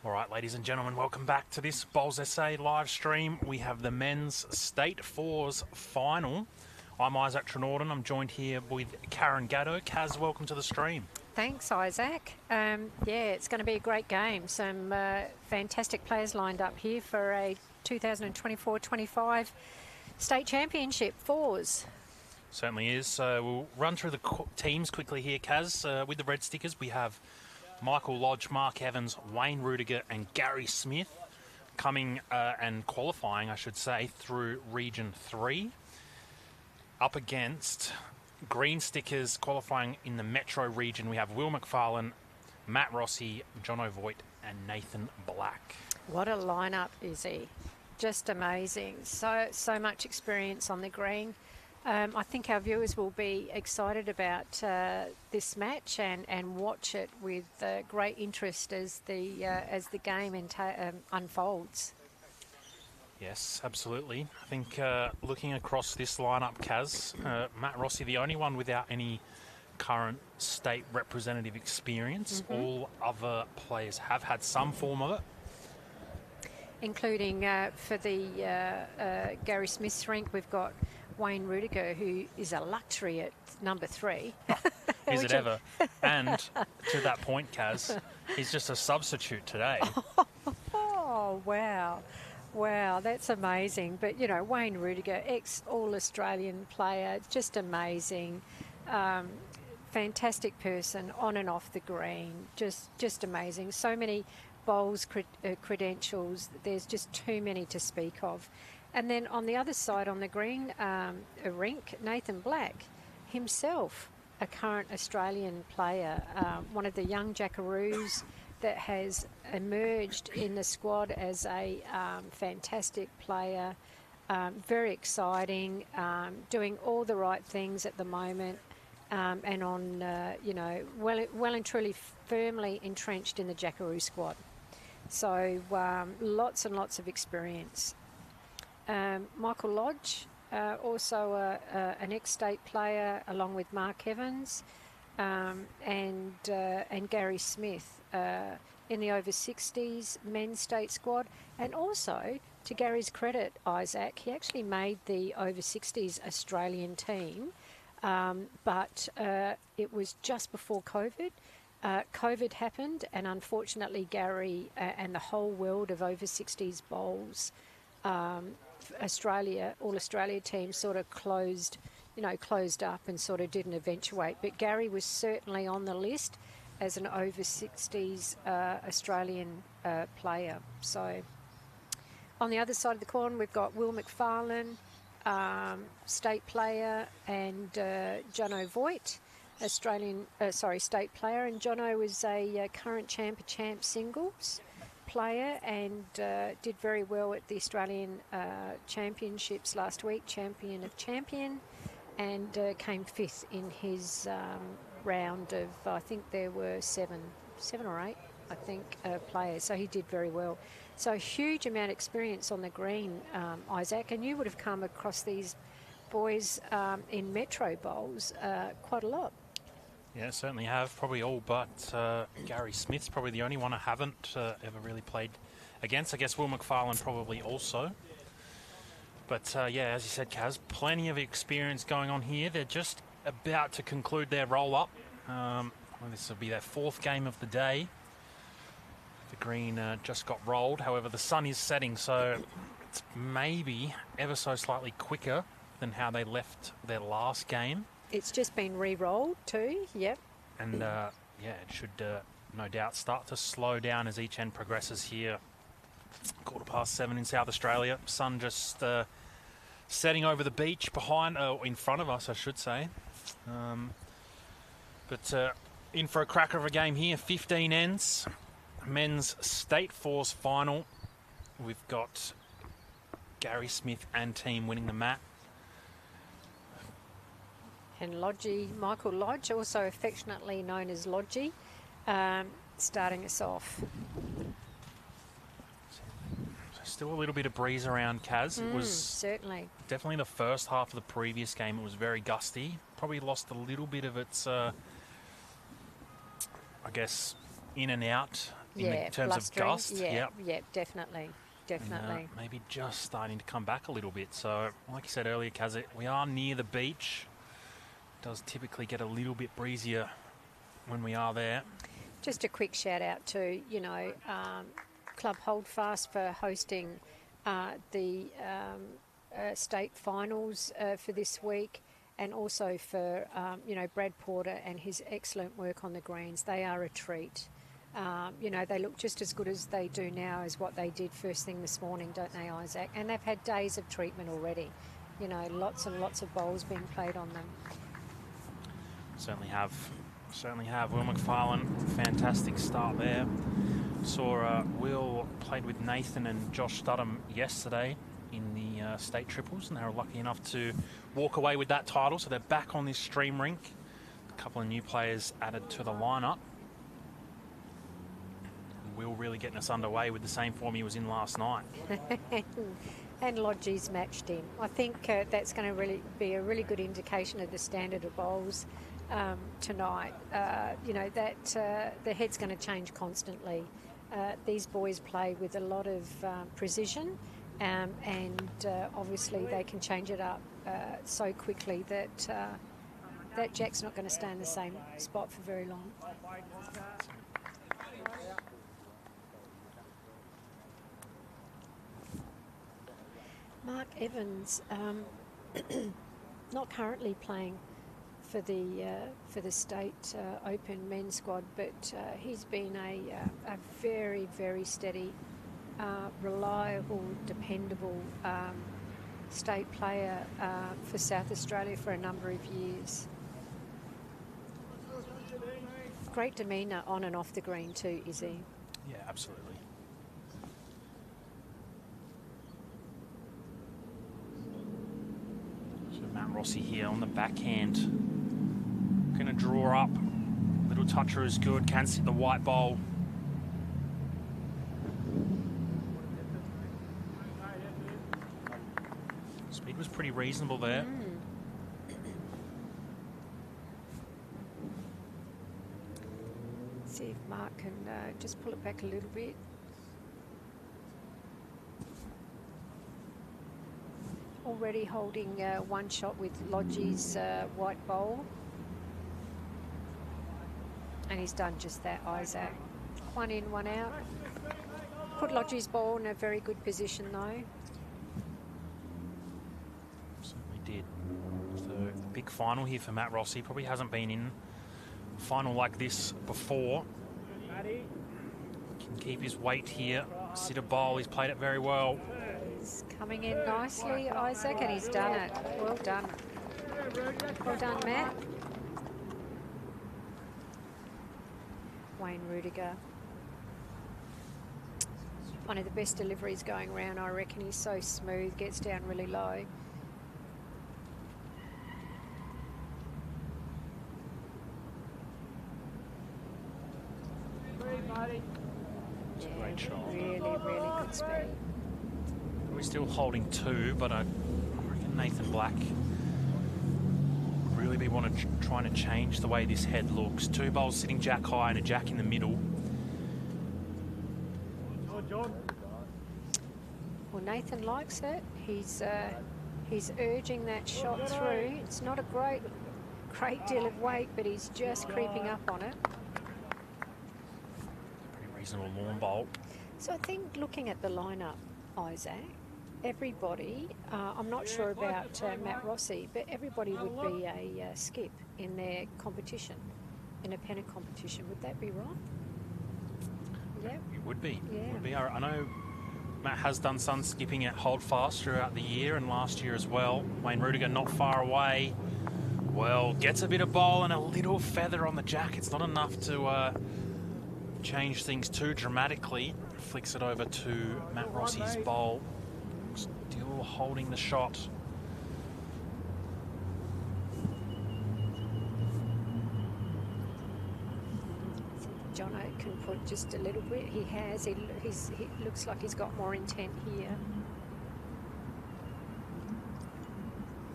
All right, ladies and gentlemen, welcome back to this Bowls SA live stream. We have the men's State Fours final. I'm Isaac Trenorden. I'm joined here with Karen Gatto. Kaz, welcome to the stream. Thanks, Isaac. Yeah, it's going to be a great game. Some fantastic players lined up here for a 2024-25 State Championship Fours. Certainly is. So we'll run through the teams quickly here, Kaz. With the red stickers, we have Michael Lodge, Mark Evans, Wayne Rudiger and Gary Smith coming and qualifying, I should say, through Region 3. Up against green stickers qualifying in the Metro region, we have Will McFarlane, Matt Rossi, Jono Voigt and Nathan Black. What a lineup, Izzy. Just amazing. So much experience on the green. I think our viewers will be excited about this match and watch it with great interest as the game unfolds. Yes, absolutely. I think looking across this lineup, Kaz, Matt Rossi, the only one without any current state representative experience. Mm-hmm. All other players have had some form of it. Including for the Gary Smith's rank, we've got Wayne Rudiger, who is a luxury at number 3. Is it ever? And to that point, Kaz, he's just a substitute today. Oh, wow. Wow, that's amazing. But, you know, Wayne Rudiger, ex-All-Australian player, just amazing. Fantastic person on and off the green, just amazing. So many bowls credentials, there's just too many to speak of. And then on the other side, on the green rink, Nathan Black himself, a current Australian player, one of the young Jackaroos that has emerged in the squad as a fantastic player, very exciting, doing all the right things at the moment, and on, well and truly firmly entrenched in the Jackaroo squad. So lots and lots of experience. Michael Lodge, also an ex-state player, along with Mark Evans and Gary Smith in the over 60s men's state squad. And also, to Gary's credit, Isaac, he actually made the over 60s Australian team, but it was just before COVID. COVID happened, and unfortunately Gary and the whole world of over 60s bowls, All-Australia team sort of closed up and sort of didn't eventuate. But Gary was certainly on the list as an over 60s Australian player. So on the other side of the coin, we've got Will McFarlane, state player, and Jono Voigt, state player. And Jono was a current champ singles player and did very well at the Australian Championships last week, champion of champion, and came 5th in his round of, I think there were seven or eight, I think, players. So he did very well. So a huge amount of experience on the green, Isaac, and you would have come across these boys in Metro Bowls quite a lot. Yeah, certainly have. Probably all but Gary Smith's probably the only one I haven't ever really played against. I guess Will McFarlane probably also. But yeah, as you said, Kaz, plenty of experience going on here. They're just about to conclude their roll-up. This will be their 4th game of the day. The green just got rolled. However, the sun is setting, so it's maybe ever so slightly quicker than how they left their last game. It's just been re-rolled too, yep. And yeah, it should no doubt start to slow down as each end progresses here. 7:15 in South Australia. Sun just setting over the beach behind, in front of us, I should say. But in for a cracker of a game here. 15 ends. Men's State Fours final. We've got Gary Smith and team winning the mat. And Michael Lodge, also affectionately known as Lodgy, starting us off. Still a little bit of breeze around, Kaz. It was certainly definitely the first half of the previous game. It was very gusty. Probably lost a little bit of its, I guess, in and out in terms of blustering. gust. Yeah, yeah, definitely. Definitely. And, maybe just starting to come back a little bit. So, like you said earlier, Kaz, we are near the beach. It does typically get a little bit breezier when we are there. Just a quick shout out to, Club Holdfast for hosting the state finals for this week, and also for, Brad Porter and his excellent work on the greens. They are a treat. They look just as good as they do now as what they did first thing this morning, don't they, Isaac? And they've had days of treatment already. Lots and lots of bowls being played on them. Certainly have. Will McFarlane, fantastic start there. Saw Will played with Nathan and Josh Studham yesterday in the state triples, and they were lucky enough to walk away with that title. So they're back on this stream rink. A couple of new players added to the lineup. Will really getting us underway with the same form he was in last night. And Lodgie's matched in. I think that's going to really be a really good indication of the standard of bowls tonight. The head's going to change constantly. These boys play with a lot of precision, and obviously they can change it up so quickly that that jack's not going to stay in the same spot for very long. Mark Evans, not currently playing for the state Open men's squad, but he's been a very, very steady, reliable, dependable state player for South Australia for a number of years. Great demeanour on and off the green too, is he? Yeah, absolutely. So Matt Rossi here on the backhand. Going to draw up. Little toucher is good. Can sit the white bowl. Speed was pretty reasonable there. See if Mark can just pull it back a little bit. Already holding one shot with Lodgie's white bowl. And he's done just that, Isaac. One in, one out. Put Lodgie's ball in a very good position, though. Certainly did. So, big final here for Matt Rossi. Probably hasn't been in a final like this before. Can keep his weight here. Sit a bowl. He's played it very well. He's coming in nicely, Isaac, and he's done it. Well done. Well done, Matt. Wayne Rudiger. One of the best deliveries going around, I reckon. He's so smooth, gets down really low. It's a great shot. Really, really good speed. We're still holding two, but I reckon Nathan Black really be trying to change the way this head looks. Two bowls sitting jack high and a jack in the middle. Well, Nathan likes it. He's urging that shot through. It's not a great deal of weight, but he's just creeping up on it. Pretty reasonable lawn bowl. So I think looking at the lineup, Isaac, everybody, I'm not sure about Matt Rossi, but everybody would be a skip in their competition, in a pennant competition. Would that be right? Yeah. It would be. Yeah. It would be. I know Matt has done some skipping at Holdfast throughout the year and last year as well. Wayne Rudiger not far away. Well, gets a bit of bowl and a little feather on the jack. It's not enough to change things too dramatically. Flicks it over to Matt Rossi's bowl. Still holding the shot. Jono can put just a little bit. He has. He looks like he's got more intent here.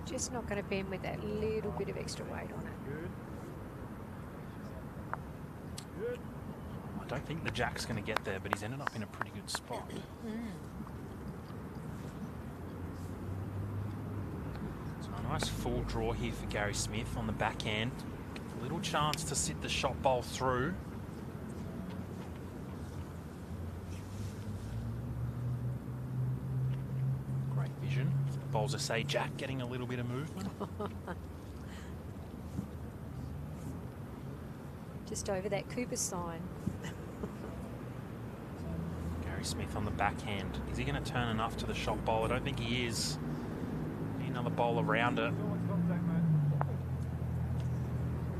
Just not going to bend with that little bit of extra weight on it. don't think the jack's going to get there, but he's ended up in a pretty good spot. So a nice full draw here for Gary Smith on the backhand. A little chance to sit the shot bowl through. Great vision. Bowls say jack getting a little bit of movement. Just over that Cooper sign. Gary Smith on the backhand. Is he going to turn enough to the shot bowl? I don't think he is. Need another bowl around it.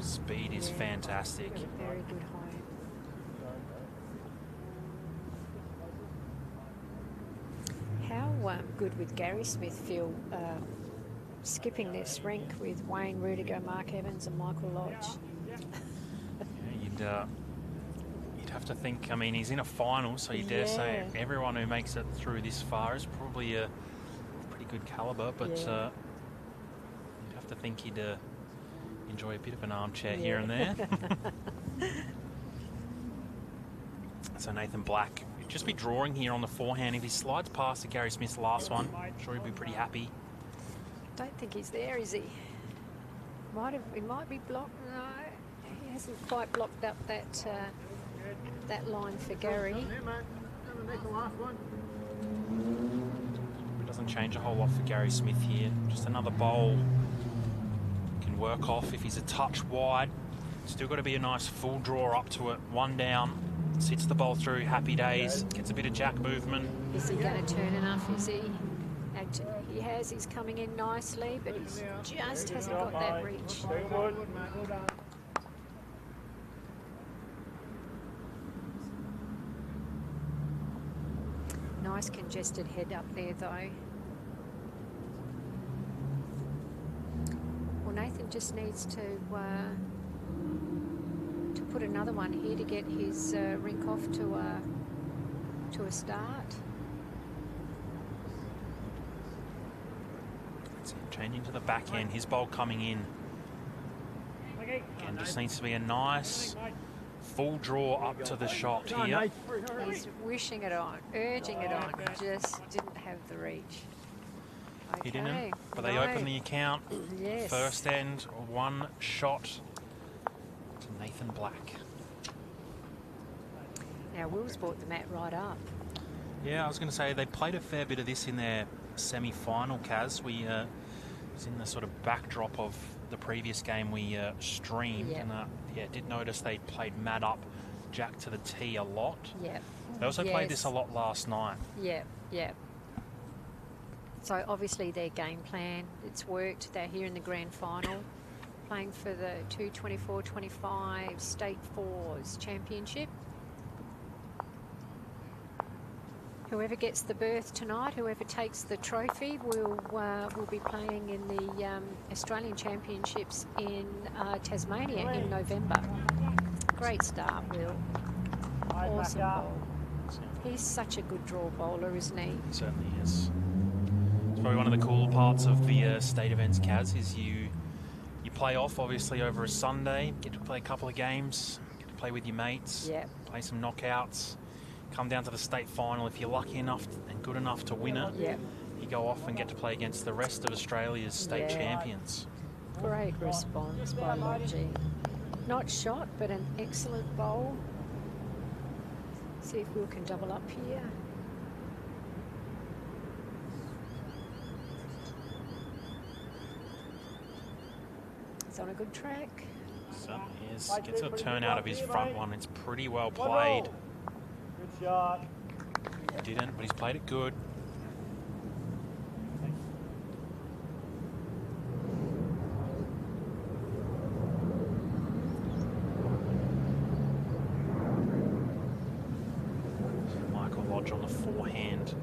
Speed is fantastic. Very good home. How good would Gary Smith feel skipping this rink with Wayne Rudiger, Mark Evans and Michael Lodge? You'd have to think, I mean, he's in a final, so you dare say everyone who makes it through this far is probably a pretty good calibre, but you'd have to think he'd enjoy a bit of an armchair here and there. So Nathan Black, he'd just be drawing here on the forehand. If he slides past the Gary Smith's last one, I'm sure he'd be pretty happy. Don't think he's there, is he? He might be blocked. No, he hasn't quite blocked up that line for Gary. It doesn't change a whole lot for Gary Smith here. Just another bowl can work off if he's a touch wide. Still got to be a nice full draw up to it. One down, sits the bowl through, happy days, gets a bit of jack movement. Is he going to turn enough? Is he? Actually, he has. He's coming in nicely, but he just hasn't got that reach. Nice congested head up there, though. Well, Nathan just needs to put another one here to get his rink off to a start. Changing to the backhand, his bowl coming in. Again, just needs to be a nice full draw up to the shot here. He's wishing it on, urging it on, just didn't have the reach. He didn't, but they opened the account. Yes. First end, one shot to Nathan Black. Now, Will's brought the mat right up. Yeah, I was going to say, they played a fair bit of this in their semi-final, Kaz. We was in the sort of backdrop of the previous game we streamed. Yep. And did notice they played mat up, jack to the tee a lot. Yep. They also played this a lot last night. Yep, yep. So obviously their game plan, it's worked. They're here in the grand final, playing for the 224-25 State Fours Championship. Whoever gets the berth tonight, whoever takes the trophy, will be playing in the Australian Championships in Tasmania in November. Great start, Will. Awesome ball. He's such a good draw bowler, isn't he? He certainly is. It's probably one of the cool parts of the state events, Kaz, is you play off, obviously, over a Sunday, get to play a couple of games, get to play with your mates, play some knockouts. Come down to the state final. If you're lucky enough and good enough to win it, you go off and get to play against the rest of Australia's state champions. Great response by Lodgy. Not shot, but an excellent bowl. See if Will can double up here. It's on a good track. Certainly is. Gets a turn out of his front one. It's pretty well played. Good shot. He didn't, but he's played it good. Michael Lodge on the forehand.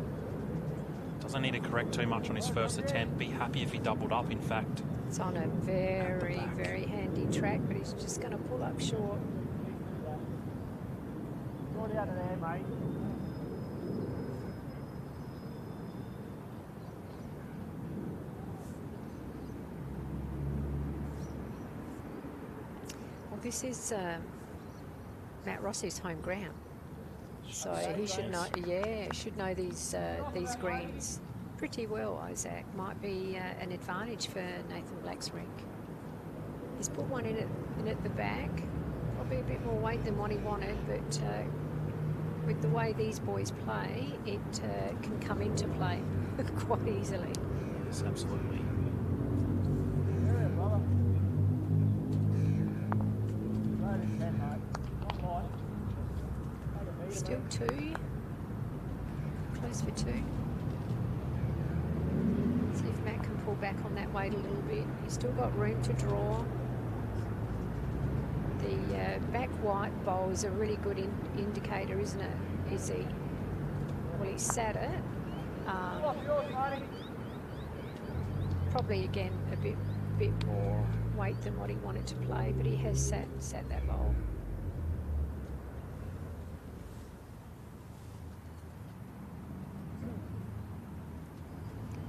Doesn't need to correct too much on his first attempt. Be happy if he doubled up, in fact. It's on a very, very handy track, but he's just going to pull up short. Out of there, mate. Well, this is Matt Rossi's home ground. So he should know, should know these greens pretty well, Isaac. Might be an advantage for Nathan Black's rink. He's put one in at the back. Probably a bit more weight than what he wanted, but with the way these boys play, it can come into play quite easily. Yes, absolutely. Still 2. Close for 2. See if Matt can pull back on that weight a little bit. He's still got room to draw. The back white bowl is a really good indicator, isn't it? Is he? Well, he sat it. Probably again a bit more weight than what he wanted to play, but he has sat that bowl.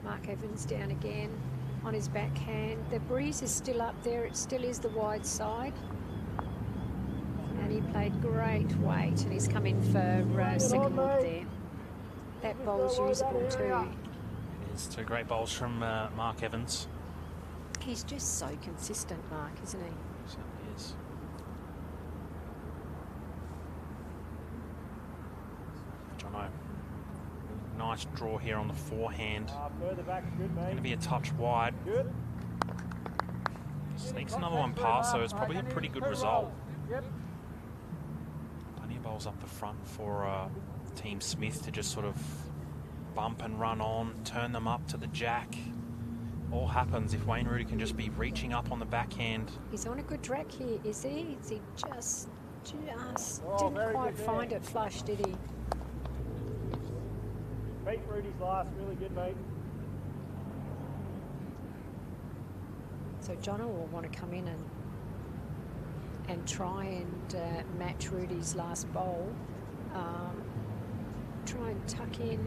Mark Evans down again on his backhand. The breeze is still up there. It still is the wide side. And he played great weight, and he's come in for second wood there. That bowl's usable too. It is 2 great bowls from Mark Evans. He's just so consistent, Mark, isn't he? Certainly is. Jono, nice draw here on the forehand. Further back, good, mate. Going to be a touch wide. Good. Sneaks another one past, so it's probably a pretty good result. Yep. Plenty of bowls up the front for Team Smith to just sort of bump and run on, turn them up to the jack. All happens if Wayne Rudy can just be reaching up on the backhand. He's on a good track here, is he? Is he just Oh, didn't quite find it flush, did he? Beat Rudy's last, really good, mate. So Jono will want to come in and try and match Rudy's last bowl. Try and tuck in,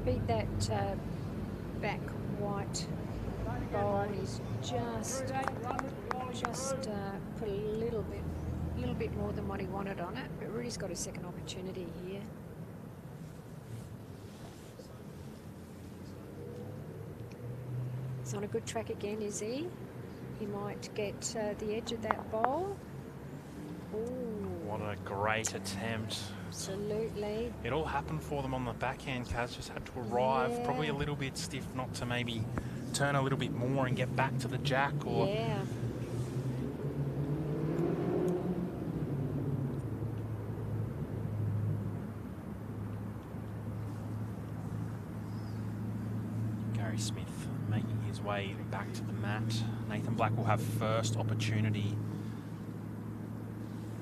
beat that back white bowl. He's just put a little bit more than what he wanted on it, but Rudy's got a second opportunity here. He's on a good track again, is he? He might get the edge of that bowl. Ooh. What a great attempt. Absolutely. It all happened for them on the backhand. Kaz just had to arrive, Yeah. probably a little bit stiff, not to maybe turn a little bit more and get back to the jack. Or Yeah. Gary Smith making his way back to the mat. Nathan Black will have first opportunity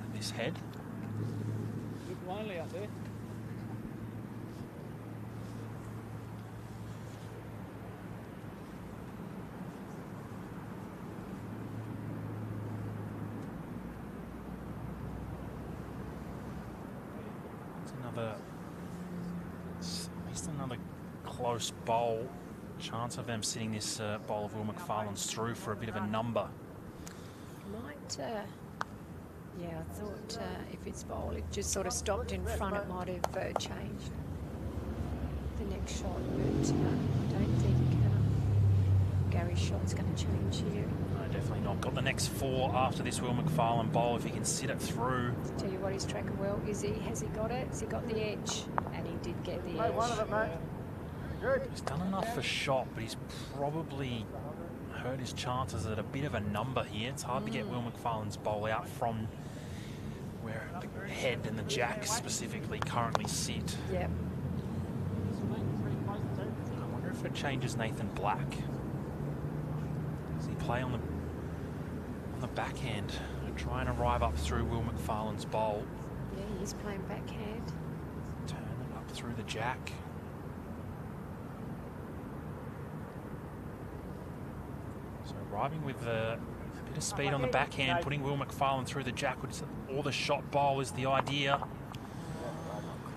at this head. Looking lonely up there. It's another close bowl. Chance of them sitting this bowl of Will McFarlane's through for a bit of a number. Might, yeah, I thought if it's bowl, it just sort of stopped in front, it might have changed the next shot, but I don't think Gary's shot's going to change here. No, definitely not. Got the next 4 after this Will McFarlane bowl if he can sit it through. Tell you what, he's tracking well. Has he got it? Has he got the edge? And he did get the Mate, edge. one of it, mate. Good. He's done enough for shot, but he's probably hurt his chances at a bit of a number here. It's hard to get Will McFarlane's bowl out from where the head and the jack specifically currently sit. Yep. I wonder if it changes Nathan Black. Does he play on the backhand and try and arrive up through Will McFarlane's bowl? Yeah, he's playing backhand. Turn it up through the jack. So arriving with a bit of speed on the backhand, putting Will McFarlane through the jack or the shot bowl is the idea. Not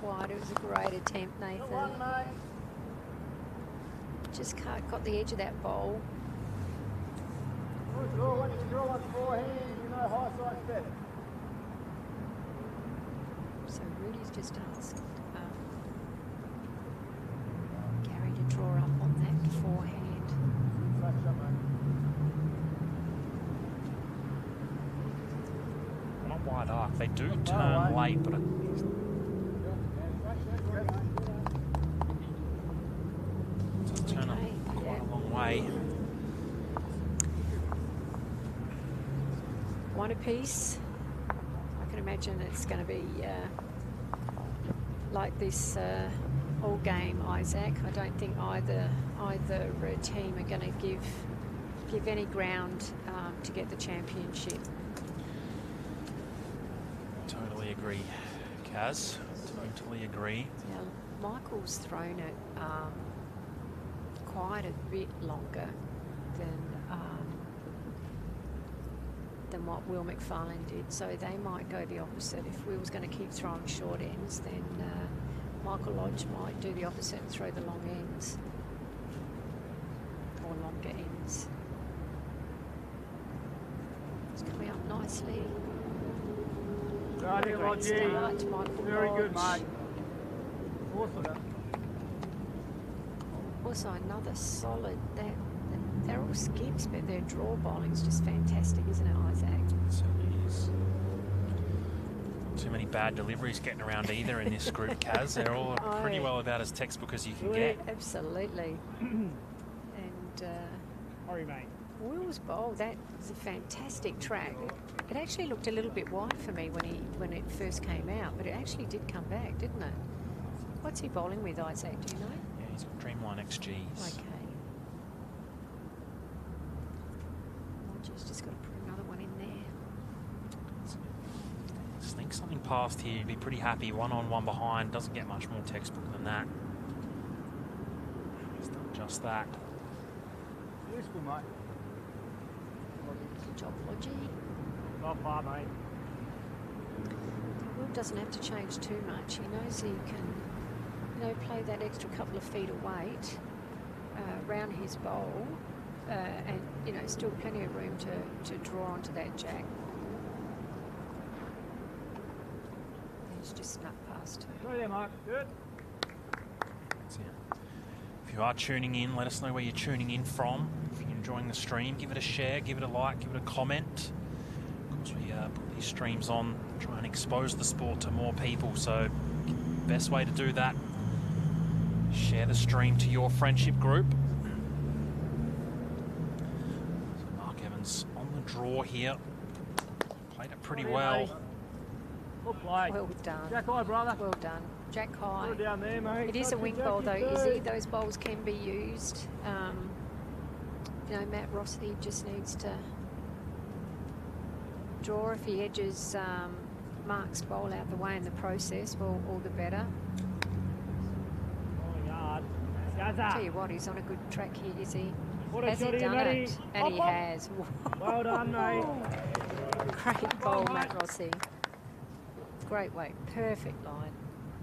quite. It was a great attempt, Nathan. Just got the edge of that bowl. Good draw, when you draw on forehand, you know high side's better. So Rudy's just asked Gary to draw up on that forehand. Not wide arc. They do turn late, but it's turn quite a long way. One apiece. I can imagine it's going to be like this all game, Isaac. I don't think either team are going to give any ground to get the championship. Totally agree, Kaz. Totally agree. Now, Michael's thrown it quite a bit longer than what Will McFarlane did, so they might go the opposite. If Will's going to keep throwing short ends, then Michael Lodge might do the opposite and throw the long ends or longer ends. It's coming up nicely. What a great start, Michael Very Lodge. good, mate. Awesome. Also another solid. They're all skips, but their draw bowling's just fantastic, isn't it, Isaac? It certainly is. Not too many bad deliveries getting around either in this group, Kaz. They're all pretty well about as textbook as you can get. Absolutely. And Sorry, mate. Will's bowl, that was a fantastic track. It actually looked a little bit wide for me when it first came out, but it actually did come back, didn't it? What's he bowling with, Isaac? Do you know? Yeah, he's got Dreamline XGs. Okay. Roger's just got to put another one in there. Sneak something past here, you'd be pretty happy. 1 on, 1 behind. Doesn't get much more textbook than that. He's done just that. Useful, mate. Good job, Lodgy. Not far, mate. Will doesn't have to change too much. He knows he can, play that extra couple of feet of weight around his bowl, and still plenty of room to draw onto that jack. He's just snuck past her. Go there, Mark. Good. So, if you are tuning in, let us know where you're tuning in from. If you're enjoying the stream, give it a share, give it a like, give it a comment. Of course, we put these streams on, try and expose the sport to more people. So, best way to do that, share the stream to your friendship group. So Mark Evans on the draw here. Played it pretty well. Good play. Well done. Jack high, brother. Well done. Jack high. Put it down there, mate. It is a wing bowl though, Izzy. Those bowls can be used. Matt Rossi just needs to draw. If he edges Mark's bowl out the way in the process, well, all the better. Tell you what, he's on a good track here, is he? Has he done it? And he has. Well done, mate. Great bowl, Matt Rossi. Great weight, perfect line.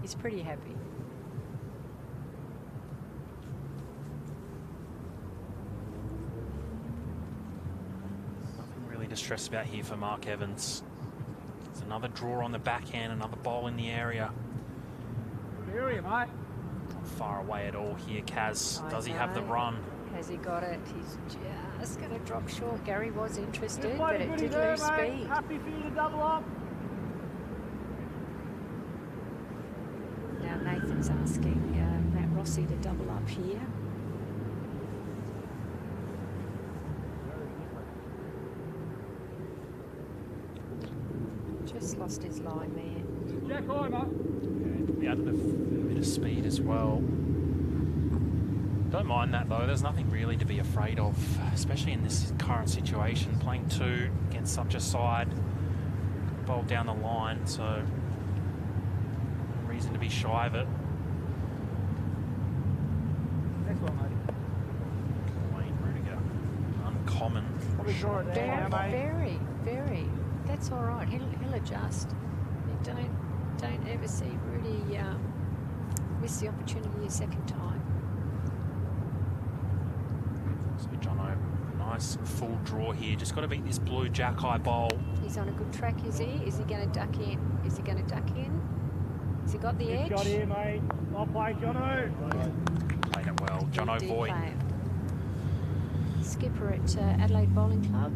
He's pretty happy. Nothing really to stress about here for Mark Evans. There's another draw on the backhand, another bowl in the area. Good area, mate. Not far away at all here, Kaz. Does he have the run? Has he got it? He's just going to drop short. Gary was interested, Just but played a it goodie did there, lose mate. speed. Happy for you to double up. Now Nathan's asking Matt Rossi to double up here. Just lost his line there. Jack high, mate. He added a bit of speed as well. Don't mind that though, there's nothing really to be afraid of, especially in this current situation. Playing 2 against such a side, bowled down the line, so no reason to be shy of it. Next one, mate. Wayne Rudiger, uncommon. Probably draw it there, mate. Very. That's all right. He'll adjust. You don't ever see Rudy miss the opportunity a second time. So Jono, nice full draw here. Just got to beat this blue jack high bowl. He's on a good track, is he? Is he going to duck in? Is he going to duck in? Has he got the Good edge? shot here, mate. Well played, Jono. Played it well. Jono He did Voigt. play it. Skipper at Adelaide Bowling Club.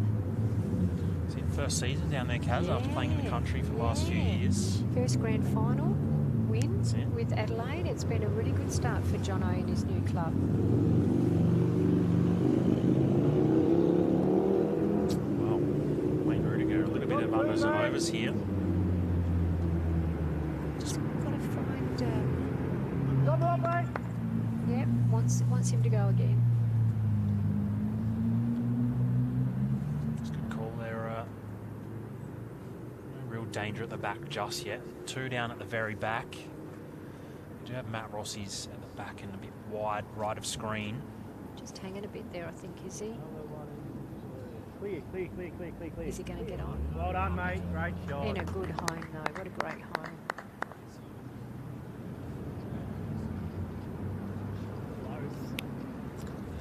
It's his first season down there, Kaz, after playing in the country for the last few years. First grand final win That's it. with Adelaide. It's been a really good start for Jono in his new club. Well, Wayne Rudiger, a little bit of unders and overs here. Just got to find. Double up, mate. Yep, wants him to go again. It's a good call there. No real danger at the back just yet. 2 down at the very back. We do have Matt Rossi's at the back and a bit wide right of screen. Just hanging a bit there, I think, is he? Clear. Is he going to get on? Well done, mate. Great shot. And a good home, though. What a great home.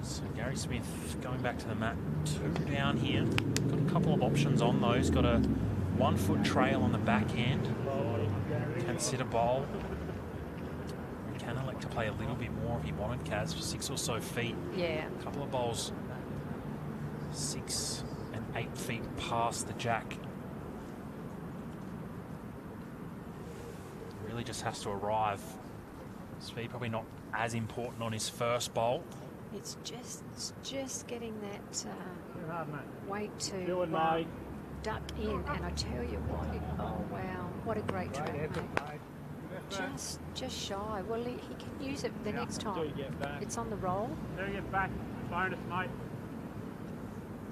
So Gary Smith going back to the mat, 2 down here. Got a couple of options on those. Got a 1 foot trail on the backhand. Can sit a bowl. He can elect to play a little bit more if he wanted, Kaz, for 6 or so feet. Yeah. A couple of bowls 6 and 8 feet past the jack. Really just has to arrive. Speed probably not as important on his first bowl. It's just getting that Too hard, mate. weight to Doing, mate. duck in. And I tell you what, oh wow, what a great track, Great effort, mate. mate. Just shy. Well, he can use it the next Until time. you get back. It's on the roll. Until you get back. Bonus, mate.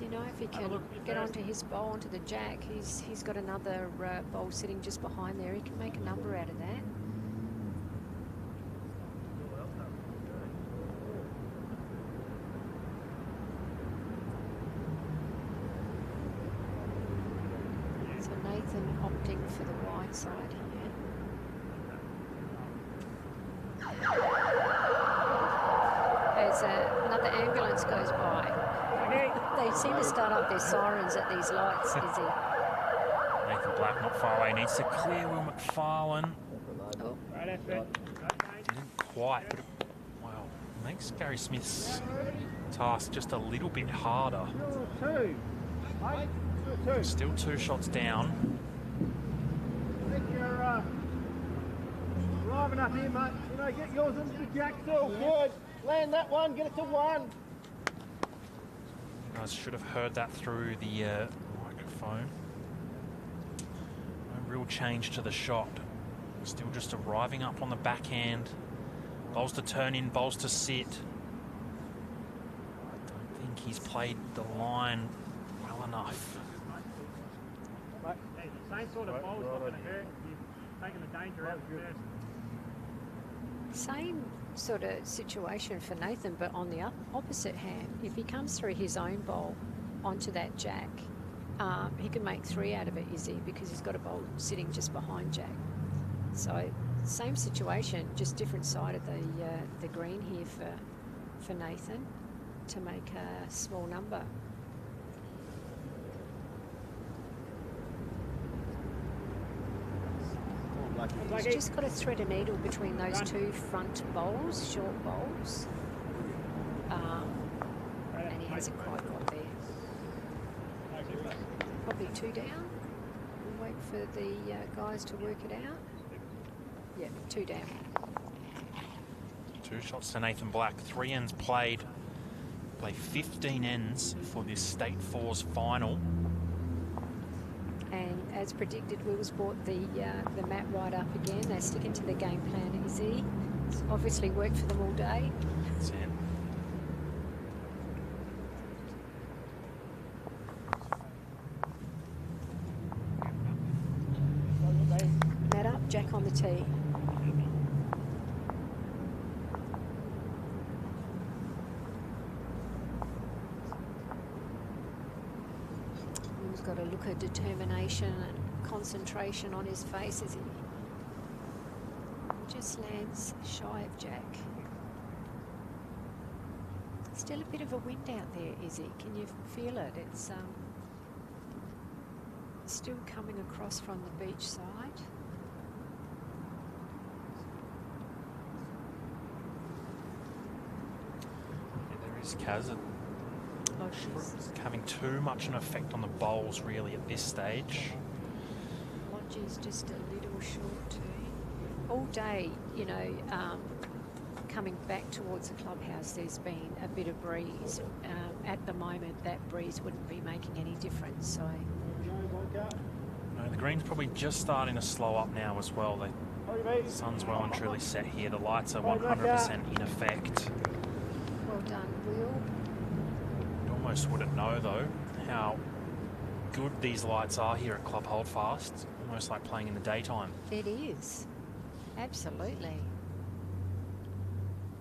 You know, if he Have a can look at your get first. onto his bowl, onto the jack, he's got another bowl sitting just behind there. He can make a number out of that. So Nathan opting for the wide side here. As another ambulance goes by. They seem to start up their sirens at these lights, Izzy. Nathan Black not far away, needs to clear Will McFarlane. Oh, Great effort. Didn't quite, but wow, makes Gary Smith's task just a little bit harder. 2. Mate, 2. Still 2 shots down. I think you're arriving up here, mate. You know, get yours into the jack still. Good. Land that one, get it to 1. You guys should have heard that through the microphone. No real change to the shot. Still just arriving up on the backhand. Bowls to turn in, bowls to sit. I don't think he's played the line well enough. Mate, same sort of bowl's not going to hurt. You've taken the danger out first. same sort of situation for Nathan, but on the opposite hand, if he comes through his own bowl onto that jack, he can make 3 out of it, Izzy, because he's got a bowl sitting just behind jack. So same situation, just different side of the green here for Nathan to make a small number. He's just got to thread a needle between those 2 front bowls, short bowls, and he hasn't quite got there. Probably 2 down. We'll wait for the guys to work it out. Yeah, 2 down. 2 shots to Nathan Black, 3 ends played. Play 15 ends for this State Fours final. And as predicted, Will's brought the mat right up again. They're sticking to the game plan, Izzy. It's obviously worked for them all day. That's it. Mat up, jack on the tee. Will's got a look of determination and concentration on his face as he just lands shy of jack. Still a bit of a wind out there, Izzy. Can you feel it? It's still coming across from the beach side. Is Kaz having too much an effect on the bowls really at this stage? Lodge's just a little short too. All day, you know, coming back towards the clubhouse, there's been a bit of breeze. At the moment, that breeze wouldn't be making any difference. So, no, the green's probably just starting to slow up now as well. The sun's well and truly set here. The lights are 100% in effect. Well done, Will. You almost wouldn't know though how good these lights are here at Club Holdfast. Almost like playing in the daytime. It is. Absolutely.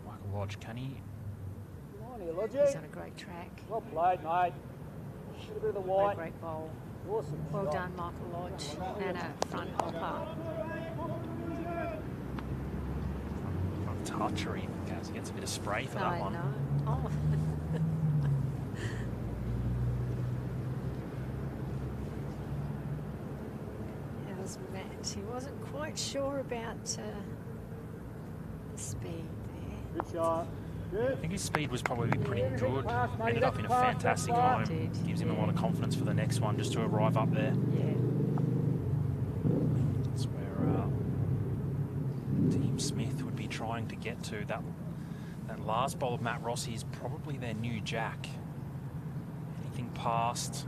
Michael Lodge, can he? He's on a great track. Well played, mate. Should have been the white. Great bowl. Awesome. Well done, Michael Lodge. And a front hopper. Front touch or even gets a bit of spray for that one. No. Oh. How's Matt? He wasn't quite sure about the speed there. Good shot. I think his speed was probably pretty good. Ended up in a fantastic home. Gives him a lot of confidence for the next one just to arrive up there. Yeah. That's where Team Smith would be trying to get to. That last bowl of Matt Rossi is probably their new jack. Anything past...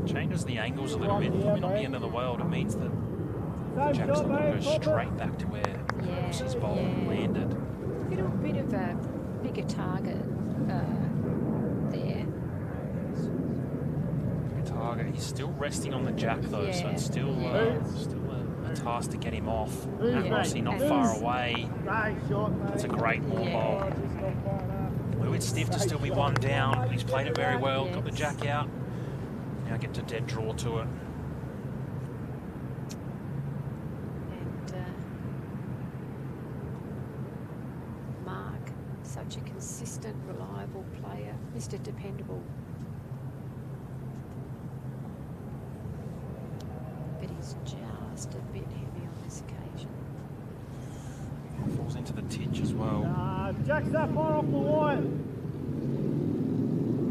changes the angles a little bit. Probably not the end of the world. It means that the jack's not going to go straight back to where Rossi's bowl landed. Bit of a bigger target there. Bigger target. He's still resting on the jack though, so it's still a task to get him off. Matt Rossi not far away. That's a great long bowl. A little bit stiff to still be one down. He's played it very well. Got the jack out. Now get to dead draw to it. And Mark, such a consistent, reliable player, Mr. Dependable. But he's just a bit heavy on this occasion. Falls into the titch as well. Jack's that far off the white.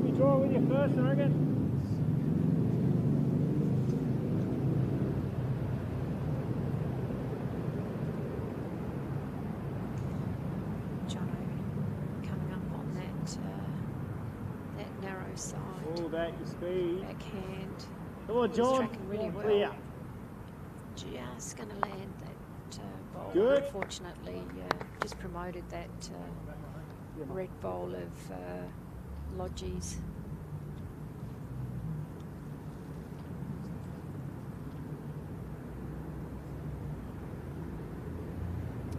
You draw with your first, I reckon. All that your speed. Backhand. Come on, John. He's tracking really well. Clear. Just going to land that bowl. Good. Unfortunately, just promoted that red bowl of Lodgies.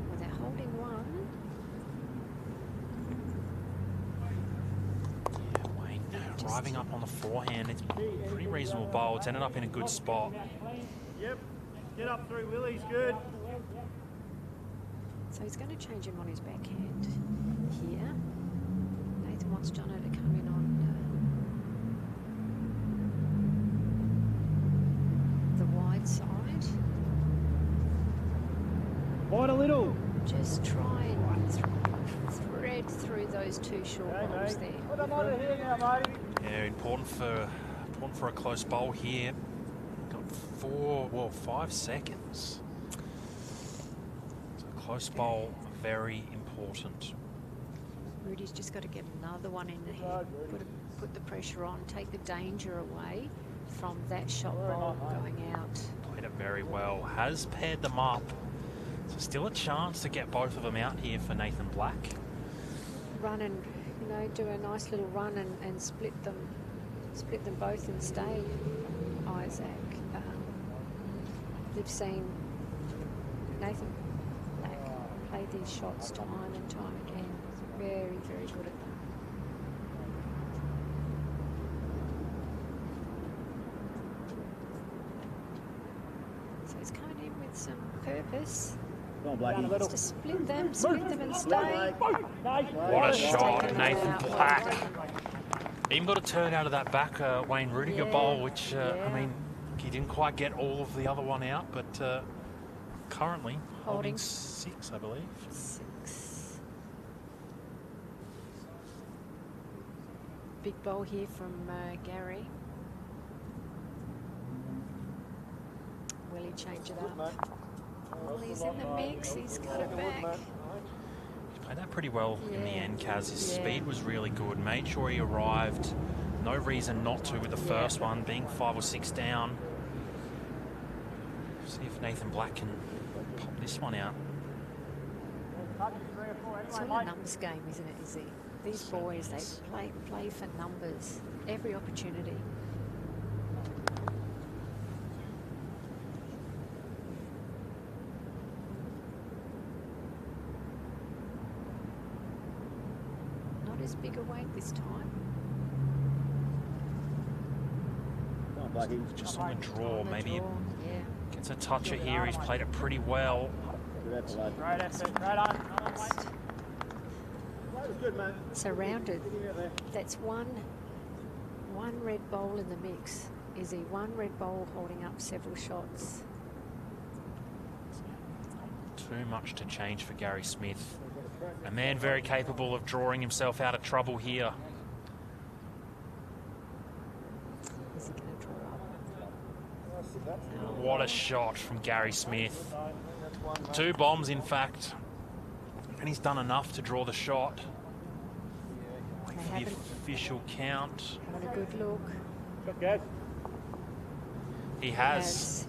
Well, they're holding one. Driving up on the forehand, it's a pretty reasonable bowl. It's ended up in a good spot. Yep. Get up through Willie's good. So he's going to change him on his backhand here. Nathan wants Jono to come in on the wide side. Wide a little. Just try and thread through those two short bowls there. Put them on here now, matey. Yeah, important for a close bowl here. Got 5 seconds. So close bowl, very important. Rudy's just got to get another one in the head. Put the pressure on, take the danger away from that shot bowl going out. Played it very well. Has paired them up. So still a chance to get both of them out here for Nathan Black. Run and, do a nice little run and split them both and stay, Isaac. We've seen Nathan Black play these shots time and time again. He's very, very good at them. So he's coming in with some purpose. Go on, Blackie. He wants to split them and stay. What a shot, Nathan Black. Even got a turn out of that back Wayne Rudiger bowl, which, I mean, He didn't quite get all of the other one out, but currently holding Holding. 6, I believe. 6. Big bowl here from Gary. Will he change it up? Well, he's in the mix. He's got it back. He played that pretty well in the Yeah. end, Kaz. His Yeah. speed was really good. Made sure he arrived. No reason not to with the first one, being 5 or 6 down. See if Nathan Black can pop this one out. It's all a numbers game, isn't it, Izzy? These boys, they play for numbers. Every opportunity. Not as big a weight this time. Just on the draw, On the maybe draw, yeah. gets a toucher here. He's played it pretty well. Right effort, right on. Good, man. Surrounded. That's one red bowl in the mix. Is he one red bowl holding up several shots? Too much to change for Gary Smith. A man very capable of drawing himself out of trouble here. Is he going to draw up? What a shot from Gary Smith. 2 bombs, in fact. And he's done enough to draw the shot. Wait They for the haven't. official count. Have a good look. Okay. He has.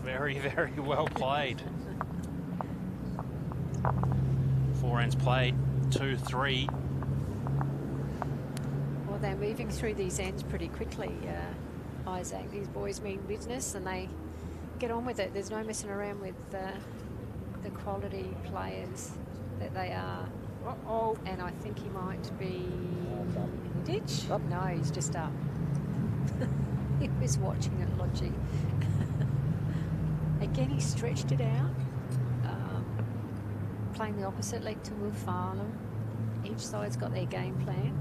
Very, very well played. 4 ends played. 2-3. Well, they're moving through these ends pretty quickly, Isaac. These boys mean business and they get on with it. There's no messing around with the quality players that they are. Uh-oh. And I think he might be in the ditch. No, he's just up. He was watching it, Lodgy. Again, he stretched it out. Playing the opposite leg to Will Farlam. Each side's got their game plan.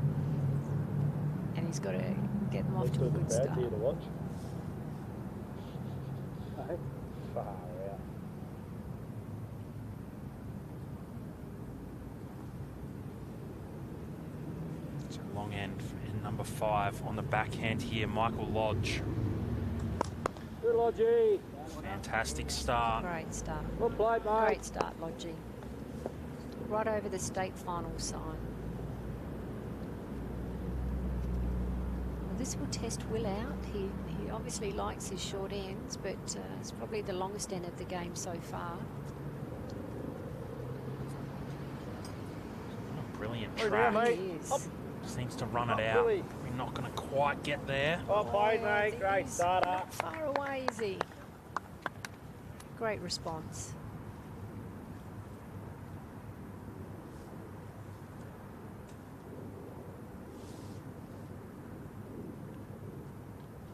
And he's got to get them off to a good start. Far out. So long end in number 5 on the backhand here, Michael Lodge. Good, Lodgy. Fantastic start. Great start. Well played, mate. Great start, Lodgy. Right over the state final sign. Well, this will test Will out. He obviously likes his short ends, but it's probably the longest end of the game so far. Oh, brilliant We're track. there, mate. He is. Up. Seems to run it Up, out. Billy. We're not going to quite get there. Well played, mate. He's Great starter. not far away, is he? Great response.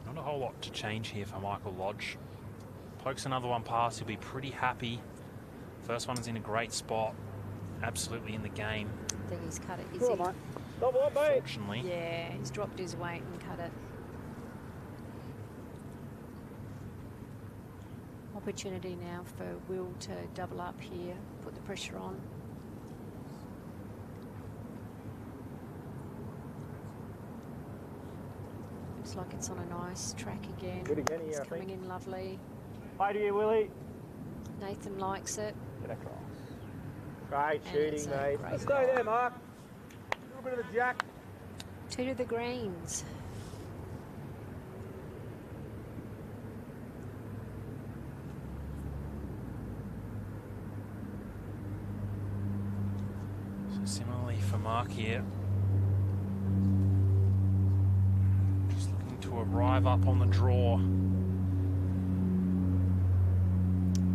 Not a whole lot to change here for Michael Lodge. Pokes another one past, he'll be pretty happy. First one is in a great spot. Absolutely in the game. I think he's cut it, is Cool, he? mate. Double up, mate. Fortunately. Yeah, he's dropped his weight and cut it. Opportunity now for Will to double up here, put the pressure on. Looks like it's on a nice track again. Good again here, It's I coming think. in lovely. Play to you, Willie. Nathan likes it. Get across. Great And shooting, it's a mate. great Stay goal. there, Mark. A little bit of the jack. 2 to the greens. So similarly for Mark here. Just looking to arrive up on the draw.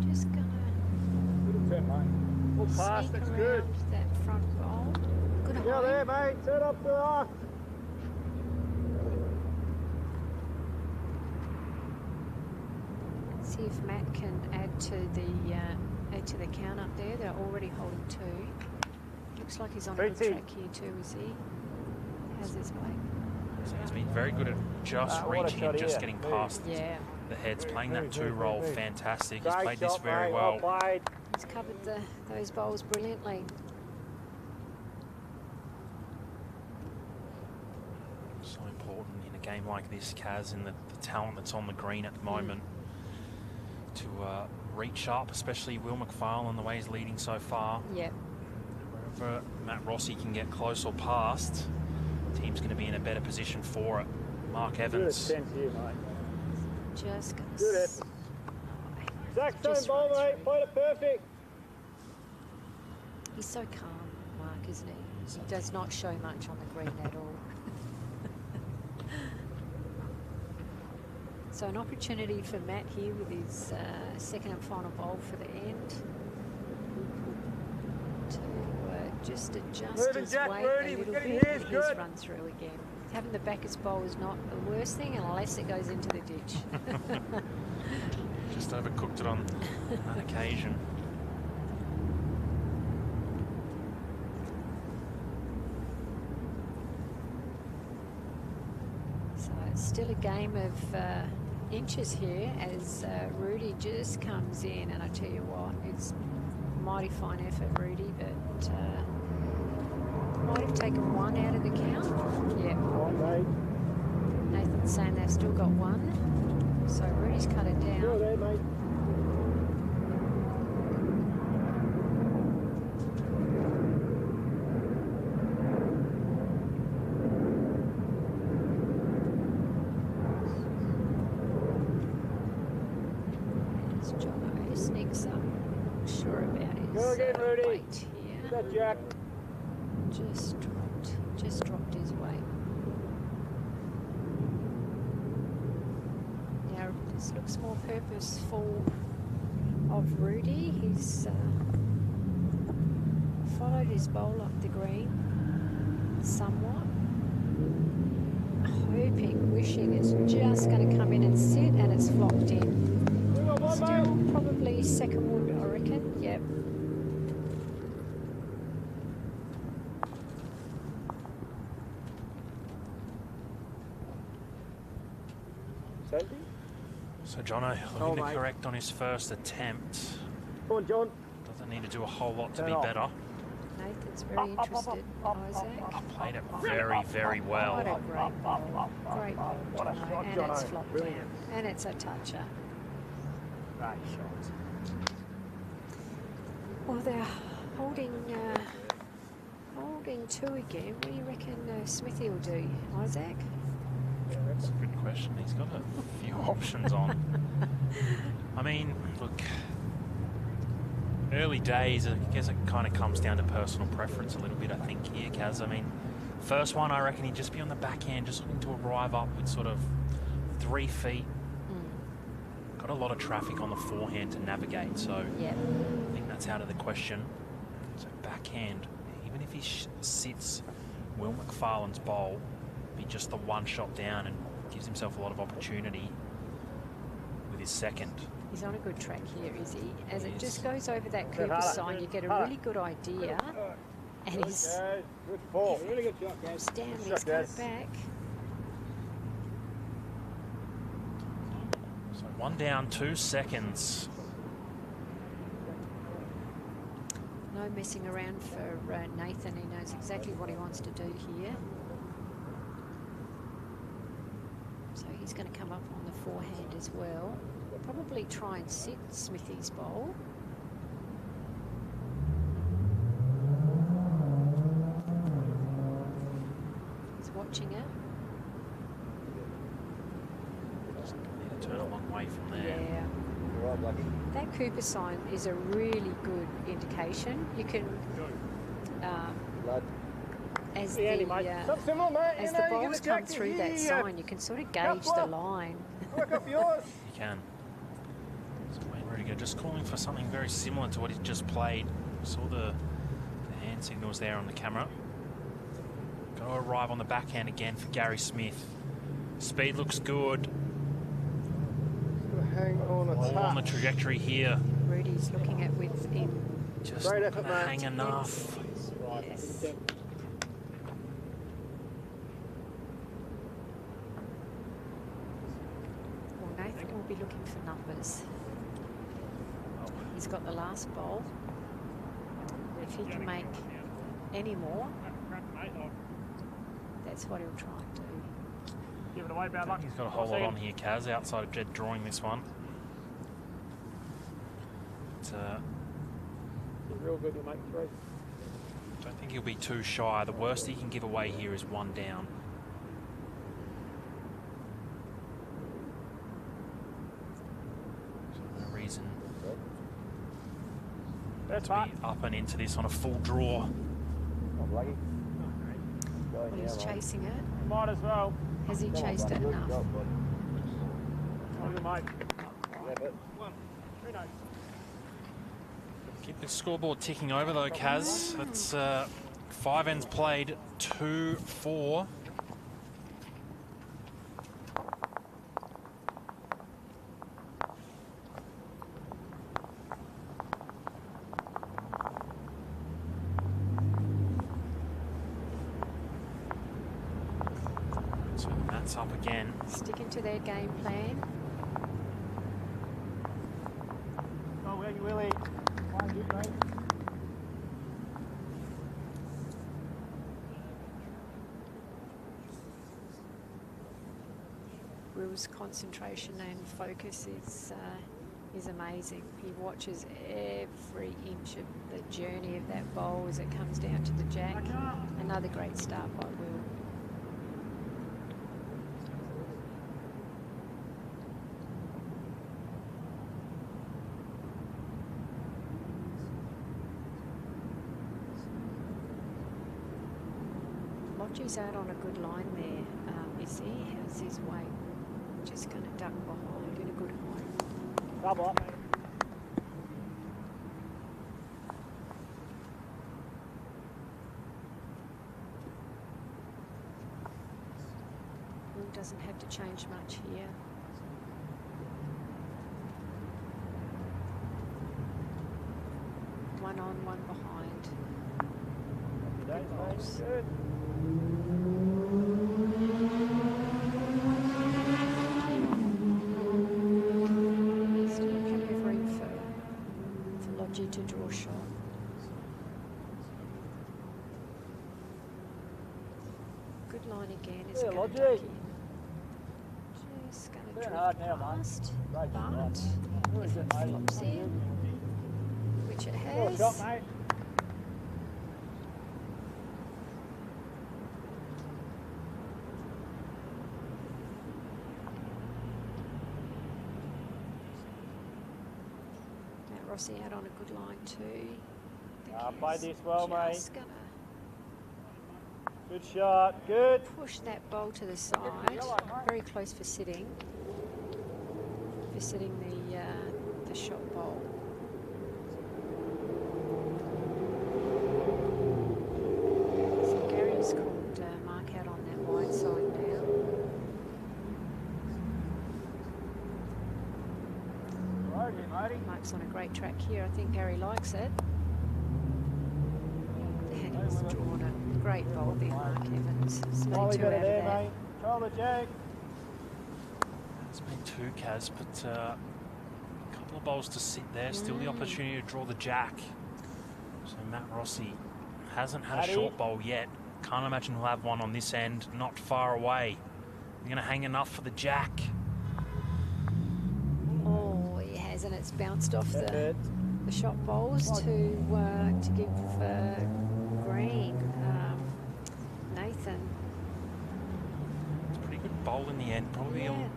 Just gonna Good attempt, mate. Full pass, sneak that's around good. that front goal. Good Yeah, eye. there, mate. Turn up the arc. See if Matt can add to the count up there. They're already holding 2. Looks like he's on a good 13. track here too, is he? Has his way. So he's been very good at just What a reaching shot and just here. getting Move. past Yeah. the heads, playing that two-roll, fantastic. He's Great played this shot, very mate. well. Played. He's covered those bowls brilliantly. So important in a game like this, Kaz, and the talent that's on the green at the moment to reach up, especially Will McFarlane, the way he's leading so far. Yep. Wherever Matt Rossi can get close or past, the team's going to be in a better position for it. Mark Evans. Good attempt here, mate. Just going Good to... effort. Exact same ball, mate. Played it perfect. He's so calm, Mark, isn't he? He does not show much on the green at all. So an opportunity for Matt here with his second and final bowl for the end. To just adjust Moving his Jack, weight Rudy, a little we're getting bit his, and his good. run through again. Having the backers bowl is not the worst thing unless it goes into the ditch. Just overcooked it on that occasion. So it's still a game of inches here as Rudy just comes in, and I tell you what, it's mighty fine effort, Rudy, but might have taken one out of the count. Yeah. Nathan's saying they've still got one, so Rudy's cut it down. You're there, mate. As Jono sneaks up, not sure about his Go again, Rudy. weight here. That Jack. Just dropped his weight. Now this looks more purposeful of Rudy. He's followed his bowl up the green somewhat, hoping, wishing it's just going to come in and sit, and it's flopped in. We got one, Still mate. probably second wood, I reckon. Yep. Sandy? So Jono Oh, looking to mate. correct on his first attempt. Come on, John. Doesn't need to do a whole lot to Turn be off. better. Nathan's very interested. Isaac. Played it very, very What well. a great ball. Great ball, What a Jono. shot, And it's Jono. flopped Brilliant. down. And it's a toucher. Great shot. Well, they're holding two again. What do you reckon Smithy will do, Isaac? That's a good question. He's got a few options on. I mean, look, early days, I guess it kind of comes down to personal preference a little bit, I think, here, Kaz. I mean, first one, I reckon he'd just be on the backhand, just looking to arrive up with sort of 3 feet. Got a lot of traffic on the forehand to navigate, so Yeah. I think that's out of the question. So backhand, even if he sits Will McFarlane's bowl, be just the one shot down and gives himself a lot of opportunity with his second. He's on a good track here, is he? As He it is. just goes over that Cooper harder. sign, you get a really good idea. And he's Good ball. Really good shot, guys. down, Good he's shot, cut guys. it back. So 1 down, 2 seconds. No messing around for Nathan. He knows exactly what he wants to do here. So he's going to come up on the forehand as well. Probably try and sit Smithy's bowl. He's watching it. Need to turn a long way from there. Yeah. You're right, Lucky. That Cooper sign is a really good indication. You can, Blood. as Yeah, the mate. Something similar, mate. as You the know, you bowls give the come jack through to that here. sign, you can sort of gauge the flop. line. Work off yours. You can. So Wayne Rudiger just calling for something very similar to what he's just played. Saw the hand signals there on the camera. Got to arrive on the backhand again for Gary Smith. Speed looks good. Hang on a All on the touch. trajectory here. Rudy's looking at within. Just Great not effort, gonna mate. hang enough. Yes. Well, Nathan will be looking for numbers. He's got the last bowl. If he can make any more, that's what he'll try and do. Give it away, bad luck. He's got a whole lot on here, Kaz, outside of Jed drawing this one. But, Real good, you'll make 3. don't think he'll be too shy. The worst he can give away here is 1 down. So no reason That's to be up and into this on a full draw. Well, he's chasing it. Might as well. Has he chased it enough? On the mate. Keep the scoreboard ticking over though, Kaz. That's 5 ends played, 2-4. So that's up again. Sticking to their game plan. Oh, well, you Willie. Fine, good, mate. Will's concentration and focus is amazing. He watches every inch of the journey of that bowl as it comes down to the jack. Another great start by Will. Lodgy's out on a good line there, is he? How's his weight? Just going to duck behind in a good height. Double up, mate. Will doesn't have to change much here. One on, one behind. Good balls. Good. Still plenty of room for Lodgy to draw a shot. Good line again. Is Yeah, it going to Lodgy. duck in? Just going to Doing drift hard now, mate. past. Great But shot. Really if good, it mate. flops in, which it Good has, shot, mate. Matt Rossi out on a good line too. I think Played he's this well, mate. just gonna Good shot. Good. push that bowl to the side. Very close for sitting. For sitting the shot bowl. So Gary's called Mark out on that wide side now. Right here, matey. Mark's on a great track here. I think Gary likes it. And he's drawn a great bowl there, Mark Evans. It's made Molly 2 better out of there, that. mate. Control the jack. It's been 2, Kaz, but a couple of bowls to sit there. Still the opportunity to draw the jack. So Matt Rossi hasn't had Matty. a short bowl yet. Can't imagine he'll have one on this end, not far away. He's going to hang enough for the jack. Oh, he has, and it's bounced off That's the it. shot bowls to give Green, Nathan. It's a pretty good bowl in the end. Probably Yeah.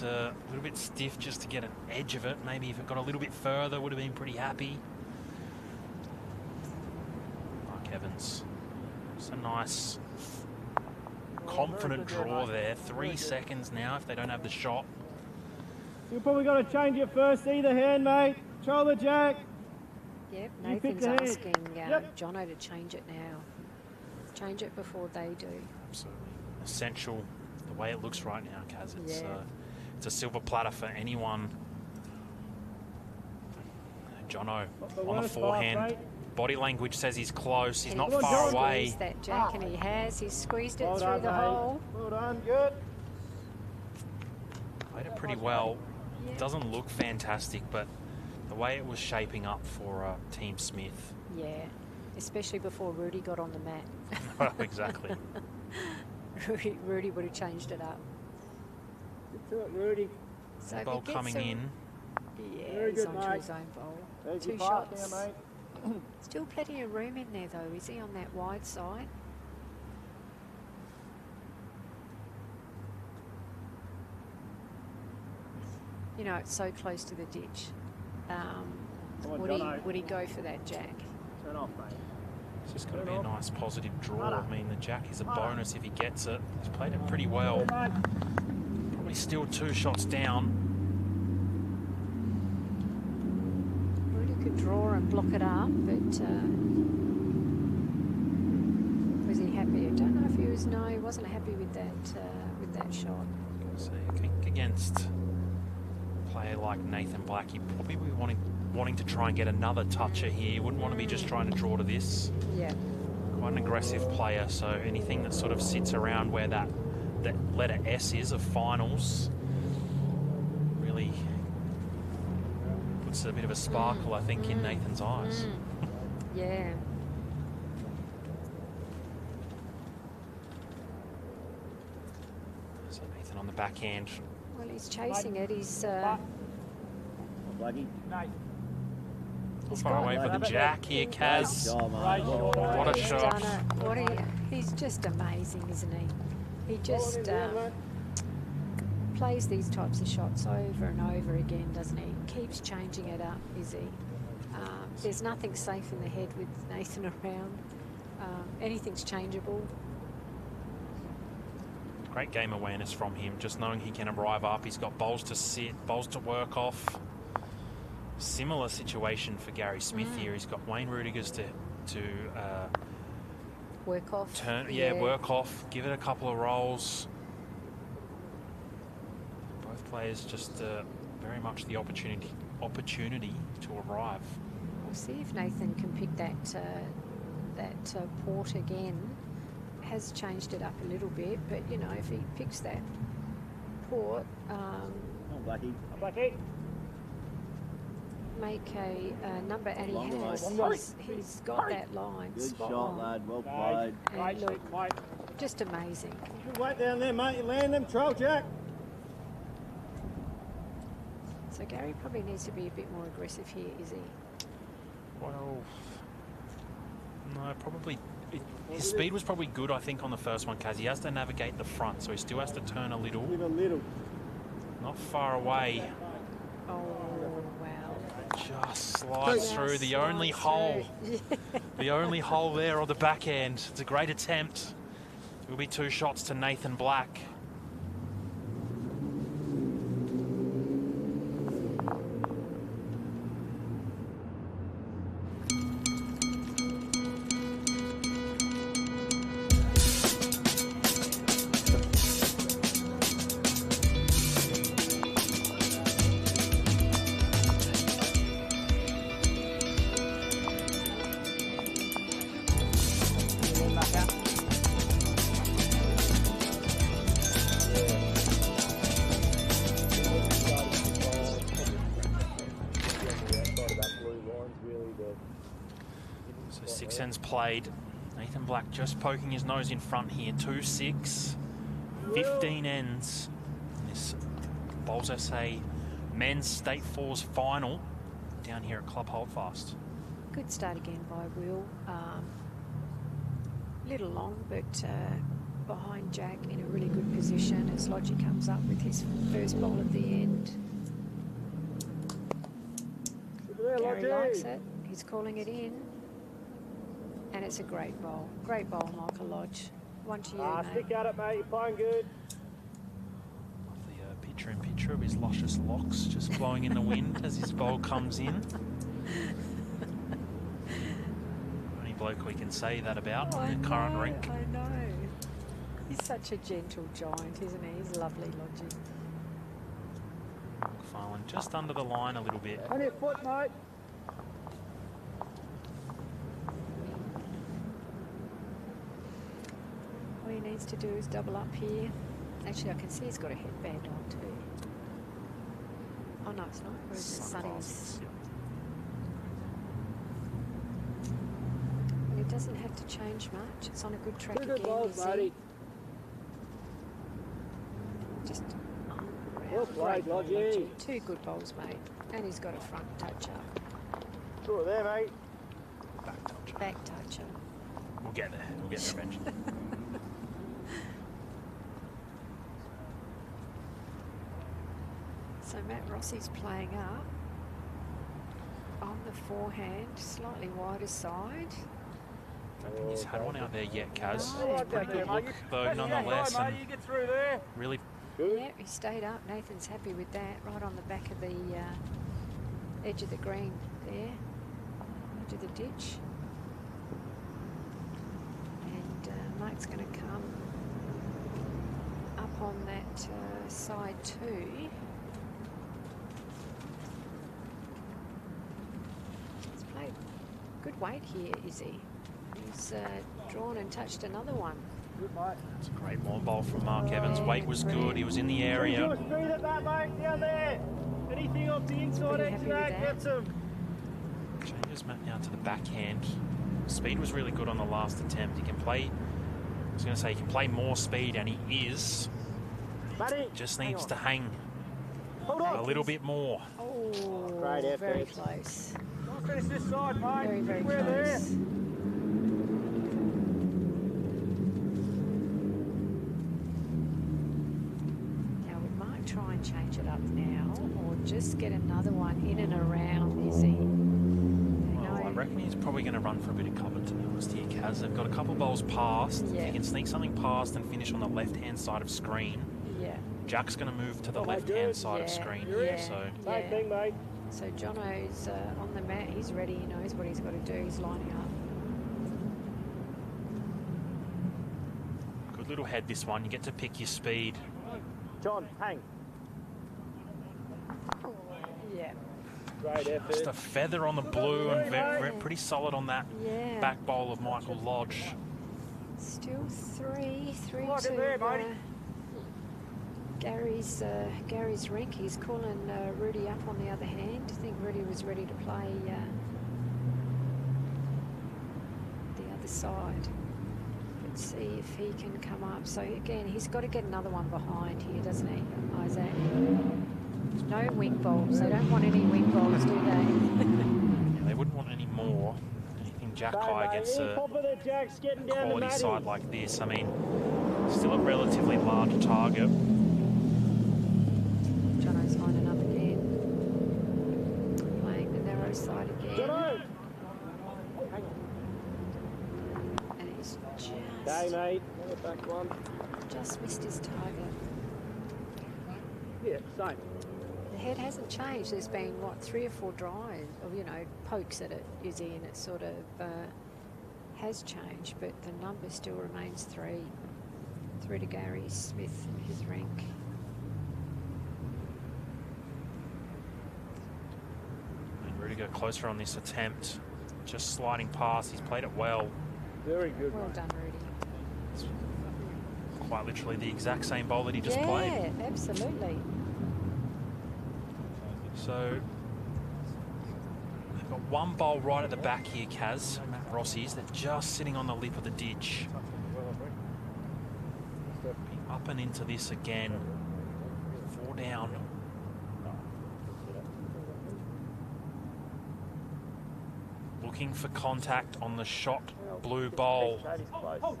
a little bit stiff just to get an edge of it. Maybe if it got a little bit further, would have been pretty happy. Mark Evans. It's a nice, confident draw there. 3 seconds now if they don't have the shot. You're probably going to change it first. Either hand, mate. Control the jack. Yep, You pick Nathan's the hand. asking Yep. Jono to change it now. Change it before they do. Absolutely essential the way it looks right now, Kaz. Yeah. It's a silver platter for anyone. Jono the on the worst forehand. part, mate. Body language says he's close. He's And not he far squeezed away. that jack, and he has. He's squeezed it Well through done, the mate. hole. Well done. Good. Played it pretty well. Yeah. It doesn't look fantastic, but the way it was shaping up for Team Smith. Yeah, especially before Rudy got on the mat. Well, exactly. Rudy would have changed it up. Get to it, Rudy. So if he Ball gets coming in. Yeah, Very he's good, onto mate. his own bowl. There's 2 your park shots. now, mate. Still plenty of room in there, though, is he, on that wide side? You know, it's so close to the ditch. Come on, Would Jono. he go for that jack? Turn off, mate. It's just going to be a nice positive draw. I mean, the jack is a bonus if he gets it. He's played it pretty well. Probably still 2 shots down. Rudy could draw and block it up, but was he happy? I don't know if he was. No, he wasn't happy with that shot. So I think against a player like Nathan Black, he'd probably be wanting to try and get another toucher here. He wouldn't want to be just trying to draw to this. Yeah. Quite an aggressive player, so anything that sort of sits around where that letter S is of finals really puts a bit of a sparkle, I think, in Nathan's eyes. Yeah. So Nathan on the backhand. Well, he's chasing it. He's Blackie. Nice. he's Far got away for the jack here, Kaz. Right shot, mate. What a He's shot. done it. He's just amazing, isn't he? He just plays these types of shots over and over again, doesn't he? Keeps changing it up, is he? There's nothing safe in the head with Nathan around. Anything's changeable. Great game awareness from him, just knowing he can arrive up. He's got bowls to sit, bowls to work off. Similar situation for Gary Smith here. He's got Wayne Rudigers to Work off. work off, give it a couple of rolls. Both players just very much the opportunity to arrive. We'll see if Nathan can pick that port again. Has changed it up a little bit, but you know, if he picks that port, Come on, Blackie. Blackie. make a number, and Long he has. line. He's got that line. Good spot shot, on. lad. Well played. And look, just amazing. Good weight down there, mate. You land them, troll jack. So Gary probably needs to be a bit more aggressive here, is he? Well, no, probably. His speed was probably good, I think, on the first one, Kaz. He has to navigate the front, so he still has to turn a little. Give a little. Not far away. Oh, wow. Just slides through the only hole. The only hole there on the backhand. It's a great attempt. It will be 2 shots to Nathan Black. So 6 ends played. Nathan Black just poking his nose in front here. 2-6. 15 ends. This Bowls SA Men's State Fours final down here at Club Holdfast. Good start again by Will. Little long, but behind Jack in a really good position as Logic comes up with his first bowl at the end. Gary likes it. He's calling it in. And it's a great bowl. Great bowl, Michael Lodge. One to you, mate. Stick at it, mate. You're playing good. Love the picture-in-picture of his luscious locks just blowing in the wind as his bowl comes in. Only bloke we can say that about in the current rink. I know. He's such a gentle giant, isn't he? He's lovely, Logic. Filing just under the line a little bit. On your foot, mate. All he needs to do is double up here. Actually, I can see he's got a headband on too. Oh no, it's not. Where is it? Sunny's. And it doesn't have to change much. It's on a good track Two good again, balls, is matey. he? Just Well played, Lodgy. 2 good bowls, mate. And he's got a front touch up. Sure there, mate. Back touch. Back touch up. We'll get there. We'll get there eventually. So Matt Rossi's playing up on the forehand, slightly wider side. I don't think he's had one out there yet, Kaz. No. It's a pretty good look, though, nonetheless. Mate, And you get through there. really, Good. Yeah, he stayed up. Nathan's happy with that. Right on the back of the edge of the green there, edge of the ditch. And Mark's going to come up on that side too. He's played good weight here, is he? He's drawn and touched another one. Good, mate. it's a great more bowl from Mark Evans. Weight was good. He was in the area. Good speed at that, mate, down there. Anything off the inside Pretty edge happy of that, with gets him. Changes Matt now to the backhand. Speed was really good on the last attempt. He can play, I was going to say, he can play more speed, and he is. Matty, Just needs to hang hold a on. little bit more. Oh, Great effort. very close. I'll finish this side, mate. Very, very We're there. close. Now, would Mark try and change it up now, or just get another one in and around, is he? Well, I reckon he's probably going to run for a bit of cover, to be honest here, Kaz. They've got a couple bowls past. If Yeah. he can sneak something past and finish on the left-hand side of screen, Yeah. Jack's going to move to the Oh, left-hand good. side of Yeah, screen yeah. here, so Same Yeah. thing, mate. So Jono's on the mat. He's ready. He knows what he's got to do. He's lining up. good little head this one. You get to pick your speed. John, hang. Yeah. Great effort. Just a feather on the blue and pretty solid on that Yeah. back bowl of Michael Lodge. Still 3 Look to at there, matey. Gary's rink. He's calling Rudy up on the other hand. I think Rudy was ready to play the other side. Let's see if he can come up. So again, he's got to get another one behind here, doesn't he, Isaac? No wing balls. They don't want any wing balls, do they? Yeah, they wouldn't want any more. Anything Jack high gets a Top of the Jacks getting down the quality matty. side like this. I mean, still a relatively large target. Jono's lining up again. Playing the narrow side again. Jono. And he's Okay, mate. Back one. just missed his target. Yeah, same. The head hasn't changed. There's been, what, 3 or 4 drives, or, you know, pokes at it, Izzy, and it sort of has changed, but the number still remains 3. 3 to Gary Smith in his rank. And Rudy got closer on this attempt. Just sliding past. He's played it well. Very good, Well mate. done, Rudy. Quite literally the exact same bowl that he just yeah, played. absolutely. So they've got one bowl right at the back here, Kaz. Matt Rossi's. They're just sitting on the lip of the ditch. Up and into this again. 4 down. Looking for contact on the shot blue bowl. That is close. Oh,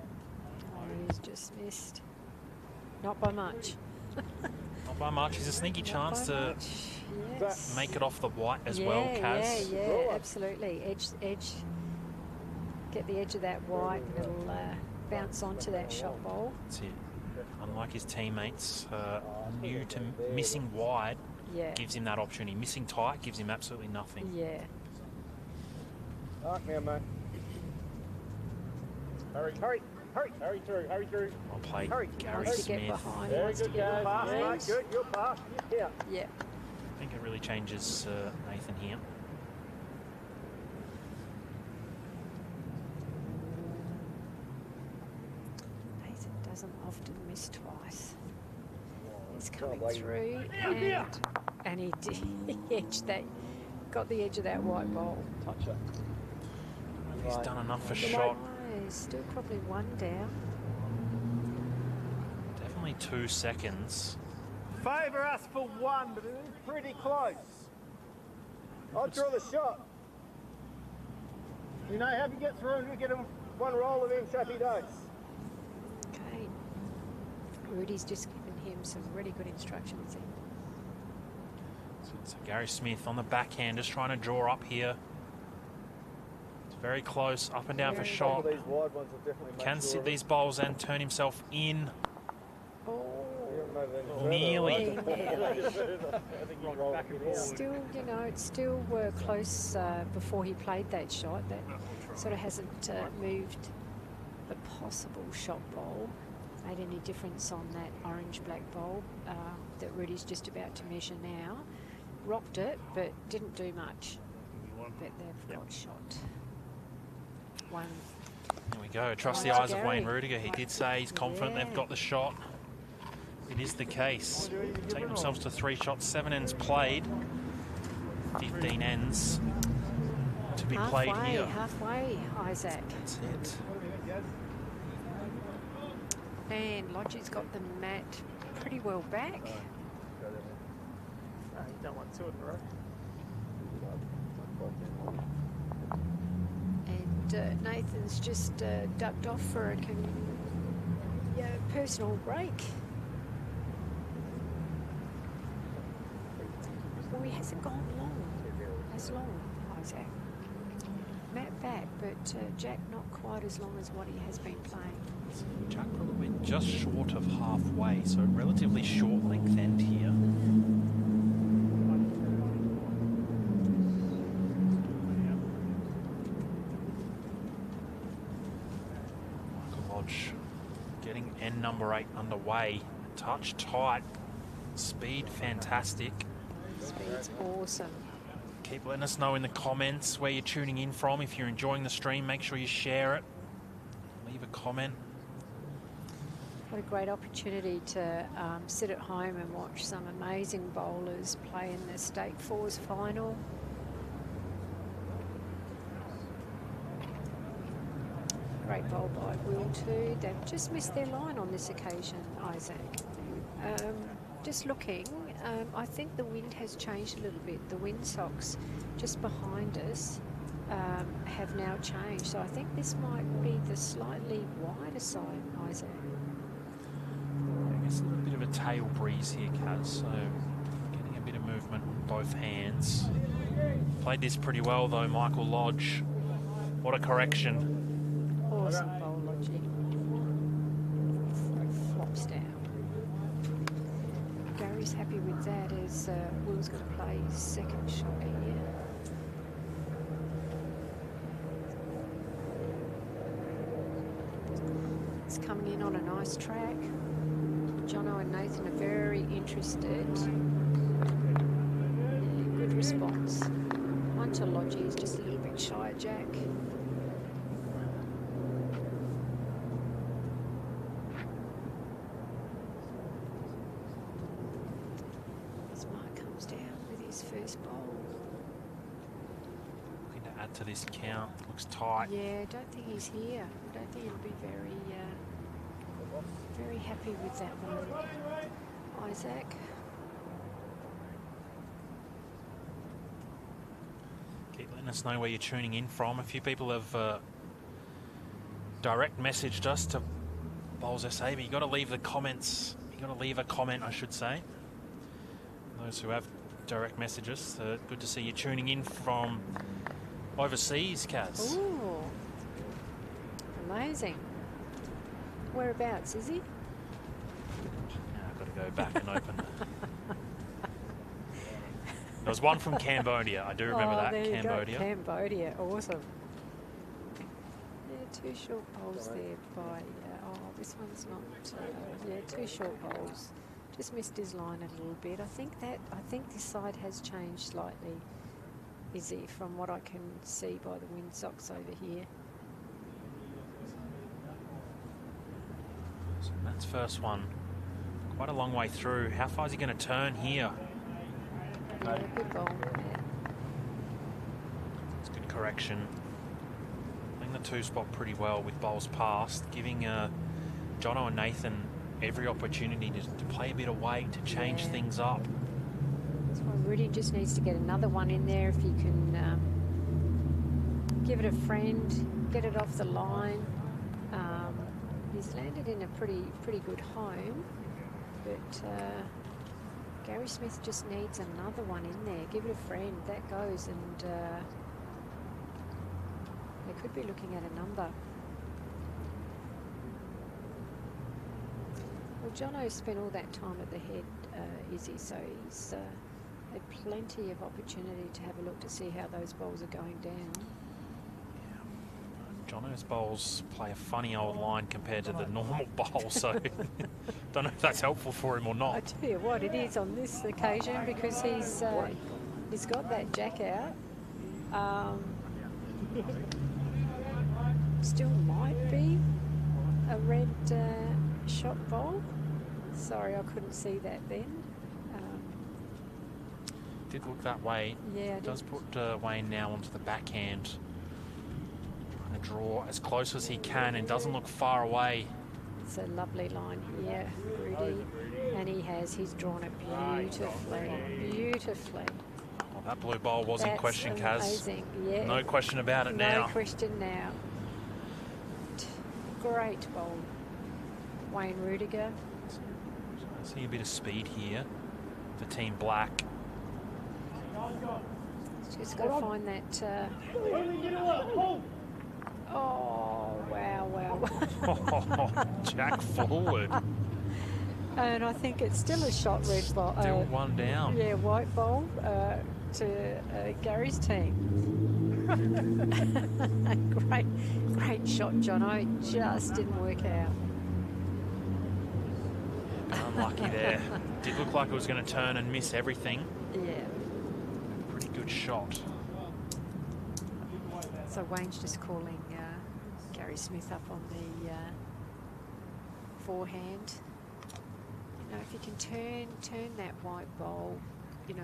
he's just missed. Not by much. Not by much. There's a sneaky chance By to much, yes. make it off the white as yeah, well, Kaz. Yeah, absolutely. Edge. Get the edge of that white. It'll bounce onto that shot bowl. That's it. Unlike his teammates, new to missing wide Yeah. gives him that opportunity. Missing tight gives him absolutely nothing. Yeah. Mark now, mate. Hurry, hurry, hurry, hurry through, hurry through. I'll play Hurry. Gary Wants to get Smith. behind. He Very wants to good, get guys. Pass, behind. mate. Good, you're past. Yeah. Yeah. I think it really changes Nathan here. Nathan doesn't often miss twice. He's Well, coming like- through Yeah. and And he did, he edged that, got the edge of that white ball. Touch it. He's done enough for No, shot. still probably one down. Definitely 2 seconds. Favour us for one, but it is pretty close. I'll draw the shot. You know, have you get through and you get him one roll of him, happy days. Okay. Rudy's just given him some really good instructions there. So Gary Smith on the backhand, just trying to draw up here. It's very close, up and down for shot. These wide ones will definitely make Can sure sit of these bowls and turn himself in. Oh, Nearly. still, you know, it's still close before he played that shot. That sort of hasn't moved the possible shot bowl, made any difference on that orange-black bowl that Rudy's just about to measure now. Rocked it, but didn't do much. But they've got shot. One. There we go. Trust the One to eyes of Gary. Wayne Rudiger. He did say he's confident they've got the shot. It is the case. Taking themselves to 3 shots, 7 ends played, 15 ends to be played here. Halfway, Isaac. That's it. And Lodgy's got the mat pretty well back. You don't want 2 in a row. And Nathan's just ducked off for a personal break. Well, he hasn't gone as long, Isaac. Matt back, but Jack not quite as long as what he has been playing. Jack probably went just short of halfway, so relatively short length end here. Michael Lodge getting end number 8 underway. Touch tight, speed fantastic. Speed's awesome. Keep letting us know in the comments where you're tuning in from. If you're enjoying the stream, make sure you share it. Leave a comment. What a great opportunity to sit at home and watch some amazing bowlers play in the State Fours final. Great bowl by Will too. They've just missed their line on this occasion, Isaac. Just looking, I think the wind has changed a little bit. The windsock just behind us have now changed. So I think this might be the slightly wider side, Isaac. I guess a little bit of a tail breeze here, Kaz, so getting a bit of movement on both hands. Played this pretty well though, Michael Lodge. What a correction. Awesome bowl, Lodgy. Flops down. Gary's happy with that as Will's going to play his second shot here. It's coming in on a nice track. Jono and Nathan are very interested. Yeah, good response. One to Lodgy is just a little bit shy of Jack. First bowl. Looking to add to this count. Looks tight. Yeah, I don't think he's here. I don't think he'll be very happy with that one, Isaac. Keep letting us know where you're tuning in from. A few people have direct messaged us to Bowls SA, but you've got to leave the comments. You've got to leave a comment, I should say. Those who have direct messages. Good to see you tuning in from overseas, Kaz. Ooh, amazing. Whereabouts is he? Now I've got to go back and open. There was one from Cambodia. I do remember that. There Cambodia. You go. Cambodia, awesome. Yeah, 2 short bowls there by. This one's not. Yeah, 2 short bowls. Just missed his line a little bit. I think this side has changed slightly, Izzy, from what I can see by the windsocks over here. So that's first one. Quite a long way through. How far is he going to turn here? mate. Good ball. Yeah. It's good correction. Playing the 2 spot pretty well with bowls past, giving Jono and Nathan every opportunity to play a bit of weight, to change things up. So Rudy just needs to get another one in there if you can give it a friend, get it off the line. He's landed in a pretty good home, but Gary Smith just needs another one in there. Give it a friend. That goes, and they could be looking at a number. Well, Jono spent all that time at the head, Izzy, so he's had plenty of opportunity to have a look to see how those bowls are going down. Jono's bowls play a funny old line compared to the normal bowl, so don't know if that's helpful for him or I not. tell you what, it is on this occasion because he's got that jack out. Still might be a red shot bowl. Sorry, I couldn't see that then. Did look that way. Yeah, It does put Wayne now onto the backhand. Trying to draw as close as he can and doesn't look far away. It's a lovely line here, Rudy, and he's drawn it beautifully. Well, that blue bowl was in question, Kaz. Amazing. Yeah. No question about it now. No question now. Great bowl, Wayne Rudiger. I see a bit of speed here for Team Black. Just got to find that. Oh, wow. Jack forward. And I think it's still a shot red ball. Still one down. Yeah, white ball to Gary's team. Great shot, Jono. Just didn't work out. Unlucky there. Did look like it was going to turn and miss everything. Yeah. Pretty good shot. So Wayne's just calling Gary Smith up on the forehand. You know, if you can turn that white ball, you know,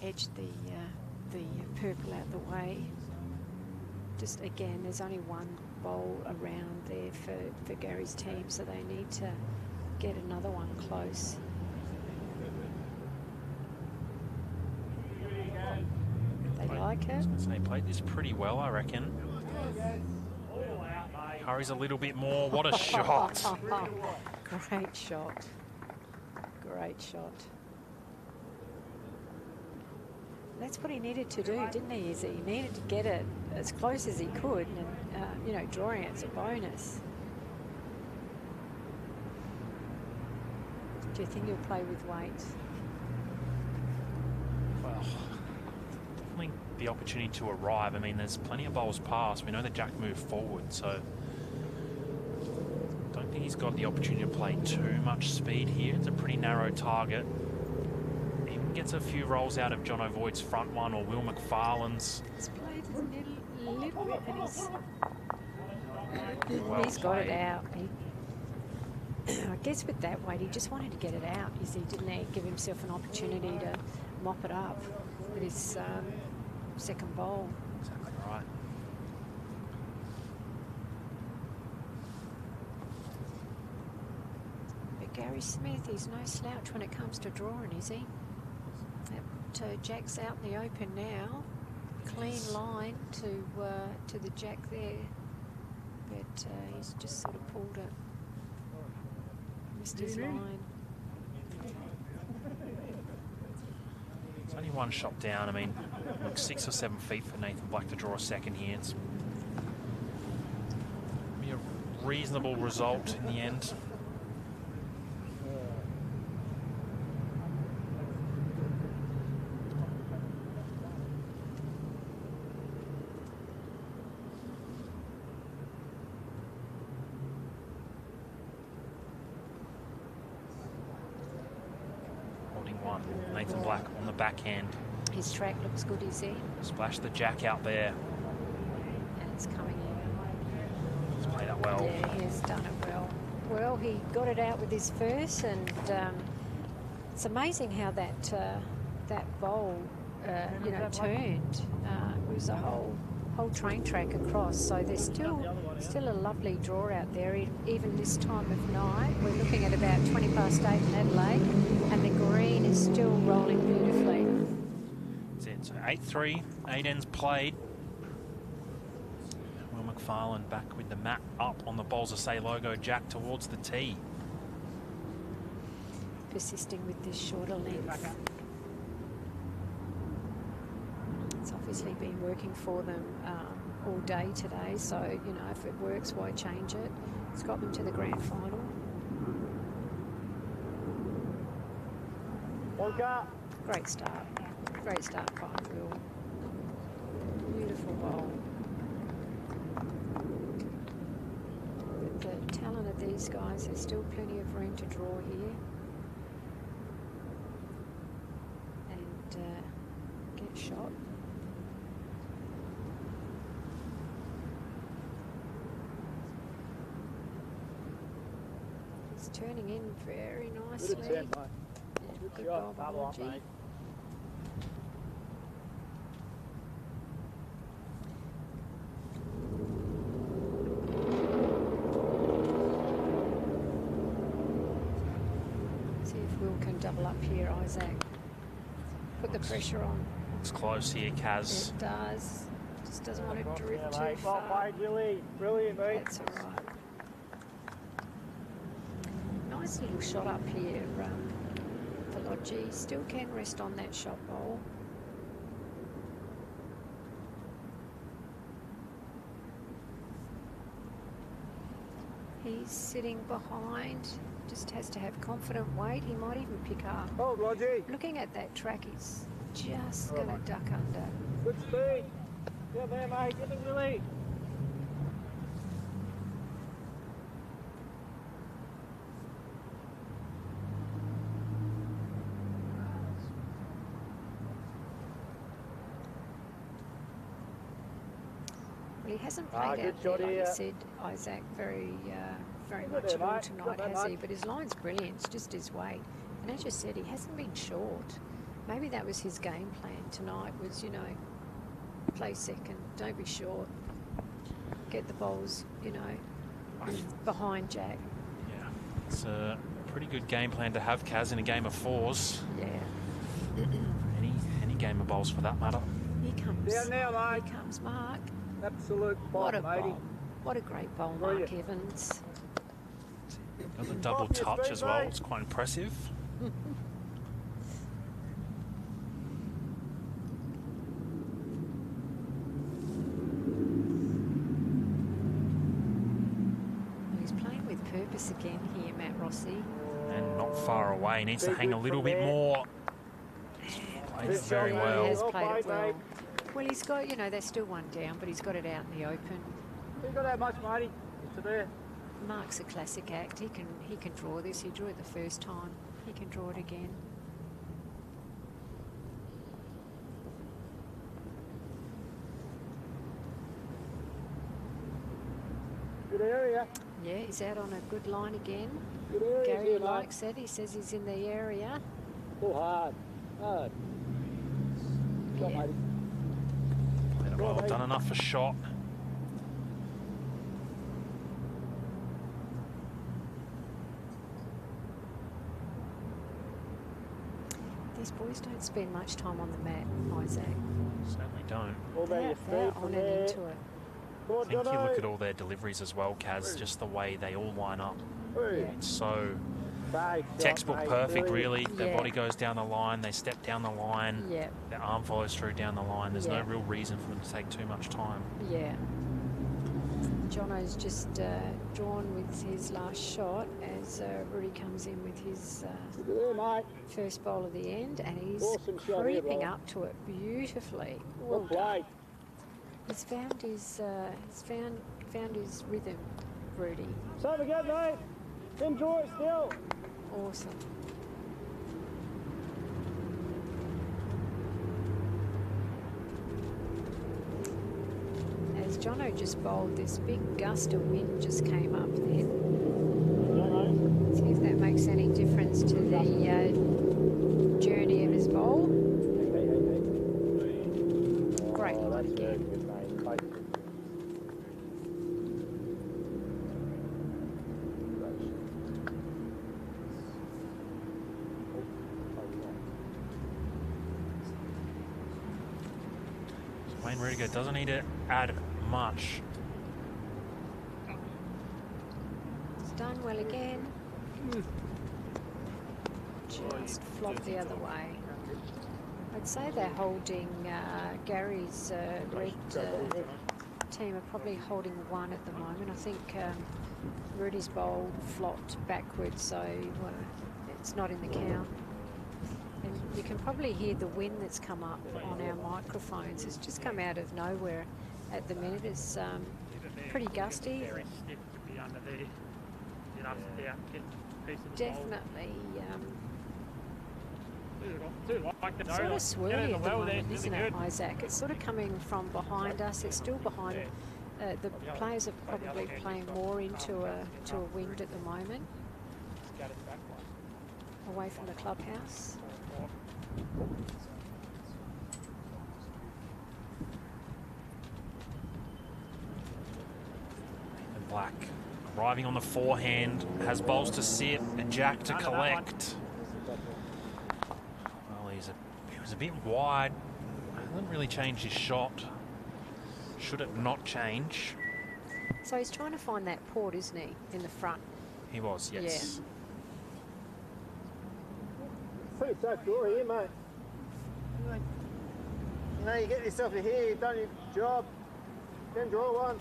edge the purple out the way. Just again, there's only one bowl around there for Gary's team, so they need to get another one close. They like it. So they played this pretty well, I reckon. Hurries a little bit more. What a shot. Great shot. Great shot. That's what he needed to do, didn't he, Izzy? He needed to get it as close as he could, and, you know, drawing it's a bonus. Do you think he'll play with weight? Well, definitely the opportunity to arrive. I mean, there's plenty of bowls past. We know the Jack moved forward, so don't think he's got the opportunity to play too much speed here. It's a pretty narrow target. Even gets a few rolls out of John O'Voigt's front one or Will McFarlane's. He's played a little bit, and he's got played. it out. I guess with that weight, he just wanted to get it out. You see, didn't he? Give himself an opportunity to mop it up with his second bowl. Exactly right. But Gary Smith, he's no slouch when it comes to drawing, is he? That Jack's out in the open now. Clean line to the Jack there, but he's just sort of pulled it. Missed his line. It's only one shot down. I mean, like 6 or 7 feet for Nathan Black to draw a second here. It's be a reasonable result in the end. Nathan Black on the backhand. His track looks good, is he? Splash the Jack out there. And it's coming in. He's played that well. Yeah, he has done it well. well. He got it out with his first, and it's amazing how that that bowl, you know, turned. It was a whole train track across. So there's still a lovely draw out there, even this time of night. We're looking at about 20 past 8 in Adelaide, and the green is still rolling beautifully. That's it. So 8-3, 8 ends played. Will McFarlane back with the mat up on the Bowls of Say logo. Jack towards the tee. Persisting with this shorter length. It's obviously been working for them all day today, so, you know, if it works, why change it? It's got them to the grand final. Great start. Great start by Will. Beautiful bowl. With the talent of these guys, there's still plenty of room to draw here. And get shot. He's turning in very nicely. Good goal by Lodgy. See if Will can double up here, Isaac. Put the pressure on. It's close here, Kaz. It does. Just doesn't want to drift too far. Brilliant, mate. That's all right. Nice little shot up here for Lodgy. Still can rest on that shot bowl. He's sitting behind. Just has to have confident weight. He might even pick up. Oh, Lodgy. Looking at that track, he's just going to duck under. Good speed. Get there, mate. Get the Willie. Well, he hasn't played out there, like you said, Isaac, very much at all tonight, has he? But his line's brilliant. It's just his weight. And as you said, he hasn't been short. Maybe that was his game plan tonight, was, you know, play second, don't be short. Get the bowls, you know, behind Jack. Yeah, it's a pretty good game plan to have, Kaz, in a game of fours. Yeah. Any game of bowls for that matter. Here comes. Down now, mate. Here comes Mark. Absolute What a bomb, matey. bowl. What a great bowl, Mark Evans. Got the double touch as well. It's quite impressive. He's playing with purpose again here, Matt Rossi. And not far away. Needs to hang a little bit more. Played it very He well. has played it well. Well, he's got, you know, they're still one down, but he's got it out in the open. You got that much, matey? It's there. Mark's a classic act. He can draw this. He drew it the first time. He can draw it again. Good area. Yeah, he's out on a good line again. Good area. Gary here, likes it. He says he's in the area. Pull hard. Hard. Shot, Yeah. matey. Played it well. Done enough for shot. These boys don't spend much time on the mat, Isaac. Certainly don't. All about your They're feet on from and there. into it. Go I on, think you Jono. look at all their deliveries as well, Kaz, just the way they all line up. Hey. It's so Safe shot, textbook mate. perfect, really. Their Yeah. body goes down the line, they step down the line, Yeah, their arm follows through down the line. There's Yeah. no real reason for them to take too much time. yeah. Jono's just drawn with his last shot as Rudy comes in with his Look at there, mate. first bowl of the end, and he's Awesome shot here, creeping bro. up to it beautifully. Well Well done. played. He's found his rhythm, Rudy. Same again, mate. Enjoy it still. Awesome. As Jono just bowled, this big gust of wind just came up then. makes any difference to the journey of his bowl. Great line again. Wayne Rudiger doesn't need to add much. It's done well again. Just flop the other way. I'd say they're holding Gary's red team are probably holding one at the moment. I think Rudy's bowl flopped backwards, so it's not in the count. And you can probably hear the wind that's come up on our microphones. It's just come out of nowhere at the minute. It's pretty gusty. Definitely sort of swirly at the moment, isn't it, Isaac? It's sort of coming from behind us. It's still behind. The players are probably playing more into a wind at the moment, away from the clubhouse. And Black arriving on the forehand, has bowls to sit and Jack to collect. Well, he was a bit wide. Hasn't really changed his shot. Should it not change? So he's trying to find that port, isn't he, in the front? He was, yes. Pretty tough draw here, mate. You know, you get yourself a here, you've done your job, then draw one.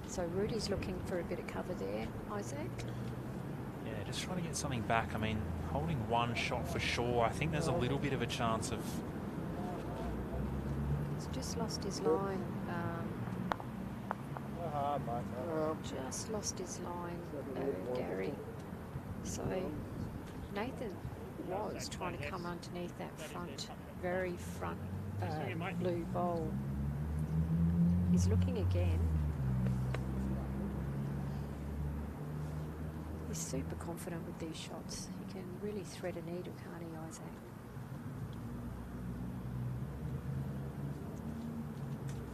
So Rudy's looking for a bit of cover there, Isaac. Yeah, just trying to get something back. I mean, holding one shot for sure. I think there's a little bit of a chance of... He's just lost his line. Just lost his line, Gary. So Nathan was trying to come underneath that front, very front blue bowl. He's looking again. He's super confident with these shots. He can really thread a needle, can't he, Isaac?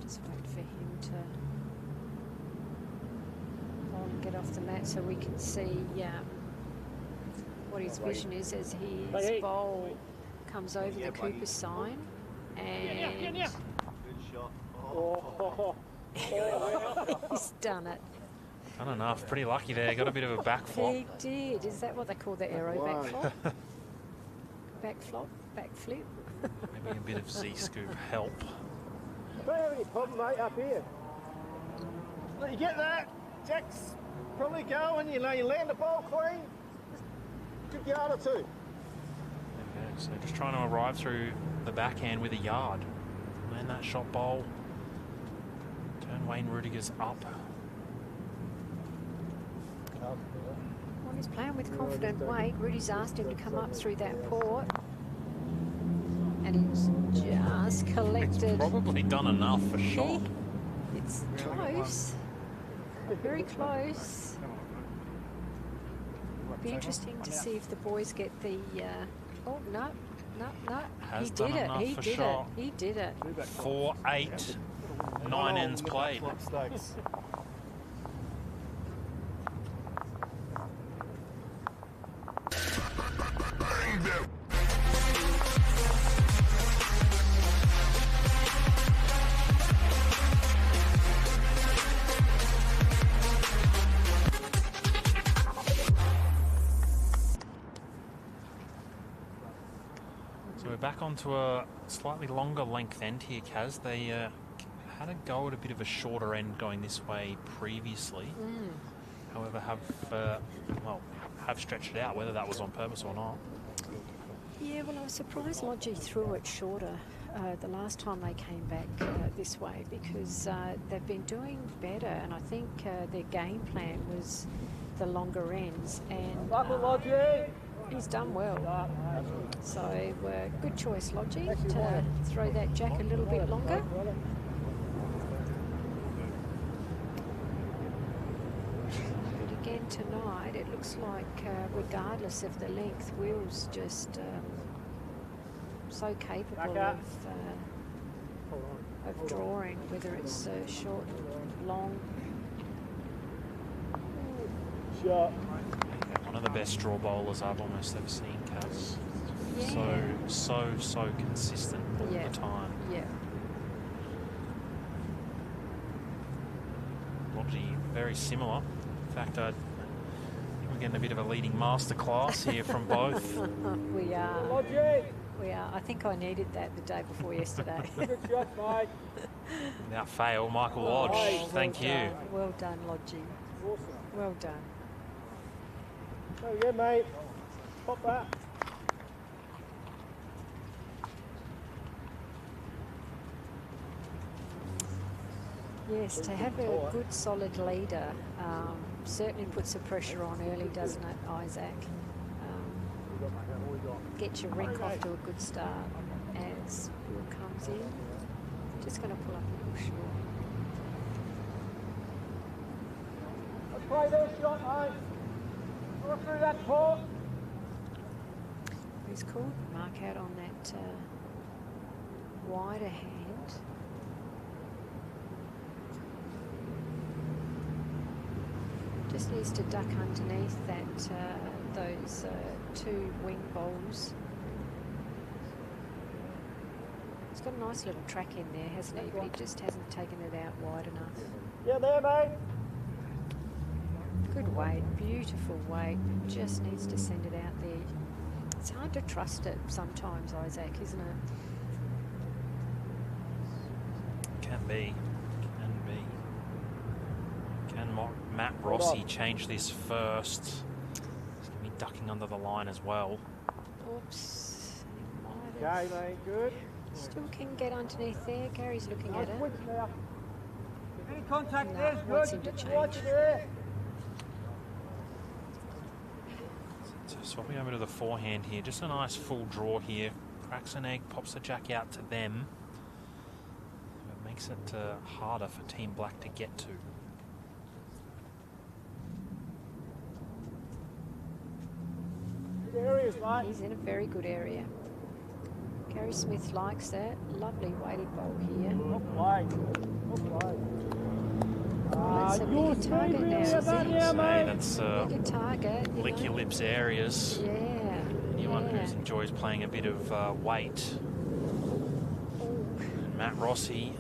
Just wait for him to get off the mat so we can see what his vision is as his bowl comes over the Cooper sign. And Good shot. Oh. he's done it. Done enough. Pretty lucky there. Got a bit of a back flop. He did. Is that what they call the aero back flop? Back flop? Back flip? Maybe a bit of Z-scoop help. Don't have any problem, mate, up here. Let you get that. Jack's probably going, you know, you land the ball clean. Good yard or two. There we go. So just trying to arrive through the backhand with a yard. Land that shot bowl. Turn Wayne Rudiger's up. Well, he's playing with confident weight. Rudy's asked him to come up through that port. And he's just collected. It's probably done enough for shot. It's close. Very close. Be interesting to see if the boys get the... oh, no. Has He done did it. enough He for did shot. it. He did it. 4-8. 9 ends played. So we're back onto a slightly longer length end here, Kaz. They had a go at a bit of a shorter end going this way previously. However, have stretched it out, whether that was on purpose or not. Yeah, well, I was surprised Logie threw it shorter the last time they came back this way, because they've been doing better, and I think their game plan was the longer ends, and he's done well. So good choice, Logie, to throw that jack a little bit longer. But again tonight, it looks like regardless of the length, Will's just so capable of drawing, whether it's short, long. Shot. Yeah, one of the best draw bowlers I've almost ever seen, Kaz. Yeah. So consistent all Yeah. the time. Yeah. Lodgy, very similar. In fact, we're getting a bit of a leading masterclass here from both. We are. Logic. We are. I think I needed that the day before yesterday. Good shot, mate. Without fail, Michael Lodge, Oh, thank you. done. Well done, Lodgy. Awesome. Well done. Oh yeah, mate. Pop that. Yes, to have a good solid leader certainly puts the pressure on early, doesn't it, Isaac? Get your rink off to a good start as Will comes in. Just going to pull up a little short. Let's play this shot, mate. Go through that port. He's called mark out on that wider hand. Just needs to duck underneath that those two wing bowls. He's got a nice little track in there, hasn't he? But he just hasn't taken it out wide enough. Yeah, there, mate. Good weight, beautiful weight. Just needs to send it out there. It's hard to trust it sometimes, Isaac, isn't it? Can be. Can Matt Rossi change this first? He's going to be ducking under the line as well. Oops. Okay, mate, good. Still can get underneath there. Gary's looking at it. Switch now. Any contact No, there's wants good. him to Get the right change. there. So swapping over to the forehand here. Just a nice full draw here. Cracks an egg, pops the jack out to them. It makes it harder for Team Black to get to. Good areas, mate. He's in a very good area. Gary Smith likes that. Lovely weighted bowl here. Not play. Not play. That's a Your bigger target speed now, really isn't about it? here, So mate. that's Bigger target. You lick know. your lips areas. Yeah. Anyone yeah. who enjoys playing a bit of weight. And Matt Rossi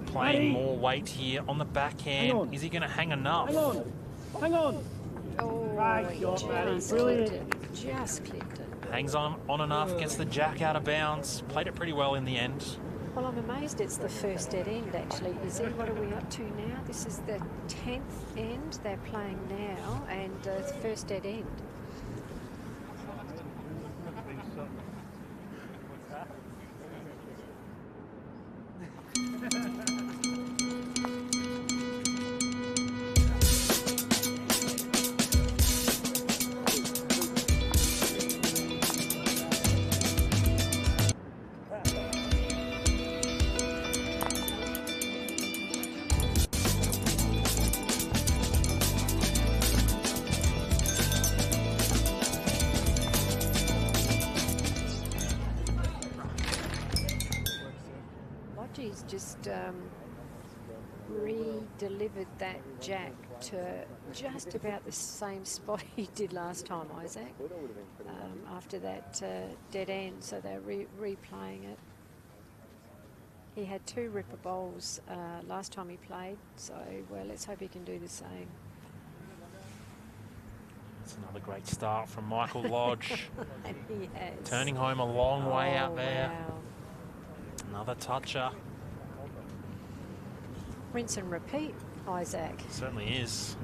playing Matty. more weight here on the backhand. Hang on. Is he going to hang enough? Hang on. Hang on. Oh, Right he shot, Matty. just Brilliant. clipped it. Just clipped it. Hangs on enough, gets the jack out of bounds. Played it pretty well in the end. Well, I'm amazed it's the first dead end, actually. Is it? What are we up to now? This is the 10th end they're playing now, and the first dead end. Lodgy's just re-delivered that jack to just about the same spot he did last time, Isaac, after that dead end, so they're replaying it. He had 2 ripper bowls last time he played, so well, let's hope he can do the same. It's another great start from Michael Lodge. And he has. Turning home a long way out there. Wow. Another toucher. Rinse and repeat, Isaac. Certainly is.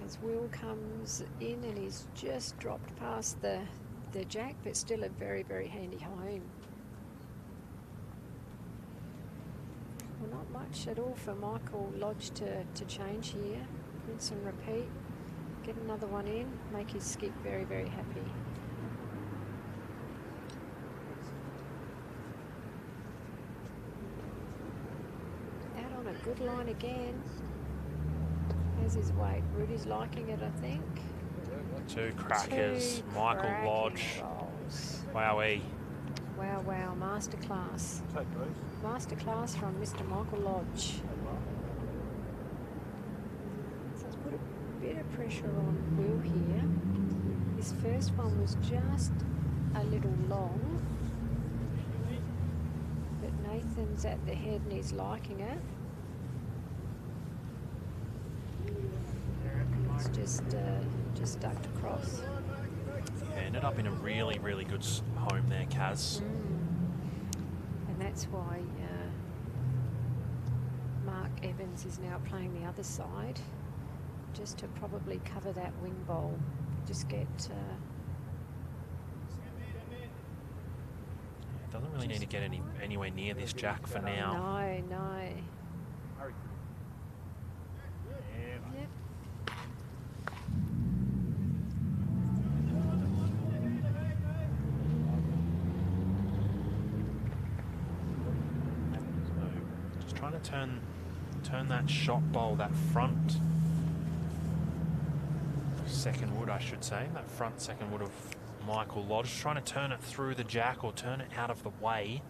As Will comes in and he's just dropped past the jack, but still a very, very handy home. Well, not much at all for Michael Lodge to change here. Rinse and repeat. Get another one in, make his skip very, very happy. good line again. There's his weight. Rudy's liking it, I think. Two crackers. Two Michael cracking Lodge. rolls. Wowee. Wow, wow, masterclass. Masterclass from Mr. Michael Lodge. So let's put a bit of pressure on Will here. His first one was just a little long. But Nathan's at the head and he's liking it. It's just ducked across. Yeah, ended up in a really, really good home there, Kaz. And that's why Mark Evans is now playing the other side, just to probably cover that wing bowl. Just get... Doesn't really need to get anywhere near this jack for now. No, no. Yep. Just trying to turn that shot bowl, that front second wood, I should say, that front second wood of Michael Lodge, trying to turn it through the jack or turn it out of the way,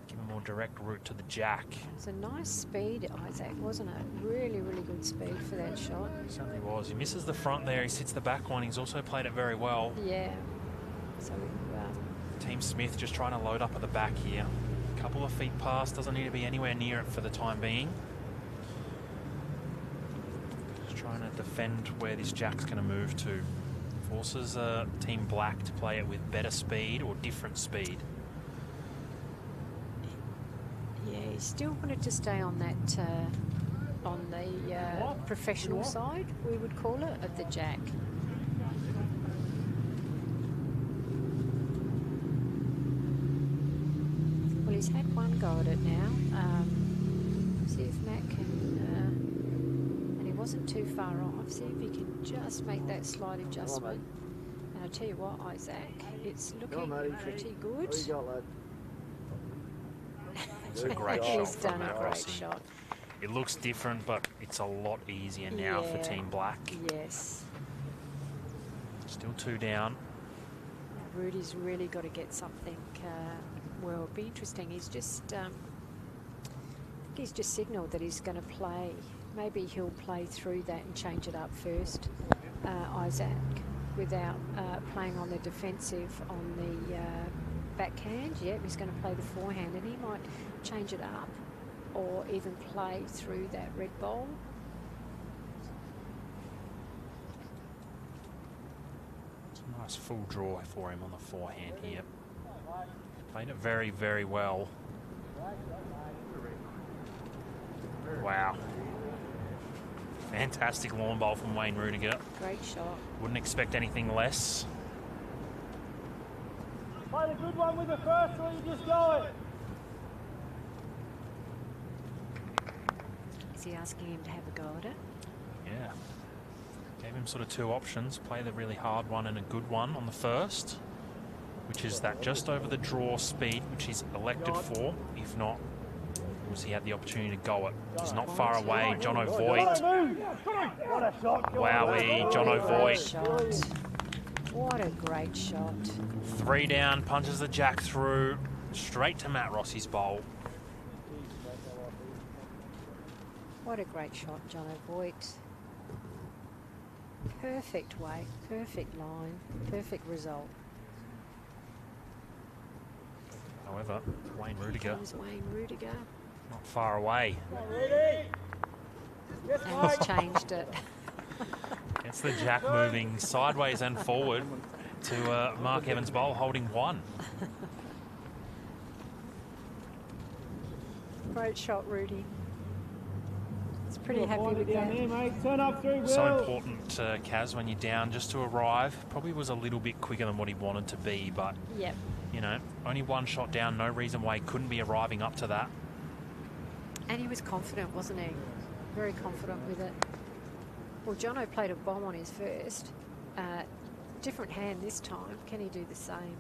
give a more direct route to the jack. It's a nice speed, Isaac, wasn't it? Really, really good speed for that shot. It certainly was. He misses the front there, he sits the back one. He's also played it very well. Yeah. So Team Smith just trying to load up at the back here. A couple of feet past, doesn't need to be anywhere near it for the time being. Just trying to defend where this jack's going to move to. Forces Team Black to play it with better speed or different speed. yeah, he still wanted to stay on that, on the professional side, we would call it, of the jack. Well, he's had one go at it now. See if Matt can, and he wasn't too far off. See if he can just make that slight adjustment. And I tell you what, Isaac, it's looking pretty good. What you got, lad? It's a great shot He's from done a Matt great Rossi. shot. It looks different, but it's a lot easier now for Yeah. Team Black. Yes. Still two down. Rudy's really got to get something. Well, it'll be interesting. He's just, I think he's just signalled that he's going to play. Maybe he'll play through that and change it up first, Isaac, without playing on the defensive on the backhand. Yep, he's going to play the forehand, and he might change it up or even play through that red ball. It's a nice full draw for him on the forehand here. Played it very, very well. Wow. Fantastic lawn bowl from Wayne Rudiger. Great shot. Wouldn't expect anything less. Play the good one with the first, or you just go it. Is he asking him to have a go at it? Yeah. Gave him sort of two options. Play the really hard one and a good one on the first, which is that just over the draw speed, which he's elected for. If not, he had the opportunity to go it. He's not far away. Jono Voigt. What a shot. Wowee, Jono Great Voigt. shot. What a great shot. Three down, punches the jack through, straight to Matt Rossi's bowl. What a great shot, Jono Voigt. Perfect weight, perfect line, perfect result. However, Wayne Rudiger Comes Wayne Rudiger. not far away. And he's changed it. Gets the jack moving sideways and forward to Mark Evans' bowl, holding one. Great shot, Rudy. It's pretty happy Find it with down that. there, mate. Turn up through, Will. So important, Kaz, when you're down, just to arrive. Probably was a little bit quicker than what he wanted to be, but, Yep. you know, only one shot down, no reason why he couldn't be arriving up to that. And he was confident, wasn't he? Very confident with it. Well, Jono played a bomb on his first. Different hand this time. Can he do the same?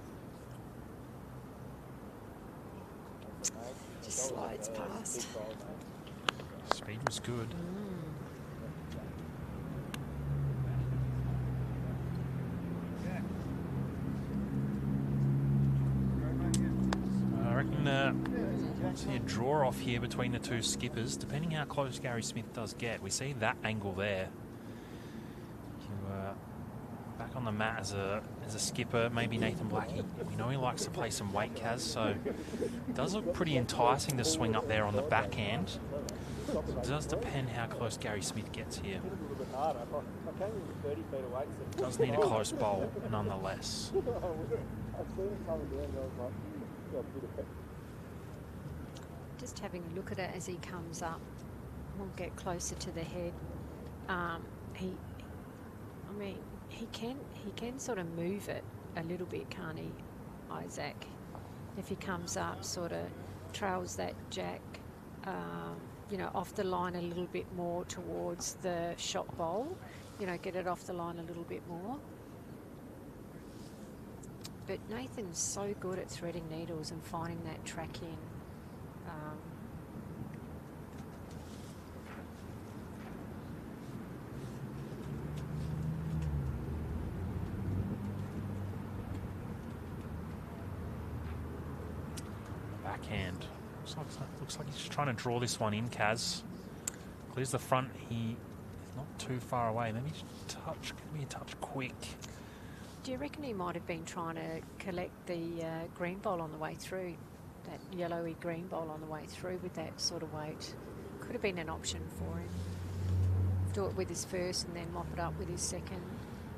Just slides past. Speed was good. I reckon we'll see a draw off here between the two skippers, depending how close Gary Smith does get. We see that angle there. Back on the mat as a skipper, maybe Nathan Blackie. We know he likes to play some weight, Kaz, so it does look pretty enticing to swing up there on the backhand. It does depend how close Gary Smith gets here. Does need a close bowl, nonetheless. Just having a look at it as he comes up. We'll get closer to the head. He can sort of move it a little bit, can't he, Isaac? If he comes up, sort of trails that jack, you know, off the line a little bit more towards the shot bowl, you know, get it off the line a little bit more. But Nathan's so good at threading needles and finding that track in. Backhand. Looks like he's just trying to draw this one in, Kaz. Clears the front. He is not too far away. Maybe a touch quick. Do you reckon he might have been trying to collect the green bowl on the way through? That yellowy green bowl on the way through with that sort of weight? Could have been an option for him. Do it with his first and then mop it up with his second.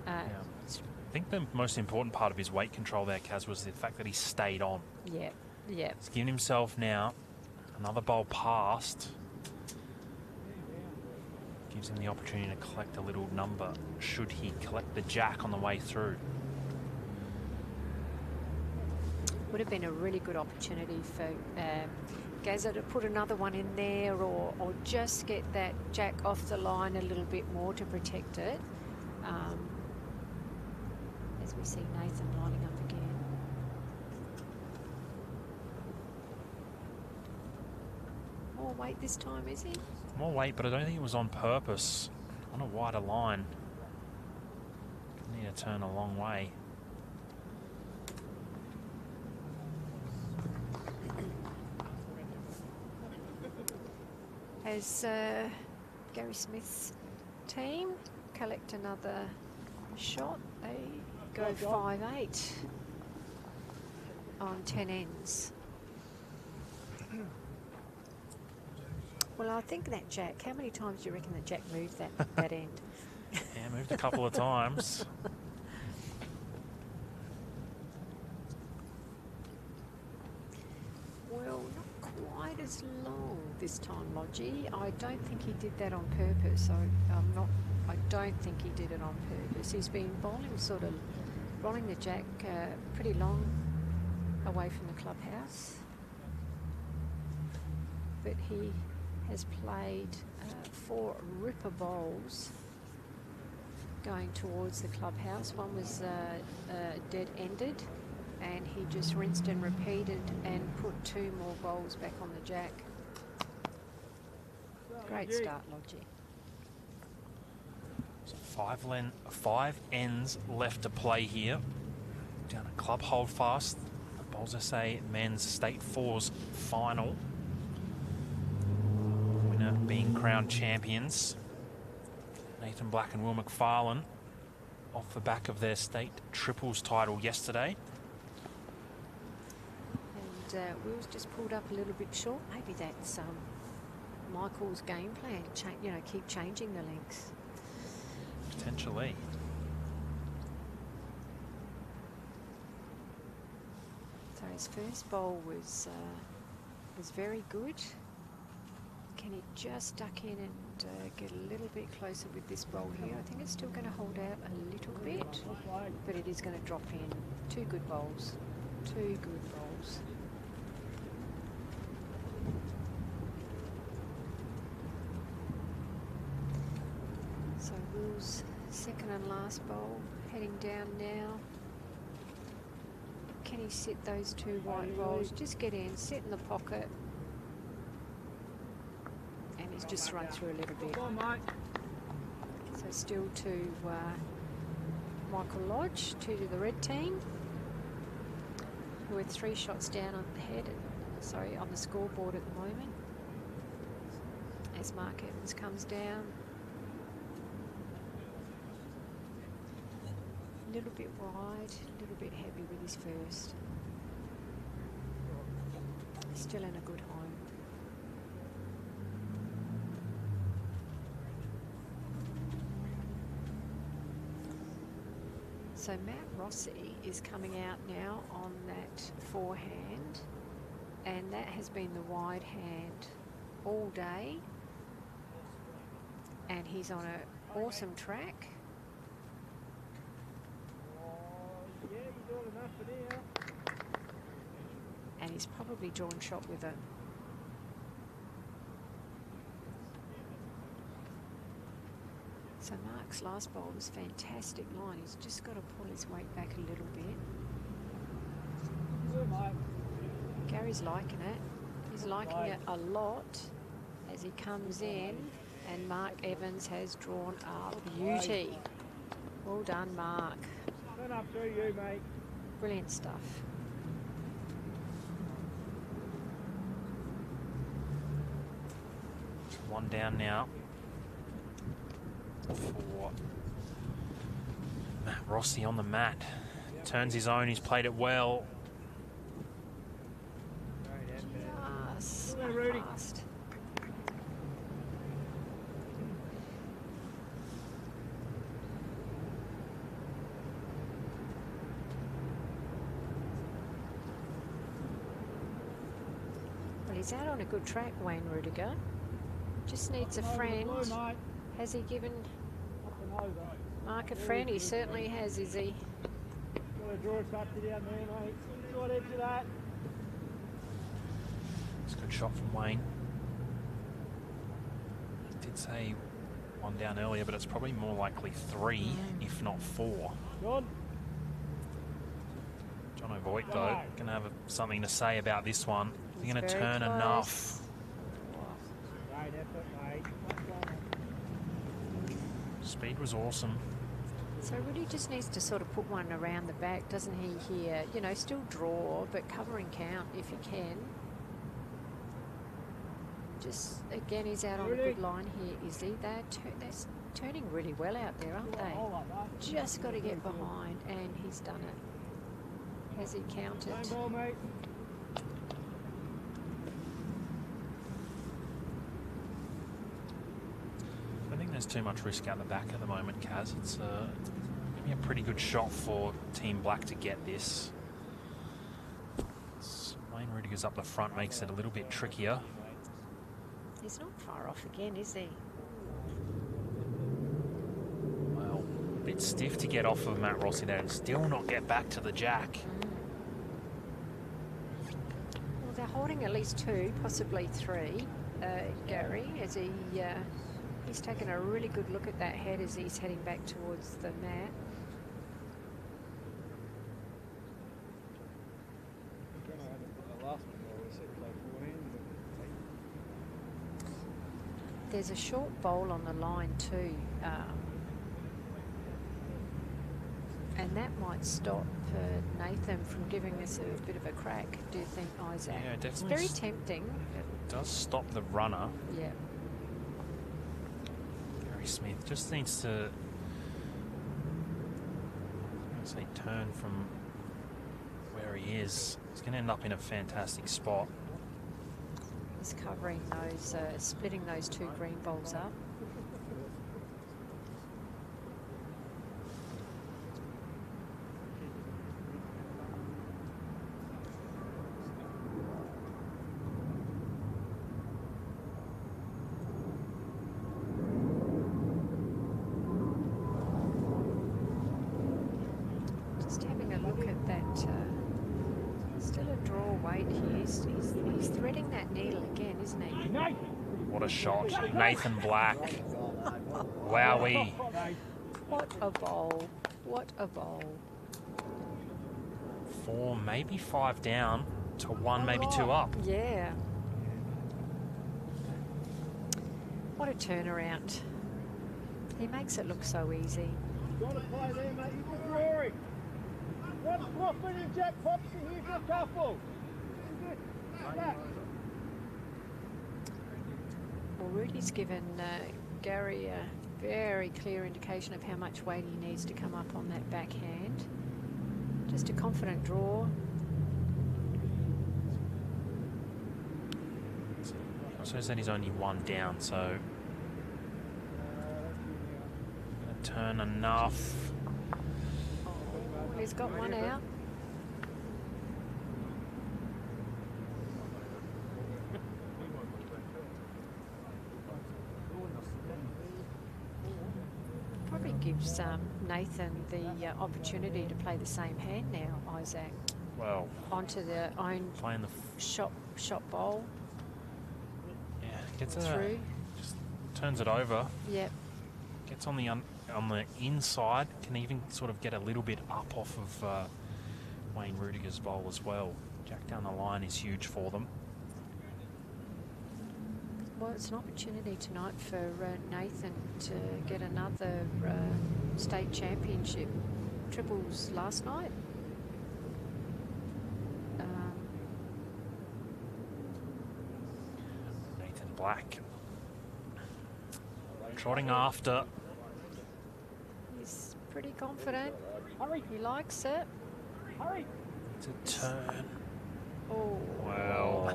Yeah. I think the most important part of his weight control there, Kaz, was the fact that he stayed on. Yeah, yeah. He's giving himself now another bowl past. Gives him the opportunity to collect a little number should he collect the jack on the way through. Would have been a really good opportunity for Gazza to put another one in there, or just get that jack off the line a little bit more to protect it. As we see Nathan lining up again. More weight this time, is he? More weight, but I don't think it was on purpose. On a wider line. Need to turn a long way. As Gary Smith's team collect another shot, they go 5-8 on 10 ends. Well, I think that jack, how many times do you reckon that jack moved that end? Yeah, moved a couple of times. Well, not quite as long this time, Lodgy. I don't think he did that on purpose. I don't think he did it on purpose. He's been rolling the jack pretty long away from the clubhouse. But he has played 4 ripper bowls going towards the clubhouse. One was dead-ended, and he just rinsed and repeated and put 2 more bowls back on the jack. Great start, Lodgy. So 5 ends left to play here. Down at Club Holdfast, the Bowls SA Men's State 4s final. Winner being crowned champions. Nathan Black and Will McFarlane off the back of their state triples title yesterday. And Will's just pulled up a little bit short. Maybe that's Michael's game plan. Keep changing the lengths. Potentially. So his first bowl was very good. Can he just duck in and get a little bit closer with this bowl here? I think it's still going to hold out a little bit, but it is going to drop in. 2 good bowls. 2 good bowls. So Will's second and last bowl heading down now. Can he sit those 2 white bowls? Just get in, sit in the pocket. And he's just run through a little bit. Come on, mate. So still to Michael Lodge, 2 to the red team. We're 3 shots down on the head, on the scoreboard at the moment. As Mark Evans comes down. A little bit wide, a little bit heavy with his first. Still in a good home. So Matt Rossi is coming out now on that forehand, and that has been the wide hand all day, and he's on an awesome track. Yeah, you're doing enough for now. And he's probably drawn shot with it. So Mark's last bowl was fantastic line. He's just got to pull his weight back a little bit. Good, mate. Gary's liking it. He's liking it a lot as he comes in, and Mark Evans has drawn a beauty. Well done, Mark. Turn up through you, mate. Brilliant stuff. One down now for Matt Rossi on the mat. Turns his own, he's played it well. Just Rudy. fast. Well, he's out on a good track, Wayne Rudiger. Just needs a friend. Has he given Mark a friend? He certainly has, is he? Got to draw it up to down there, mate. Short edge of that. It's a good shot from Wayne. He did say one down earlier, but it's probably more likely 3, if not 4. John. John O'Voigt, though, going to have something to say about this one. He's going to turn close. enough. Great effort, mate. Speed was awesome. So Rudy just needs to sort of put one around the back, doesn't he, here? You know, still draw, but cover and count if he can. Just, again, he's out on a good line here, is he? They're turning really well out there, aren't they? Just got to get behind, and he's done it. Has he counted? Same ball, mate. I think there's too much risk out the back at the moment, Kaz. It's maybe a pretty good shot for Team Black to get this. Wayne Rudiger's up the front makes it a little bit trickier. He's not far off again, is he? Well, a bit stiff to get off of Matt Rossi there and still not get back to the jack. Well, they're holding at least 2, possibly 3, Gary, as he's taken a really good look at that head as he's heading back towards the mat. There's a short bowl on the line too, and that might stop Nathan from giving us a bit of a crack, do you think, Isaac? Yeah, It's definitely. very tempting. It does stop the runner. Yeah. Gary Smith just needs to, I'm going to say, turn from where he is. He's going to end up in a fantastic spot. He's covering those, splitting those 2 green bowls up. Just having a look at that. Still a draw weight here. He's threading that needle again, isn't he? What a shot. Nathan Black. Wowee. What a bowl. What a bowl. 4, maybe 5 down to 1, maybe 2 up. Yeah. What a turnaround. He makes it look so easy. Got to play there, mate. He's the drawing. What's Wofford and Jack Popsy here for a couple? Back. Well, Rudy's given Gary a very clear indication of how much weight he needs to come up on that backhand. Just a confident draw. So then he's only one down, so gonna turn enough. He's got one out. Probably gives Nathan the opportunity to play the same hand now, Isaac. Well, Onto the own playing the shot bowl. yeah, gets Through. just turns it over. Yep. Gets on the inside. Can even sort of get a little bit up off of Wayne Rudiger's bowl as well. Jack down the line is huge for them. Well, it's an opportunity tonight for Nathan to get another state championship. Triples last night. Nathan Black trotting after. He's pretty confident. He likes it. It's a turn. Oh, Wow,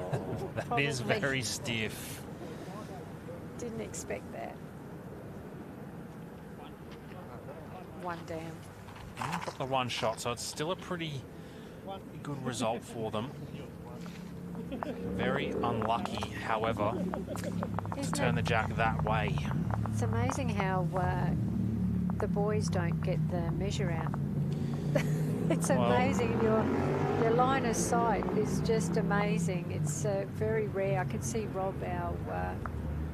that is probably. very stiff. Didn't expect that. One down. Got the one shot, so it's still a pretty good result for them. Very unlucky, however, to Isn't turn the it? jack that way. It's amazing how the boys don't get the measure out. It's Well- amazing. Your line of sight is just amazing. It's very rare. I can see Rob,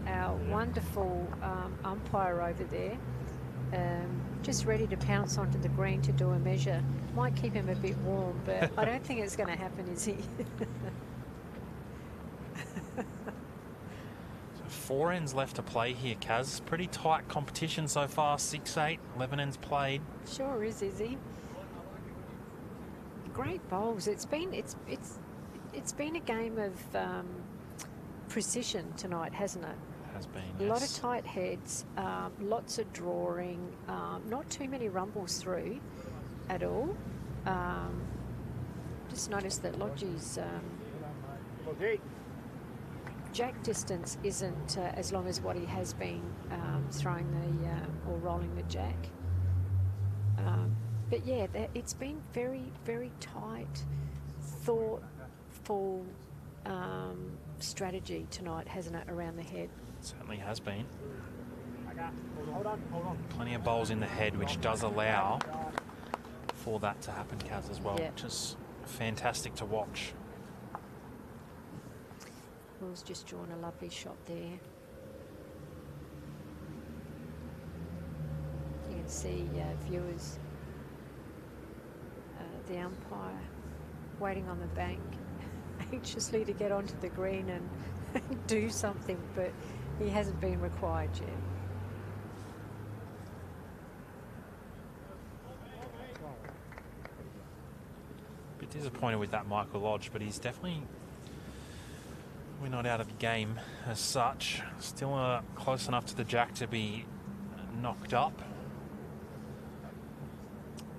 our wonderful umpire over there, just ready to pounce onto the green to do a measure. Might keep him a bit warm, but I don't think it's going to happen, is he? So 4 ends left to play here, Kaz. Pretty tight competition so far. 6-8, 11 ends played. Sure is he? Great bowls. It's been a game of precision tonight, hasn't it? Has been, A lot of yes. tight heads, lots of drawing, not too many rumbles through at all. Just noticed that Lodgie's jack distance isn't as long as what he has been throwing or rolling the jack. But yeah, it's been very, very tight, thoughtful strategy tonight, hasn't it, around the head? Certainly has been. Plenty of bowls in the head, which does allow for that to happen, Kaz, as well, Yeah. which is fantastic to watch. Will's just drawn a lovely shot there. You can see viewers, the umpire waiting on the bank, anxiously to get onto the green and do something, but he hasn't been required yet. Bit disappointed with that Michael Lodge, but he's definitely, we're not out of the game as such. Still close enough to the jack to be knocked up.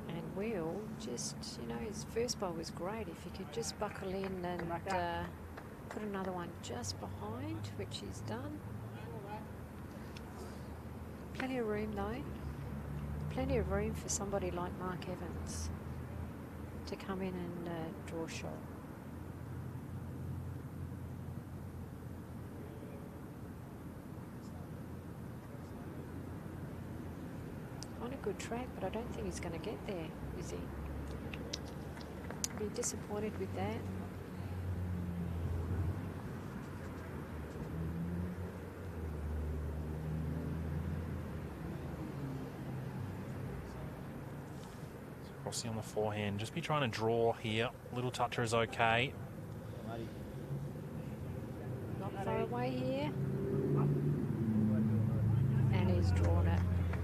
And Will just, his first bowl was great. If he could just buckle in and put another one just behind, which he's done. Plenty of room though. Plenty of room for somebody like Mark Evans to come in and draw a shot. On a good track, but I don't think he's going to get there, is he? Be disappointed with that. Rossi on the forehand. Just be trying to draw here. Little toucher is okay. Not far away here.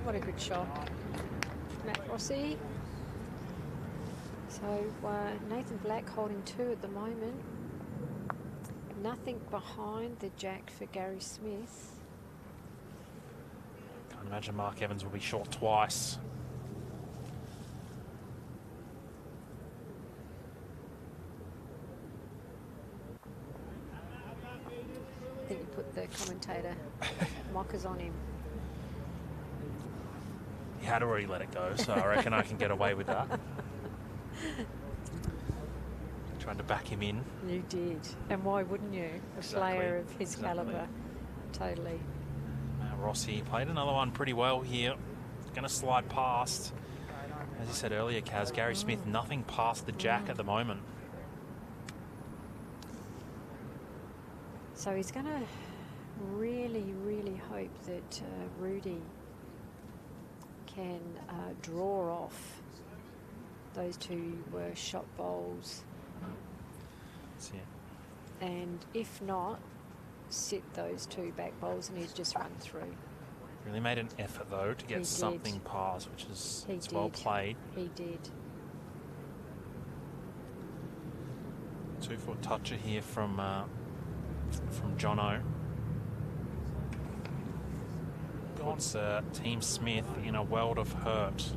What a good shot. Matt Rossi. So Nathan Black holding 2 at the moment. Nothing behind the jack for Gary Smith. Can't imagine Mark Evans will be short twice. I think you put the commentator mockers on him. He had already let it go, so I reckon I can get away with that. Trying to back him in. You did. And why wouldn't you? A player of his calibre. Totally. Rossi played another one pretty well here. Going to slide past. As you said earlier, Kaz, Gary Smith, nothing past the jack at the moment. So he's going to really, really hope that Rudy can draw off those 2 shot bowls. That's it. And if not, sit those 2 back bowls and he's just run through. Really made an effort, though, to get something past, which is well played. He did. 2-foot toucher here from Jono. Puts Team Smith in a world of hurt.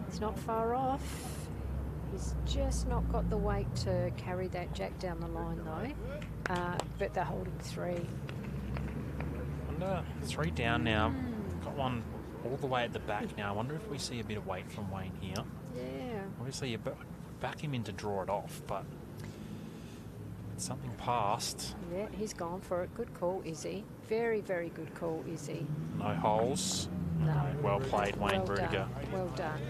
He's not far off. He's just not got the weight to carry that jack down the line, though. But they're holding 3. Wonder, 3 down now. Got one all the way at the back now. I wonder if we see a bit of weight from Wayne here. Yeah. Obviously, you back him in to draw it off, but something passed. Yeah, he's gone for it. Good call, Izzy. Very, very good call, Izzy. No holes. No. Well played, Wayne Rudiger. Well done.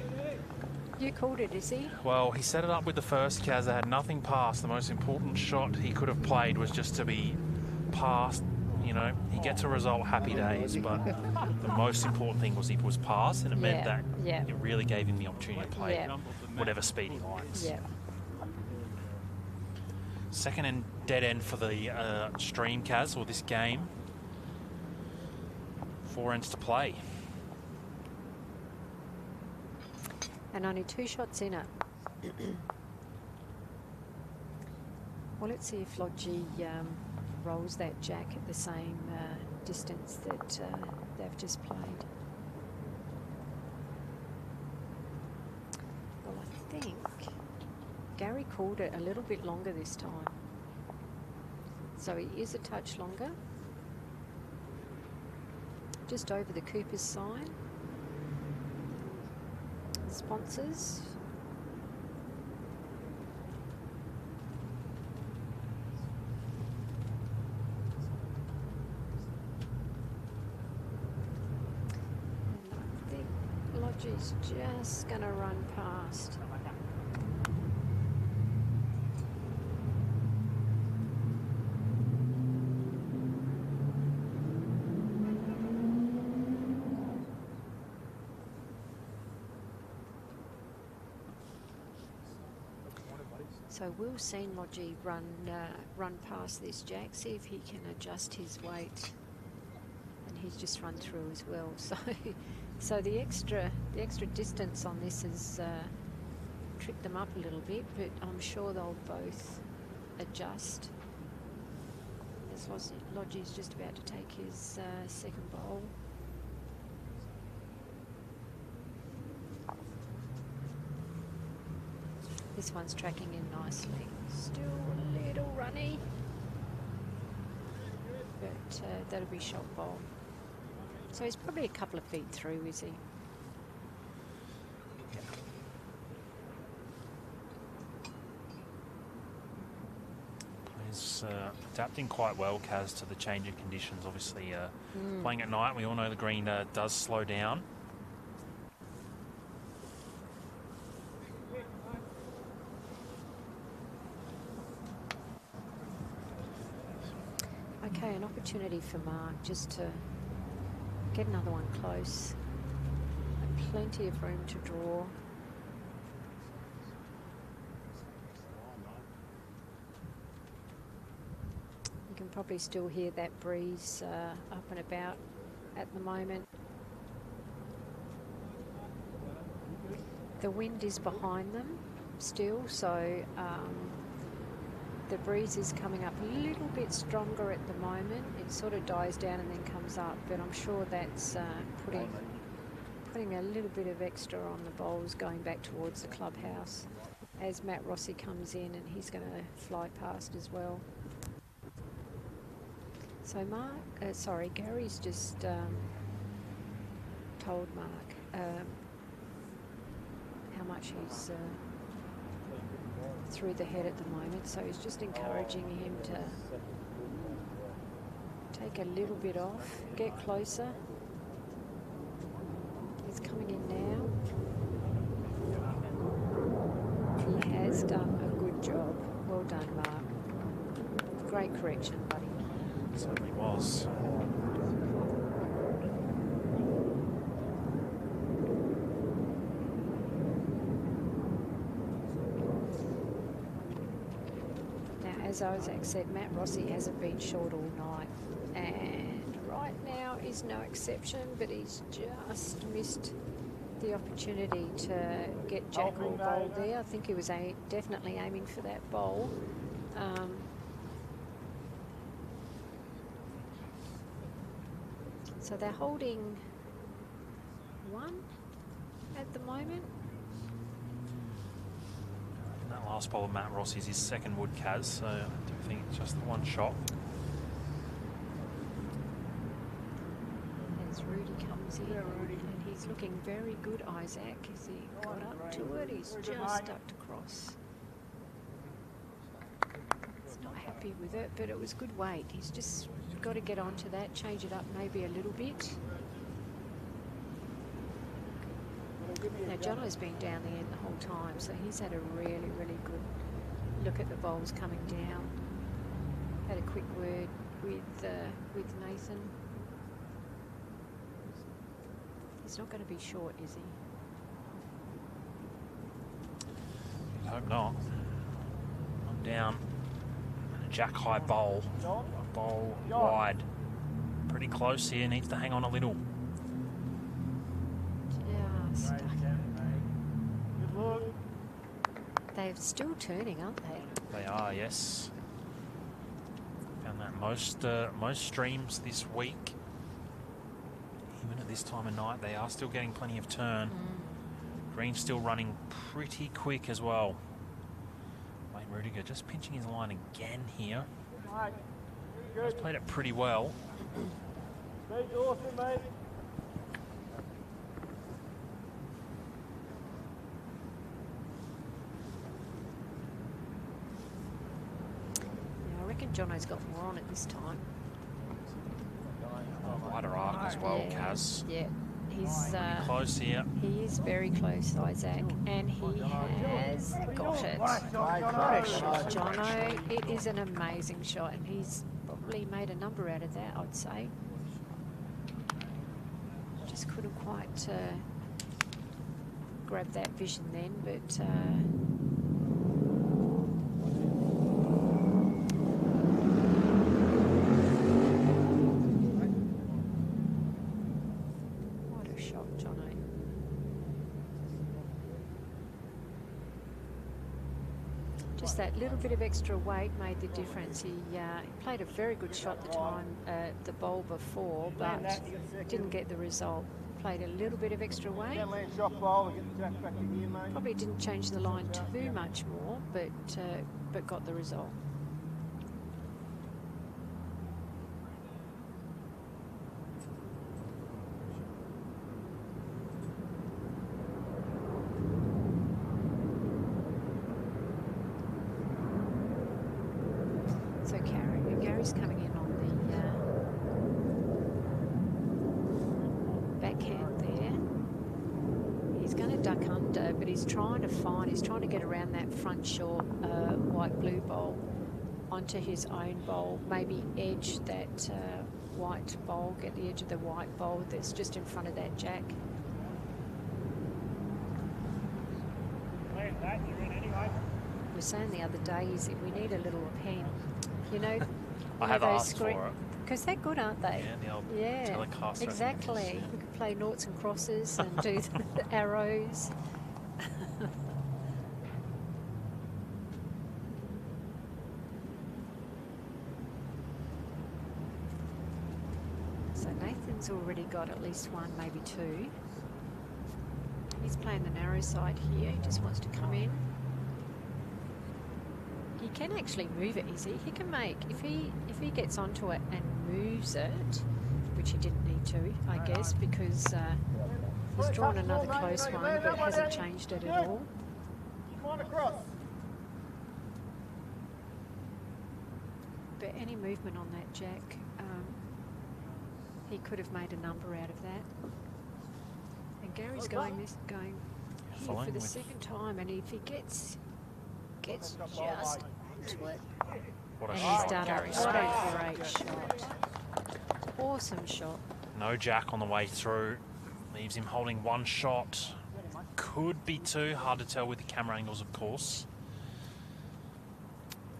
You called it, Izzy. Well, he set it up with the first Kaz. They had nothing past. The most important shot he could have played was just to be past. You know, he gets a result, happy days, but the most important thing was he was past, and it meant that it really gave him the opportunity to play whatever speed he likes. Yeah. Second and dead end for the stream, Kaz, or this game. 4 ends to play. And only 2 shots in it. Well, let's see if Lodgy rolls that jack at the same distance that they've just played. Well, I think Gary called it a little bit longer this time. So he is a touch longer. Just over the Cooper's sign. Sponsors. I think Lodgy's just going to run past. So we'll see Lodgy run past this jack, see if he can adjust his weight, and he's just run through as well. So the extra distance on this has tripped them up a little bit, but I'm sure they'll both adjust. As Lodgy's just about to take his second bowl. This one's tracking in nicely. Still a little runny, but that'll be shot bowl. So he's probably a couple of feet through, is he? He's adapting quite well, Kaz, to the change in conditions. Obviously, playing at night, we all know the green does slow down. Okay, an opportunity for Mark just to get another one close. And plenty of room to draw. You can probably still hear that breeze up and about at the moment. The wind is behind them still, so the breeze is coming up a little bit stronger at the moment. It sort of dies down and then comes up, but I'm sure that's putting a little bit of extra on the bowls going back towards the clubhouse as Matt Rossi comes in, and he's going to fly past as well. So Gary's just told Mark how much he's through the head at the moment, so he's just encouraging him to take a little bit off, get closer. He's coming in now. He has done a good job. Well done, Mark. Great correction, buddy. Certainly was. As Isaac said, Matt Rossi hasn't been short all night, and right now is no exception, but he's just missed the opportunity to get Jack or bowl there. I think he was definitely aiming for that bowl. So they're holding 1 at the moment. That last bowl of Matt Rossi's his second wood, Kaz, so I do think it's just the one shot. As Rudy comes in, and he's looking very good, Isaac. As he got up to it, he's just ducked across. He's not happy with it, but it was good weight. He's just got to get onto that, change it up maybe a little bit. Now, Jono's been down the end the whole time, so he's had a really, really good look at the bowls coming down. Had a quick word with Nathan. He's not going to be short, is he? I hope not. I'm down. A jack high bowl. Bowl wide. Pretty close here. Needs to hang on a little. Stuck. They're still turning, aren't they? They are, yes. Found that most streams this week, even at this time of night, they are still getting plenty of turn. Green's still running pretty quick as well. Wayne Rudiger just pinching his line again here. He's played it pretty well. Awesome, mate. Jono's got more on it this time. Wider arc as well, Kaz. Yeah, he's close here. He is very close, Isaac, and he has got it. What a shot, Jono. It is an amazing shot, and he's probably made a number out of that, I'd say. Just couldn't quite grab that vision then, but that little bit of extra weight made the difference. He played a very good shot the time, the bowl before, but didn't get the result. Played a little bit of extra weight. Probably didn't change the line too much more, but got the result. Gary's coming in on the backhand there. He's going to duck under, but he's trying to get around that front short white-blue bowl onto his own bowl, maybe edge that white bowl, get the edge of the white bowl that's just in front of that jack. We were saying the other day is that we need a little pen. You know, I have asked for it. because they're good, aren't they? Yeah, the old Yeah, Telecaster. exactly. We could play noughts and crosses and do the arrows. So Nathan's already got at least one, maybe two. He's playing the narrow side here. He just wants to come in. He can actually move it easy. He can make, if he gets onto it and moves it, which he didn't need to, I guess, because he's drawn another close one, but hasn't changed it at all. Come on across. But any movement on that jack, he could have made a number out of that. And Gary's going here Following for the with- second time, and if he gets just onto it, What a and shot, he's done Gary it. Smith. What a great shot. Awesome shot. No jack on the way through. Leaves him holding one shot. Could be two. Hard to tell with the camera angles, of course.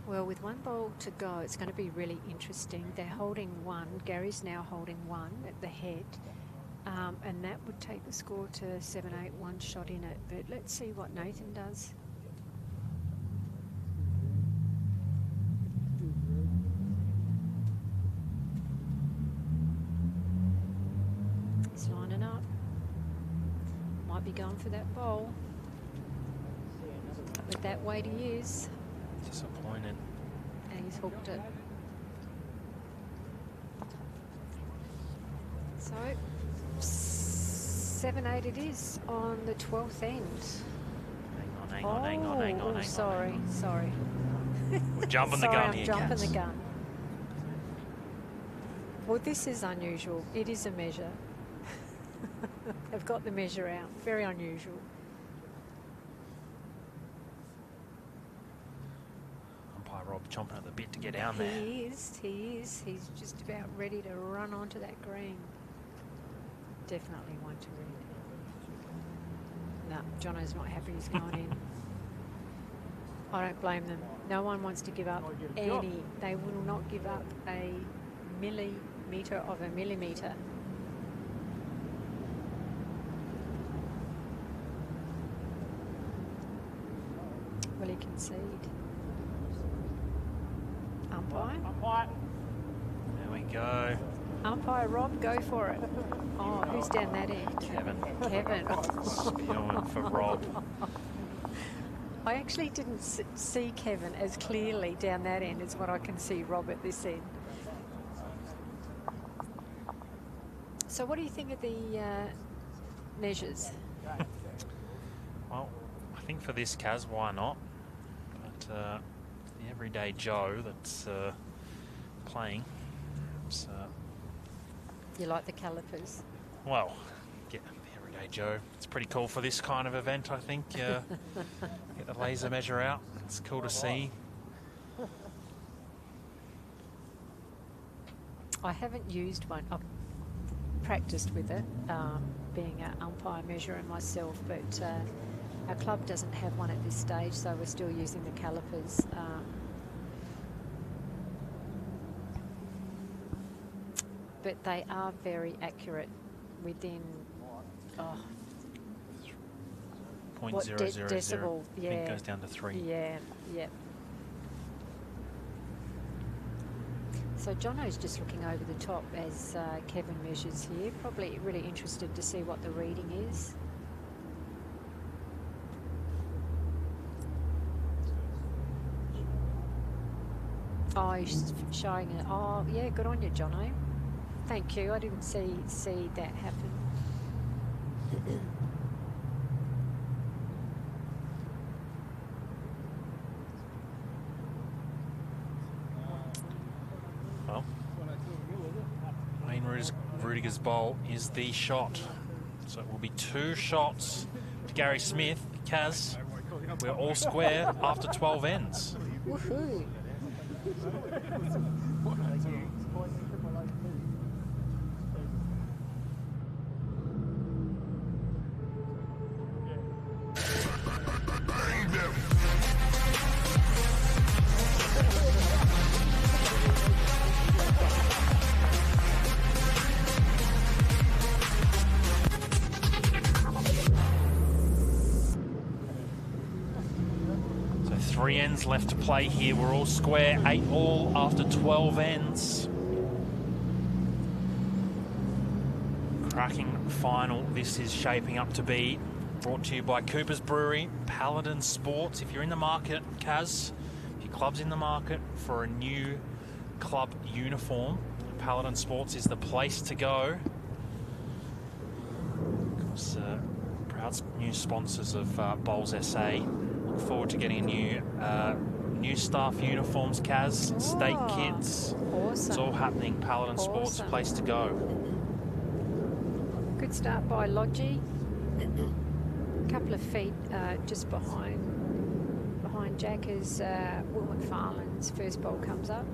Well, with one bowl to go, it's going to be really interesting. They're holding one. Gary's now holding one at the head. And that would take the score to 7-8, one shot in it. But let's see what Nathan does. He's lining up. Might be going for that bowl. But that weight he is. Disappointed. And he's hooked it. So, 7-8 it is on the 12th end. Hang on. Sorry. We're jumping the Sorry, gun I'm here, jumping Kaz. the gun. Well, this is unusual. It is a measure. They've got the measure out. Very unusual. Umpire Rob chomping at the bit to get down there. He is. He's just about ready to run onto that green. Definitely one to read. No, Jono's not happy he's going in. I don't blame them. No one wants to give up any. They will not give up a millimetre of a millimetre. Will he concede? Umpire? There we go. Umpire Rob, go for it. Oh, who's down that end? Kevin. Kevin. Spewing for Rob. I actually didn't see Kevin as clearly down that end as what I can see Rob at this end. So what do you think of the measures? Well, I think for this, Kaz, why not? But the everyday Joe that's playing, it's, You like the calipers? well, yeah, the everyday Joe. It's pretty cool for this kind of event, I think. Get the laser measure out. It's cool to see. I haven't used one. I've practiced with it, being an umpire measurer myself, but our club doesn't have one at this stage, so we're still using the calipers. But they are very accurate within 0.000. decibel? I think it goes down to 3. Yeah. So Jono's just looking over the top as Kevin measures here. Probably really interested to see what the reading is. Oh, he's showing it. Oh, yeah, good on you, Jono. Thank you. I didn't see that happen. Well, Wayne Rudiger's bowl is the shot. So it will be 2 shots to Gary Smith. Kaz, we're all square after 12 ends. Woohoo! 3 ends left to play here. We're all square, 8 all after 12 ends. Cracking final this is shaping up to be. Brought to you by Cooper's Brewery, Paladin Sports. If you're in the market, Kaz, if your club's in the market for a new club uniform, Paladin Sports is the place to go. Of course, proud new sponsors of Bowls SA. Look forward to getting new staff uniforms, Kaz, state kits. Awesome. It's all happening. Paladin Sports, place to go. Good start by Lodgy. A couple of feet just behind Jack as Will McFarlane's first ball comes up.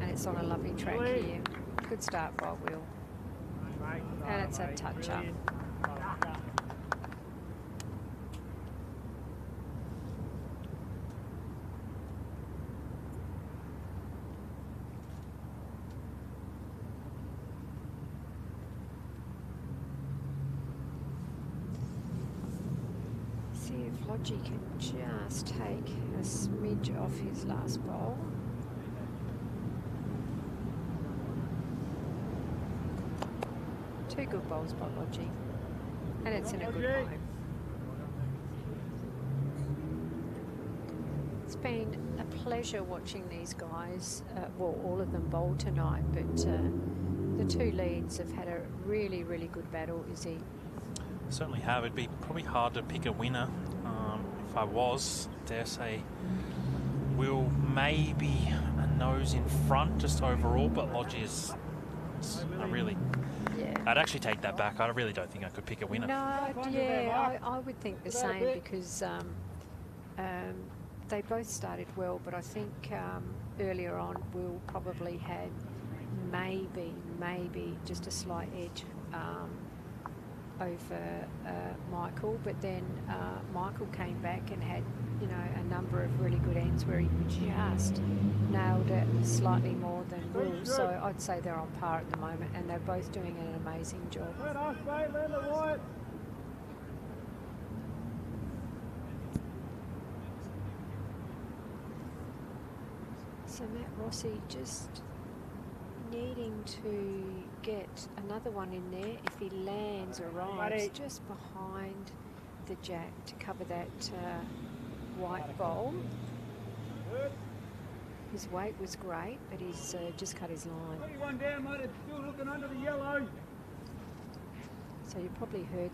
And it's on a lovely track here. Good start by Will. And it's a touch up. See if Lodgy can just take a smidge off his last bowl. Two good bowls by Lodgy. And it's in a good line. It's been a pleasure watching these guys, well, all of them bowl tonight, but the two leads have had a really, really good battle, Izzy. Certainly have. It'd be probably hard to pick a winner. If I was, dare say, Will maybe a nose in front just overall, but Lodgy is really... Yeah. I'd actually take that back. I really don't think I could pick a winner. No, yeah, I would think the same because they both started well, but I think earlier on Will probably had maybe just a slight edge over Michael, but then Michael came back and had, you know, a number of really good ends where he just nailed it slightly more than Will. So I'd say they're on par at the moment, and they're both doing an amazing job. So Matt Rossi just needing to get another one in there. If he lands or arrives just behind the jack to cover that white bowl. His weight was great, but he's just cut his line. One down, mate. It's still looking under the yellow. So you probably heard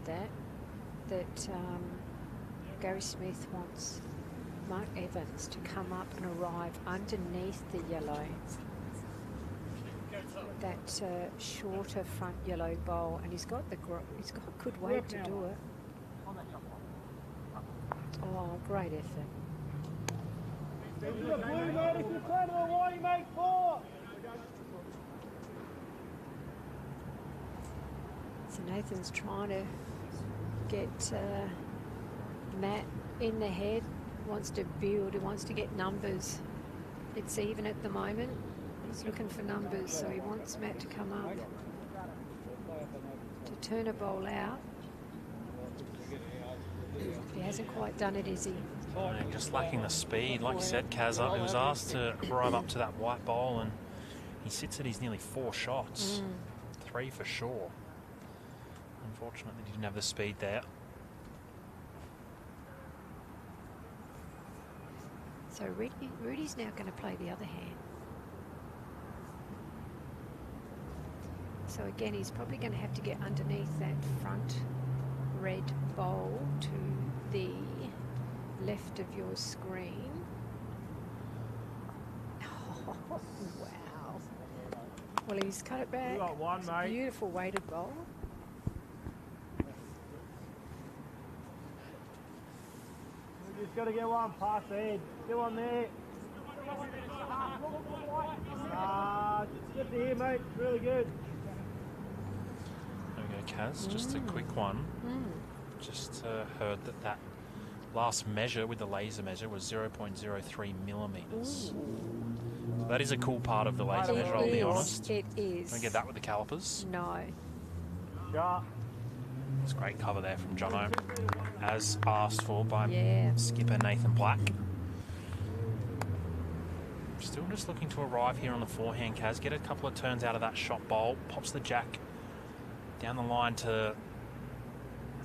that Gary Smith wants Mark Evans to come up and arrive underneath the yellow. That shorter front yellow bowl, and he's got good weight to do it. Oh, great effort. So Nathan's trying to get Matt in the head, wants to build, he wants to get numbers. It's even at the moment. He's looking for numbers, so he wants Matt to come up to turn a bowl out. He hasn't quite done it, is he? And just lacking the speed. Like you said, Kaz, he was asked to arrive up to that white bowl, and he sits at his nearly 4 shots. 3 for sure. Unfortunately, he didn't have the speed there. So Rudy's now going to play the other hand. So again, he's probably going to have to get underneath that front red bowl to the left of your screen. Oh, wow. Well, he's cut it back. You got one, it's a mate. beautiful weighted bowl. We just got to get one past the head. Get one there. Just get to here, mate. It's really good. There we go, Kaz. Just a quick one. Just heard that last measure with the laser measure was 0.03 millimeters. So that is a cool part of the laser measure, I'll be honest. It is. Don't get that with the calipers. No. Yeah. It's great cover there from Jono, as asked for by Yeah. skipper Nathan Black. Still just looking to arrive here on the forehand, Kaz. Get a couple of turns out of that shot bowl. Pops the jack down the line to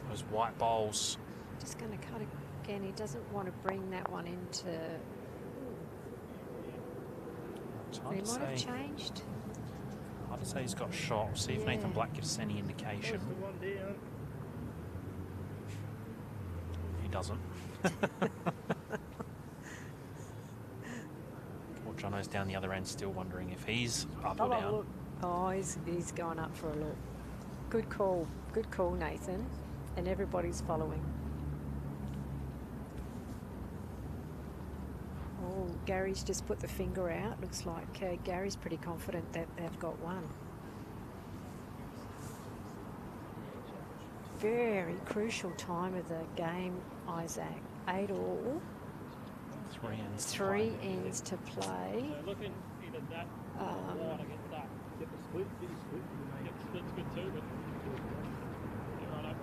those white bowls. Just going to cut again. He doesn't want to bring that one into... It's He hard to might have say. changed. Hard to say he's got shot. We'll see if Nathan Yeah. Black gives us any indication. He doesn't. Well, Jono's down the other end still wondering if he's up or down. Oh, he's gone up for a look. Good call. Good call, Nathan. And everybody's following. Oh, Gary's just put the finger out. Looks like Gary's pretty confident that they've got one. Very crucial time of the game, Isaac. 8 all. 3 ends. 3 ends to play. Get the split, get the split. Get the split's good too, but you're right up.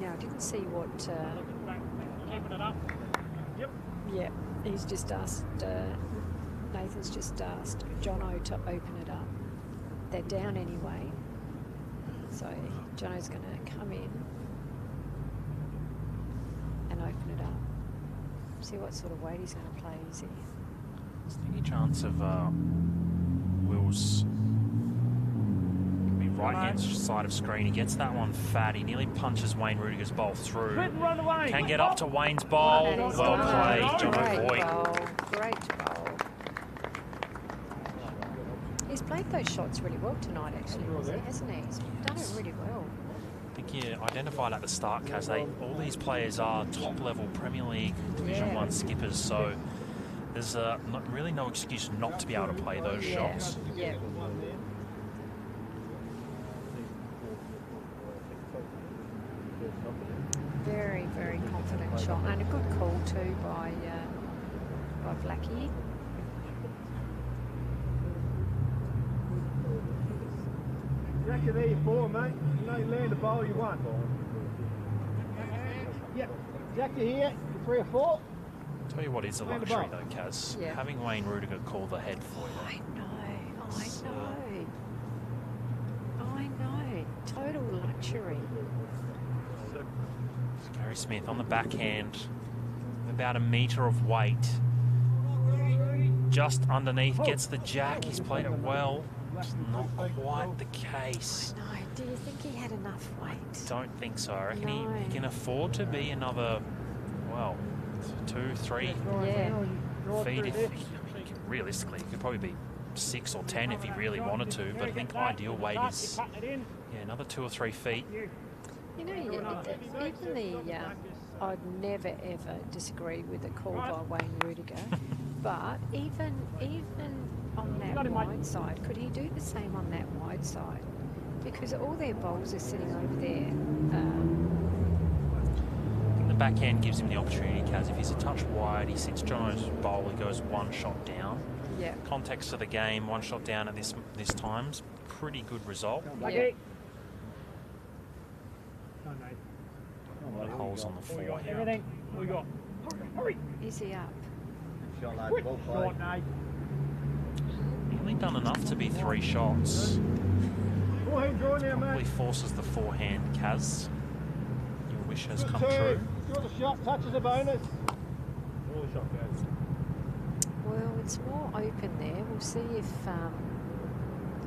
Now, I didn't see what... Looking back, keeping it up. Yep. yeah, he's just asked... Nathan's just asked Jono to open it up. They're down anyway. So Jono's going to come in and open it up. See what sort of weight he's going to play, is he? Sneaky chance of Will's could be right hand side of screen. He gets that one fat. He nearly punches Wayne Rudiger's bowl through. Split and run away. Can get up to Wayne's bowl. And he's Well done played, it. Jono Great Boy. bowl. Great bowl. He's played those shots really well tonight, actually, hasn't he? He's done it really well. I think you identified at the start, Kaz, all these players are top-level Premier League Division Yeah. 1 skippers, so there's really no excuse not to be able to play those shots. Yeah. Very, very confident shot, and a good call too by Blackie. Jack, you're there, 4, mate. You know you land the bowl you want. Yep. Jack, you're here. You're 3 or 4. Tell you what is a Land the luxury ball. though, Kaz. Yeah. Having Wayne Rudiger call the head for you. I know. Total luxury. Gary Smith on the backhand, about a metre of weight. Just underneath, gets the jack. He's played it well. It's not quite the case. No, do you think he had enough weight? Don't think so. I reckon No. he can afford to be another, well, 2, 3 Yeah. feet. Realistically, he could probably be 6 or 10 if he really wanted to, but I think ideal weight is another 2 or 3 feet. You know, even I'd never ever disagree with a call by Wayne Rudiger, but even on that wide side, could he do the same on that wide side? Because all their bowls are sitting over there. The backhand gives him the opportunity, Kaz. If he's a touch wide, he sits Jono's bowl, he goes 1 shot down. Yeah. Context of the game, 1 shot down at this time's pretty good result. Yeah. Holes on the forehand. Everything we got. Hurry. Is he up? Shot like Quick. ball play. Short, Nate. Nearly done enough to be 3 shots. Forehand draw now, Probably mate. forces the forehand, Kaz. Your wish has Good come turn. true. Draw the shot. Touches a bonus. Draw the shot, guys. Well, it's more open there. We'll see if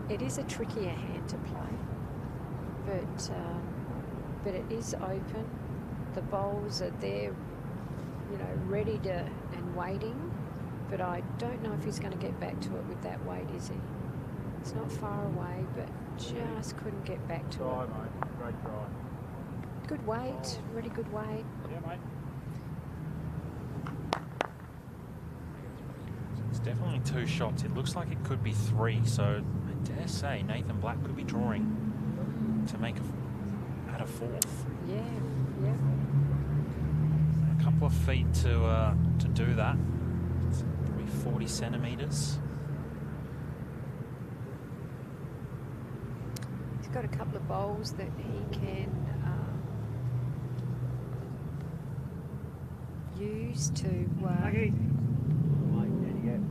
it is a trickier hand to play, but it is open. The bowls are there, ready to and waiting. But I don't know if he's going to get back to it with that weight, is he? It's not far away, but just couldn't get back to Try, it. mate. Great try. Good weight, really good weight. Yeah, mate. It's definitely 2 shots. It looks like it could be 3, so I dare say Nathan Black could be drawing to make at a 4th. Yeah, yeah. A couple of feet to do that. It's probably 40 centimetres. He's He's got a couple of bowls that he can use to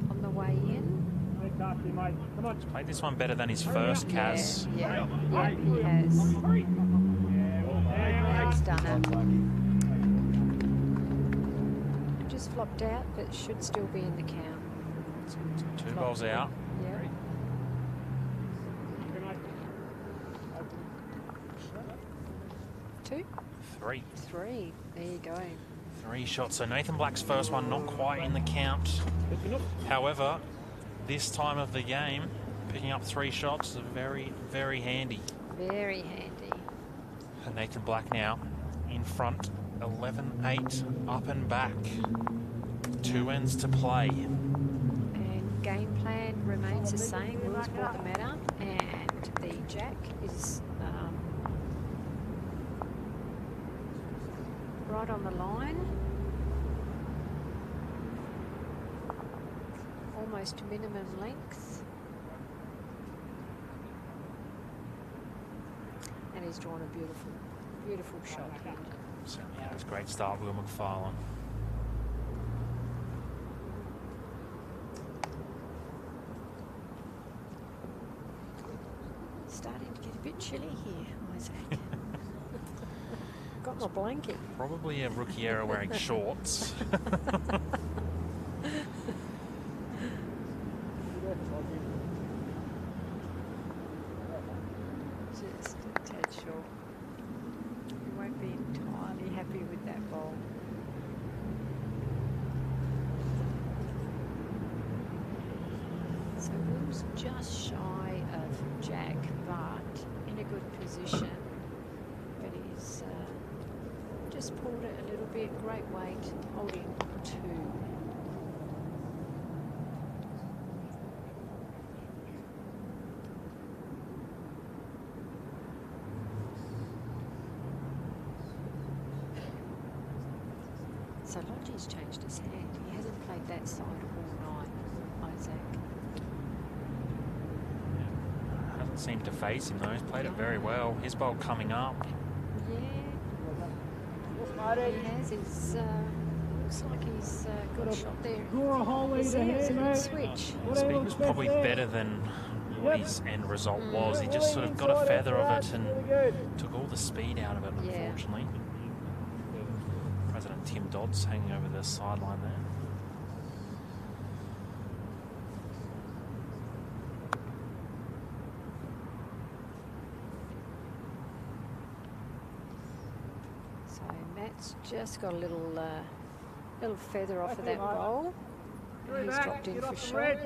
on the way in. He's played this one better than his first, Kaz. Yeah, he has. He's done it. Just flopped out, but should still be in the count. Two bowls out. Yeah. Two? Three. Three. There you go. 3 shots. So Nathan Black's first one not quite in the count. However, this time of the game, picking up 3 shots is very, very handy. Very handy. And Nathan Black now in front, 11-8, up and back. 2 ends to play. And game plan remains the same. Will's brought the mat up, and the jack is right on the line. Almost minimum length. And he's drawn a beautiful, beautiful shot here. Certainly has. Great start, Will McFarlane. Starting to get a bit chilly here, Isaac. Got my blanket. Probably a rookie error wearing shorts. Just a tad short. You won't be entirely happy with that ball. So Will's just shy of Jack, but in a good position. But he's just pulled it a little bit. Great weight, holding 2. So Lodgie's changed his hand. He hasn't played that side all night, Isaac. Hasn't seemed to phase him though. He's played it very well. His bowl coming up. Yeah. He has. He's, looks like he's got a shot there. It's a good switch. Speed was probably better than what his end result was. He just sort of got a feather of it and took all the speed out of it, unfortunately. President Tim Dodds hanging over the sideline there. So Matt's just got a little feather off of that bowl. And he's dropped in for shot.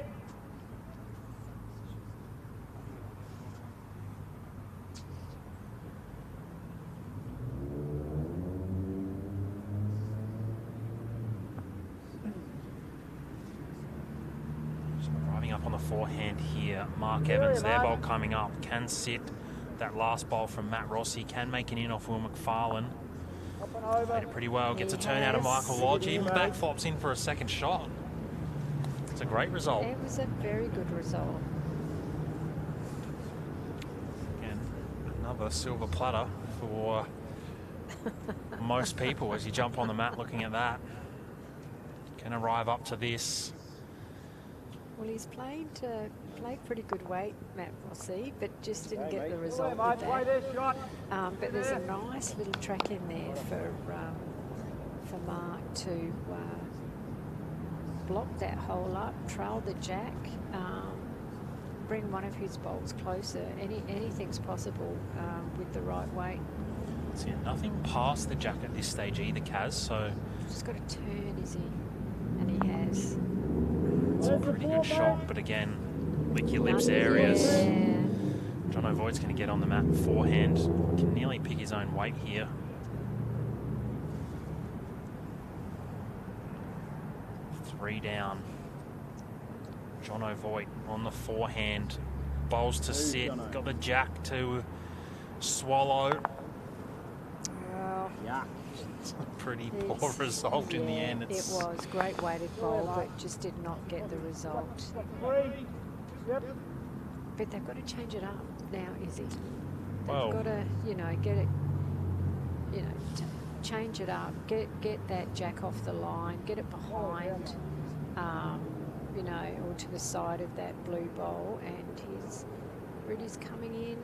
Up on the forehand here, Mark Evans, their bowl coming up, can sit that last bowl from Matt Rossi, can make an in off Will McFarlane. Played it pretty well, gets a turn out of Michael Lodge, even back flops in for a second shot. It's a great result. It was a very good result. Again, another silver platter for most people as you jump on the mat looking at that. Can arrive up to this. Well, he's played pretty good weight, Matt Rossi, but just didn't get the result with that. But there's a nice little track in there for Mark to block that hole up, trail the jack, bring one of his bowls closer. Anything's possible with the right weight. See, nothing past the jack at this stage either, Kaz, so... Just got to turn, is he? And he has. It's a pretty good shot, but again, lick your lips areas. Yeah. John O'Voigt's going to get on the mat forehand. Can nearly pick his own weight here. Three down. John O'Voigt on the forehand. Bowls to sit. Got the jack to swallow. Well, It's a pretty poor result in the end. It was great weighted bowl, but just did not get the result. But they've got to change it up now, Izzy. Well, got to, you know, get it, you know, change it up, get that jack off the line, get it behind, you know, or to the side of that blue bowl, and his Rudy's coming in,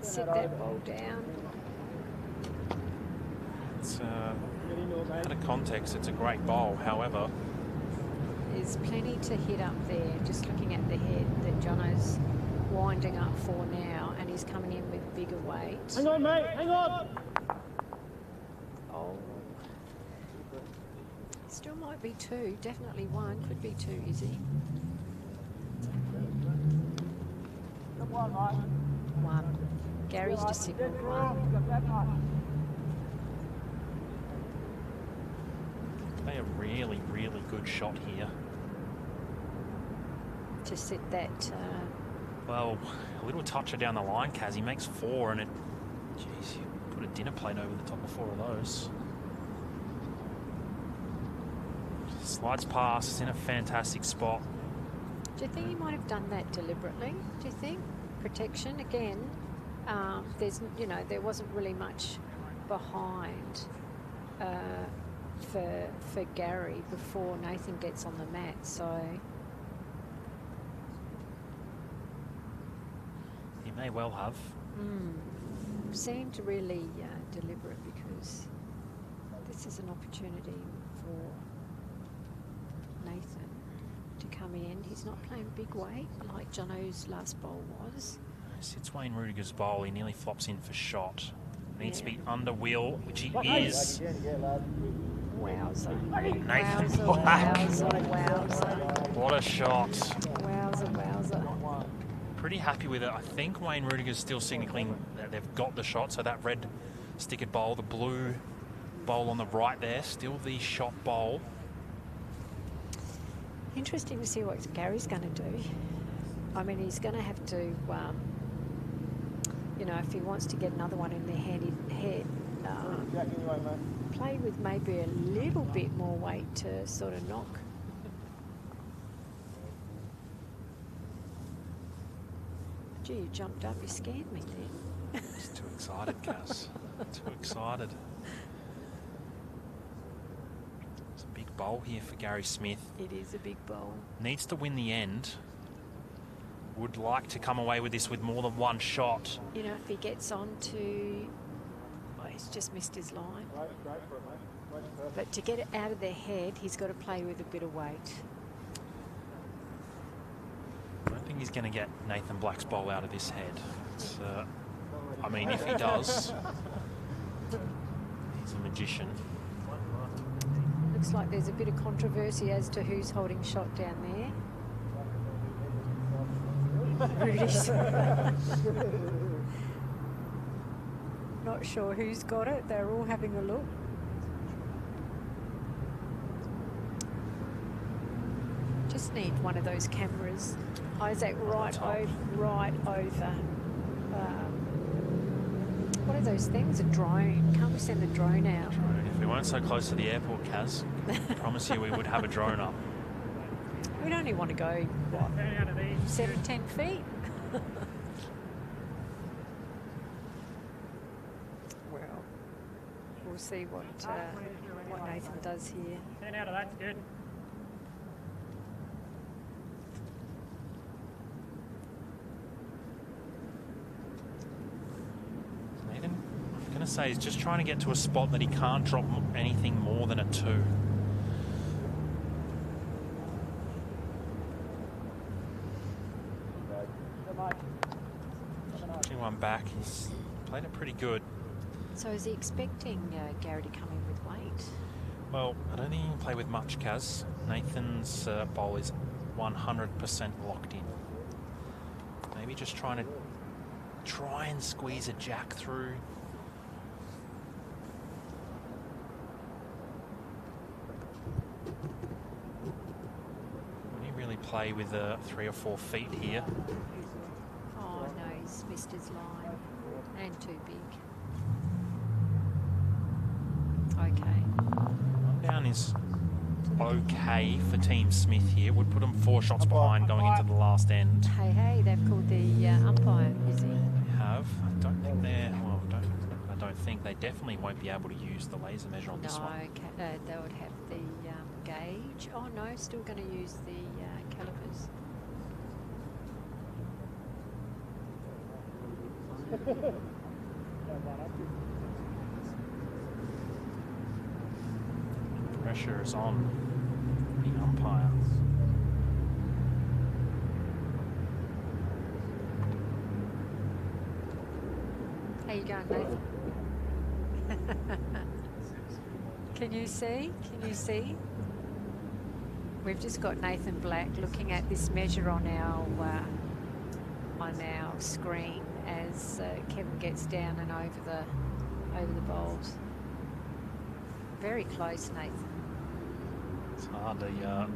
sit that bowl down. it's out of context. It's a great bowl. However, There's plenty to hit up there. Just looking at the head that Jono's winding up for now, and he's coming in with bigger weight. Hang on, mate, hang on! Oh. Still might be two, definitely one, could be two, is he? One. Gary's just signalled one. they a really, really good shot here. To sit that, Well, a little toucher down the line, Kaz. He makes 4, and it. Jeez, you put a dinner plate over the top of 4 of those. Slides past. It's in a fantastic spot. do you think he might have done that deliberately? Do you think? Protection again. There's, you know, there wasn't really much behind for Gary before Nathan gets on the mat, so He may well have. seemed really deliberate, because this is an opportunity for Nathan to come in. He's not playing big weight like Jono's last bowl was. Sits Wayne Rudiger's bowl. He nearly flops in for shot. Needs to Yeah. be under wheel, which he is. Wowza. Nathan Wowza, Black. wowza, wowza. What a shot. Wowza, wowza. Pretty happy with it. I think Wayne Rudiger's still signaling that they've got the shot. So that red stickered bowl, the blue bowl on the right there, still the shot bowl. Interesting to see what Gary's going to do. I mean, he's going to have to, you know, if he wants to get another one in the head, play with maybe a little bit more weight to sort of knock. Gee, you jumped up. You scared me then. Just too excited, Kaz. Too excited. It's a big bowl here for Gary Smith. It is a big bowl. Needs to win the end. Would like to come away with this with more than one shot. You know, if he gets on to... Oh, he's just missed his line. But to get it out of their head, he's got to play with a bit of weight. I don't think he's going to get Nathan Black's bowl out of this head. It's, I mean, if he does, he's a magician. Looks like there's a bit of controversy as to who's holding shot down there. Rudy's. Not sure who's got it. They're all having a look. Just need one of those cameras, Isaac, right over. What are those things? A drone. Can't we send the drone out? If we weren't so close to the airport, Kaz, I promise you we would have a drone up. We'd only want to go, what, 7, 10 feet? Well, we'll see what Nathan does here. 10 out of that's good. Nathan, I'm going to say he's just trying to get to a spot that he can't drop anything more than a 2. 21 back. He's played it pretty good. So is he expecting Gary to come in with weight? Well, I don't think he can play with much, Kaz. Nathan's bowl is 100% locked in. Maybe just try and squeeze a jack through. Can he really play with 3 or 4 feet here? Oh no, he's missed his line. And too big. Okay. One down is okay for Team Smith here. Would put them 4 shots behind going into the last end. Hey, they've called the umpire, is he? They have. I don't think they're, well, I don't think they definitely won't be able to use the laser measure on this No, one. they would have the gauge. Oh no, still going to use the calipers. Pressure is on the umpire. How you going, Nathan? Can you see? Can you see? We've just got Nathan Black looking at this measure on our screen as Kevin gets down and over the bowls. Very close, Nathan. It's hard to,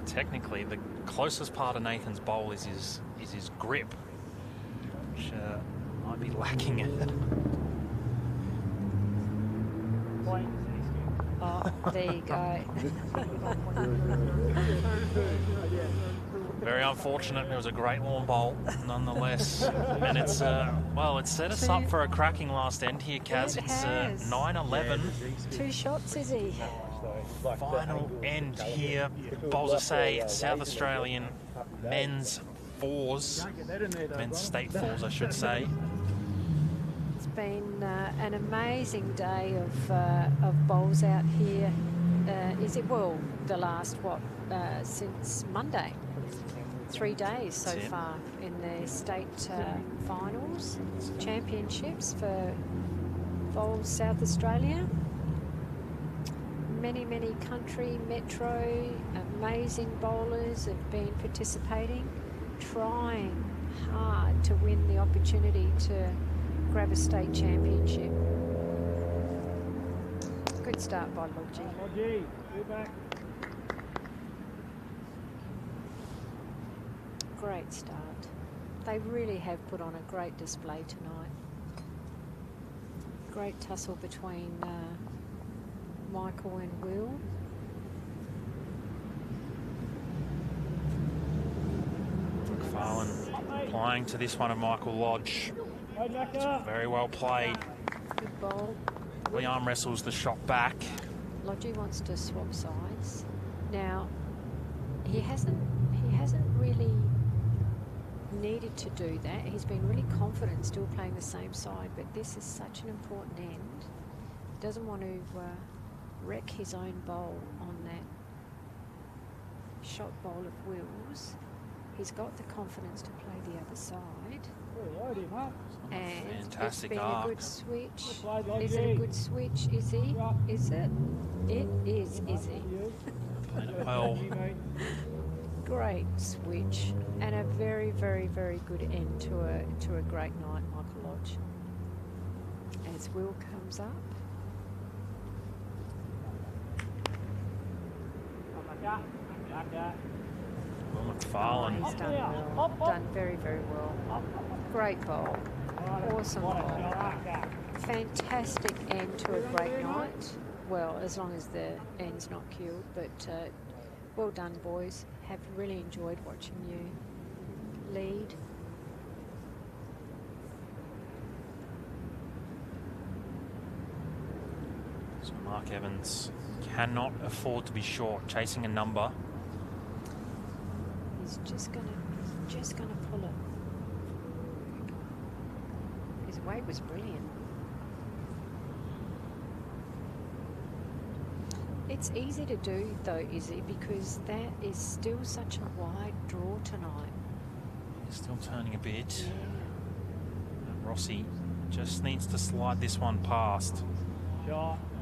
technically the closest part of Nathan's bowl is his grip, which might be lacking it. Oh, there you go. Very unfortunate. It was a great lawn bowl, nonetheless. And it's, well, it's set us up for a cracking last end here, Kaz. It It's has. 9-11. 2 shots, is he? Final end here. Bowls say South Australian men's fours, men's state fours, I should say. It's been an amazing day of bowls out here. Is it, well, the last, since Monday? 3 days so That's it. far in the state finals, championships for bowls South Australia. Many country, metro, amazing bowlers have been participating, trying hard to win the opportunity to grab a state championship. Good start by Logie. Logie, go back. Great start. They really have put on a great display tonight. Great tussle between Michael and Will. McFarlane applying to this one of Michael Lodge. Very well played. Good bowl. He arm wrestles the shot back. Logie wants to swap sides. Now, he hasn't really needed to do that. He's been really confident still playing the same side, but this is such an important end. He doesn't want to wreck his own bowl on that shot bowl of Will's. He's got the confidence to play the other side. And Fantastic it's been arc. a good switch. Is it a good switch, Izzy? Is it? It is, Izzy. Played it well. Great switch and a very good end to a great night, Michael Lodge. As Will comes up. Will McFarlane. He's done well. Done very well. Great bowl. Awesome bowl. Fantastic end to a great night. Well, as long as the end's not killed, but well done, boys. Have really enjoyed watching you lead. So Mark Evans cannot afford to be short, chasing a number. He's just gonna pull it. His weight was brilliant. It's easy to do though, Izzy, because that is still such a wide draw tonight. He's still turning a bit. Yeah. And Rossi just needs to slide this one past.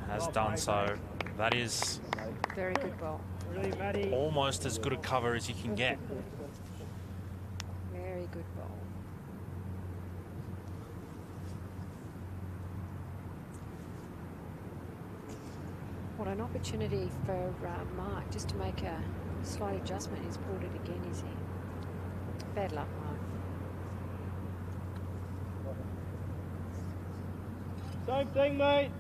Has done so. That is Very good ball. almost as good a cover as you can get. Very good ball. What an opportunity for Mark just to make a slight adjustment. He's pulled it again, is he? Bad luck, Mark. Same thing, mate.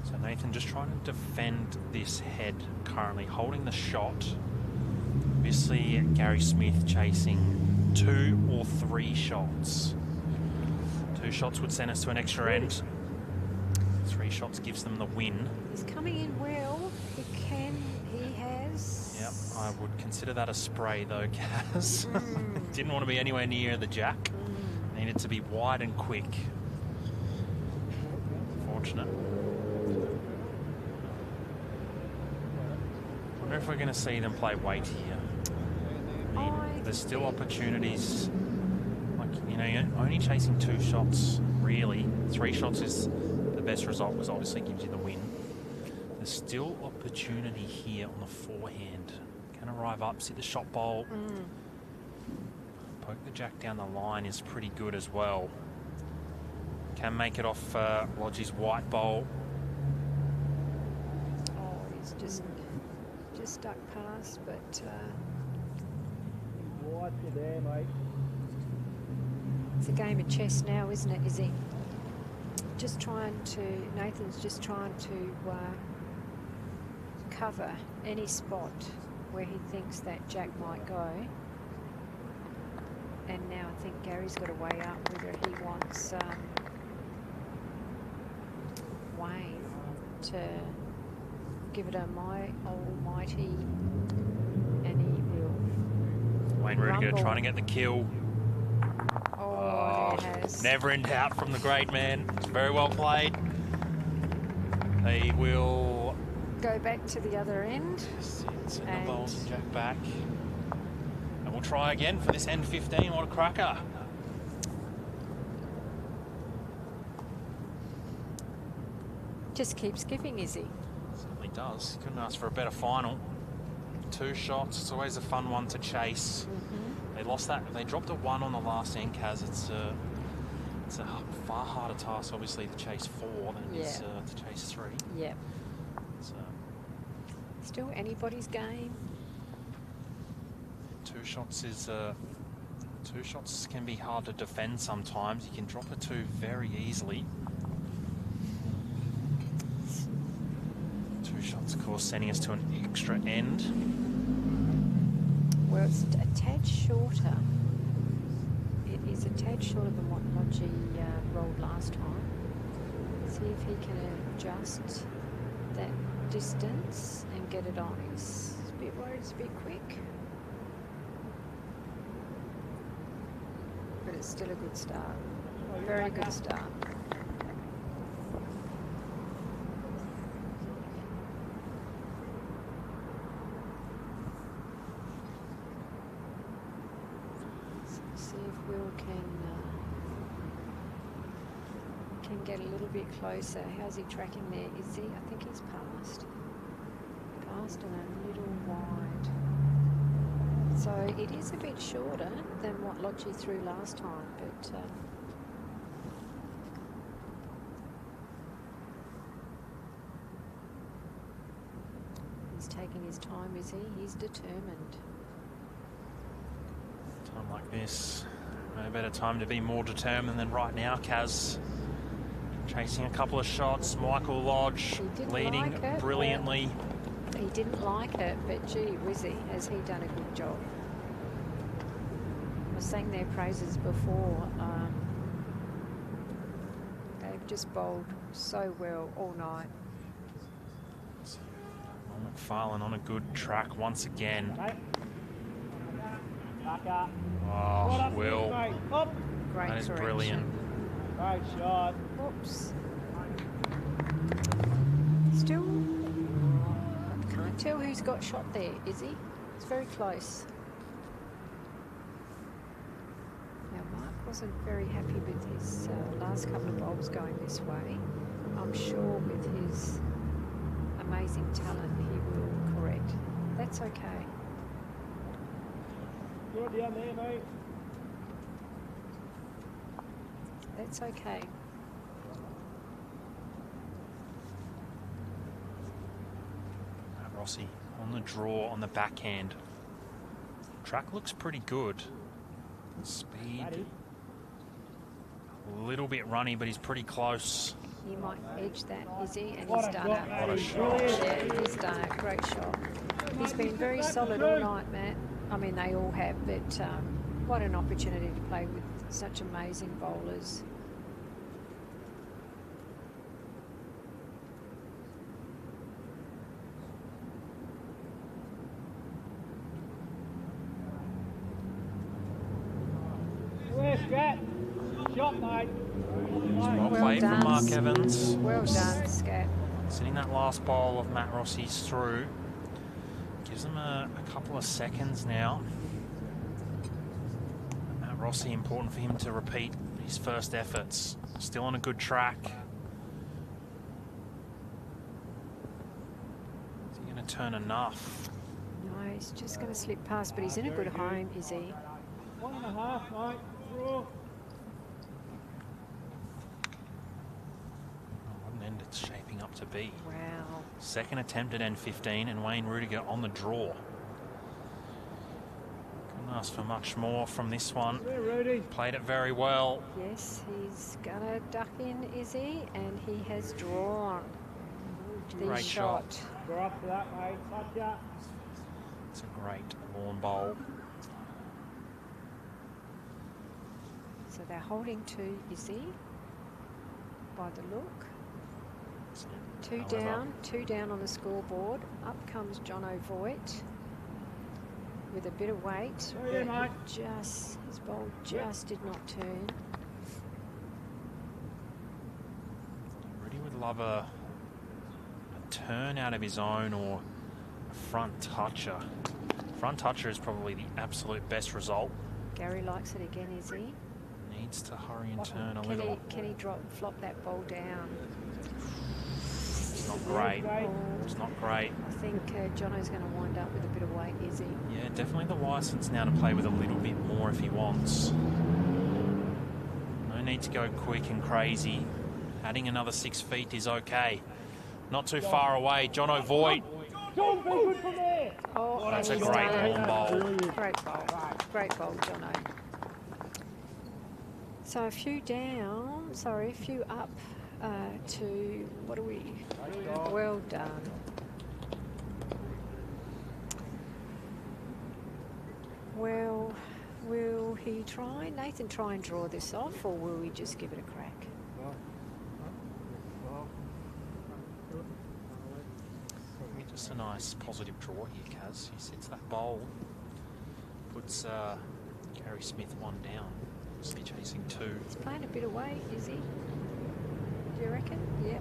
So Nathan just trying to defend this head currently, holding the shot. Obviously Gary Smith chasing 2 or 3 shots. 2 shots would send us to an extra end. 3 shots gives them the win. He's coming in well. He has. Yep, I would consider that a spray though, Kaz. Didn't want to be anywhere near the jack. Needed to be wide and quick. Fortunate. Wonder if we're going to see them play weight here. I mean, there's still opportunities. Like, you know, you're only chasing 2 shots, really. 3 shots is the best result, because obviously gives you the win. There's still opportunity here on the forehand. Can arrive up, sit the shot bowl. Poke the jack down the line is pretty good as well. Can make it off Lodgy's white bowl. Oh, he's just stuck past, but Wide for there, mate. it's a game of chess now, isn't it, Izzy? Nathan's just trying to cover any spot where he thinks that jack might go. And now I think Gary's got to weigh up whether he wants Wayne to give it a almighty, and he will. Wayne Rudiger rumble. trying to get the kill. Oh, there has. Never in doubt from the great man. It's very well played. They will Go back to the other end. send the And- bowls and jack back. And we'll try again for this end 15. What a cracker. Just keeps giving, Izzy. Certainly does. Couldn't ask for a better final. 2 shots. It's always a fun one to chase. They lost that. They dropped a 1 on the last end, Kaz. It's a far harder task, obviously, to chase 4 than it is to chase 3. Yep. So, Still anybody's game. 2 shots is 2 shots can be hard to defend sometimes. You can drop a 2 very easily. 2 shots, of course, sending us to an extra end. Well, it's a tad shorter. It is a tad shorter than what Lodgy rolled last time. See if he can adjust that distance and get it on. He's a bit worried it's a bit quick. But it's still a good start. Very good start. See if Will can get a little bit closer. How's he tracking there? Is he? I think he's past. Past and a little wide. So it is a bit shorter than what Lodgy threw last time, but he's taking his time, is he? He's determined. Time like this, no better time to be more determined than right now. Kaz chasing a couple of shots. Michael Lodge He didn't leading like it, brilliantly. He didn't like it, but gee whizzy, has he done a good job. I sang their praises before. They've just bowled so well all night. McFarlane on a good track once again. Back up. Oh, Will. Mate. Up. Great That is correction. brilliant. Great shot. Whoops. Still, I can't tell who's got shot there, is he? It's very close. Now, Mark wasn't very happy with his last couple of bowls going this way. I'm sure with his amazing talent, he will correct. That's okay. Good down there, mate. That's okay. Rossi on the draw on the backhand. Track looks pretty good. Speed. A little bit runny, but he's pretty close. He might edge that, is he? And What he's a done shot, it. What a Matty. shot. Brilliant. Yeah, he's done it. Great shot. He's been very solid all night, Matt. I mean, they all have, but What an opportunity to play with such amazing bowlers. Where's Scat? Shot, mate. Well played from Mark Evans. Well done, Scat. Sitting that last bowl of Matt Rossi's through. Gives them a couple of seconds now. Matt Rossi, important for him to repeat his first efforts. Still on a good track. Is he going to turn enough? No, he's just going to slip past, but he's in a good home, is he? 1.5, mate. Draw. What an end it's shaping up to be. Wow. Second attempt at N15 and Wayne Rudiger on the draw. Couldn't ask for much more from this one. There, Rudy. Played it very well. Yes, he's going to duck in, is he? And he has drawn the Great shot. Go up for that, mate. Touch up. It's a great lawn bowl. So they're holding 2, is he? By the look. However, Two down on the scoreboard. Up comes John O'Voigt with a bit of weight. Oh, yeah, mate. His bowl just did not turn. Rudy would love a turn out of his own or a front toucher. Front toucher is probably the absolute best result. Gary likes it again, is he? Needs to hurry and turn a little. Can he flop that ball down? It's not great. It's not great. I think Jono's going to wind up with a bit of weight, is he? Yeah, definitely the license now to play with a little bit more if he wants. No need to go quick and crazy. Adding another 6 feet is okay. Not too far away. John O'Voigt. Don't be good from there. Oh, That's a and he's great done it. long bowl. Great bowl. Great bowl, Jono. So a few down, sorry, a few up to, what are we? Well done. Well, will he try, Nathan, try and draw this off, or will we just give it a crack? Just a nice positive draw here, Kaz. He sits that bowl, puts Gary Smith 1 down. He's chasing 2. He's playing a bit of weight, is he? Do you reckon? Yeah.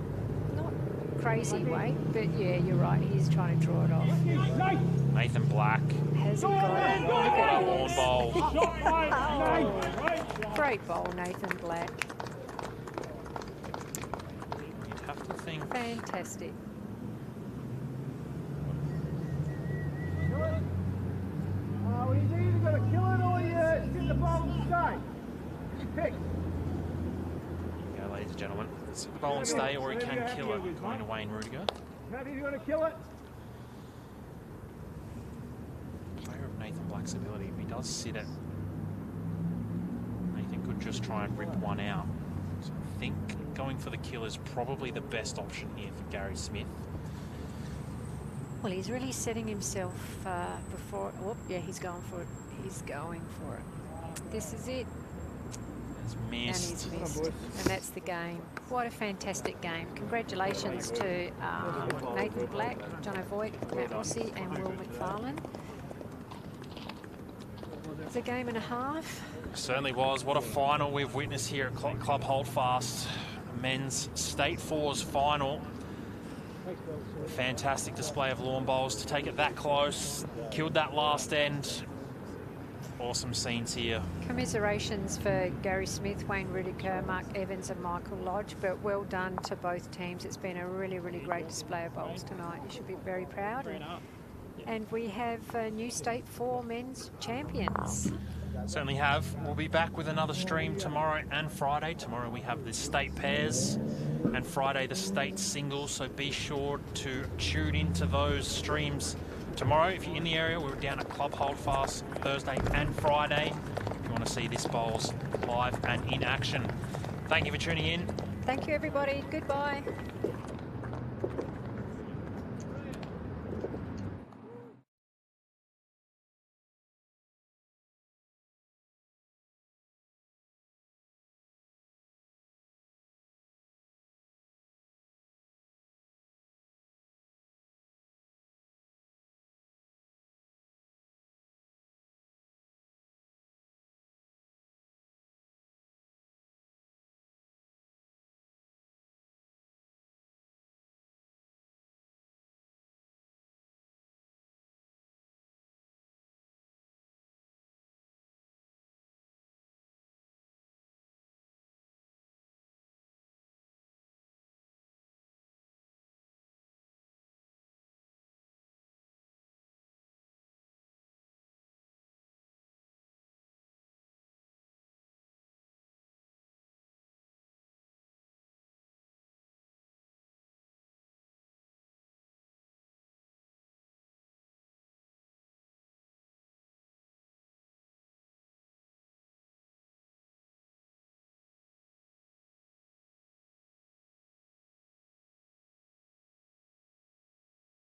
Not crazy weight, but yeah, you're right. He's trying to draw it off. Nathan Black. Has he got it? What a lawn bowl. Oh, great bowl, Nathan Black. You'd have to think. Fantastic. Oh, he's either going to kill it or you get the ball and stay. You pick. Go, ladies and gentlemen. Sit the bowl and stay, or he can kill it. Going to Wayne Rudiger. Maybe he's going to kill it. Player of Nathan Black's ability. If he does sit it, Nathan could just try and rip one out. So I think going for the kill is probably the best option here for Gary Smith. Well, he's really setting himself before. Oh, yeah, he's going for it. He's going for it. This is it. Has And missed. he's missed. And that's the game. What a fantastic game. Congratulations to Nathan Black, John O'Voigt, Matt Rossi and Will McFarlane. It's a game and a half. Certainly was. What a final we've witnessed here at Club Holdfast. Men's State Fours final. A fantastic display of lawn bowls to take it that close. Killed that last end. Awesome scenes here. Commiserations for Gary Smith, Wayne Rudiger, Mark Evans and Michael Lodge, but well done to both teams. It's been a really, really great display of bowls tonight. You should be very proud. And we have new State 4 men's champions. Certainly have. We'll be back with another stream tomorrow and Friday. Tomorrow we have the state pairs and Friday the state singles, so be sure to tune into those streams tomorrow. If you're in the area, we're down at Club Holdfast Thursday and Friday if you want to see this bowls live and in action. Thank you for tuning in. Thank you, everybody. Goodbye.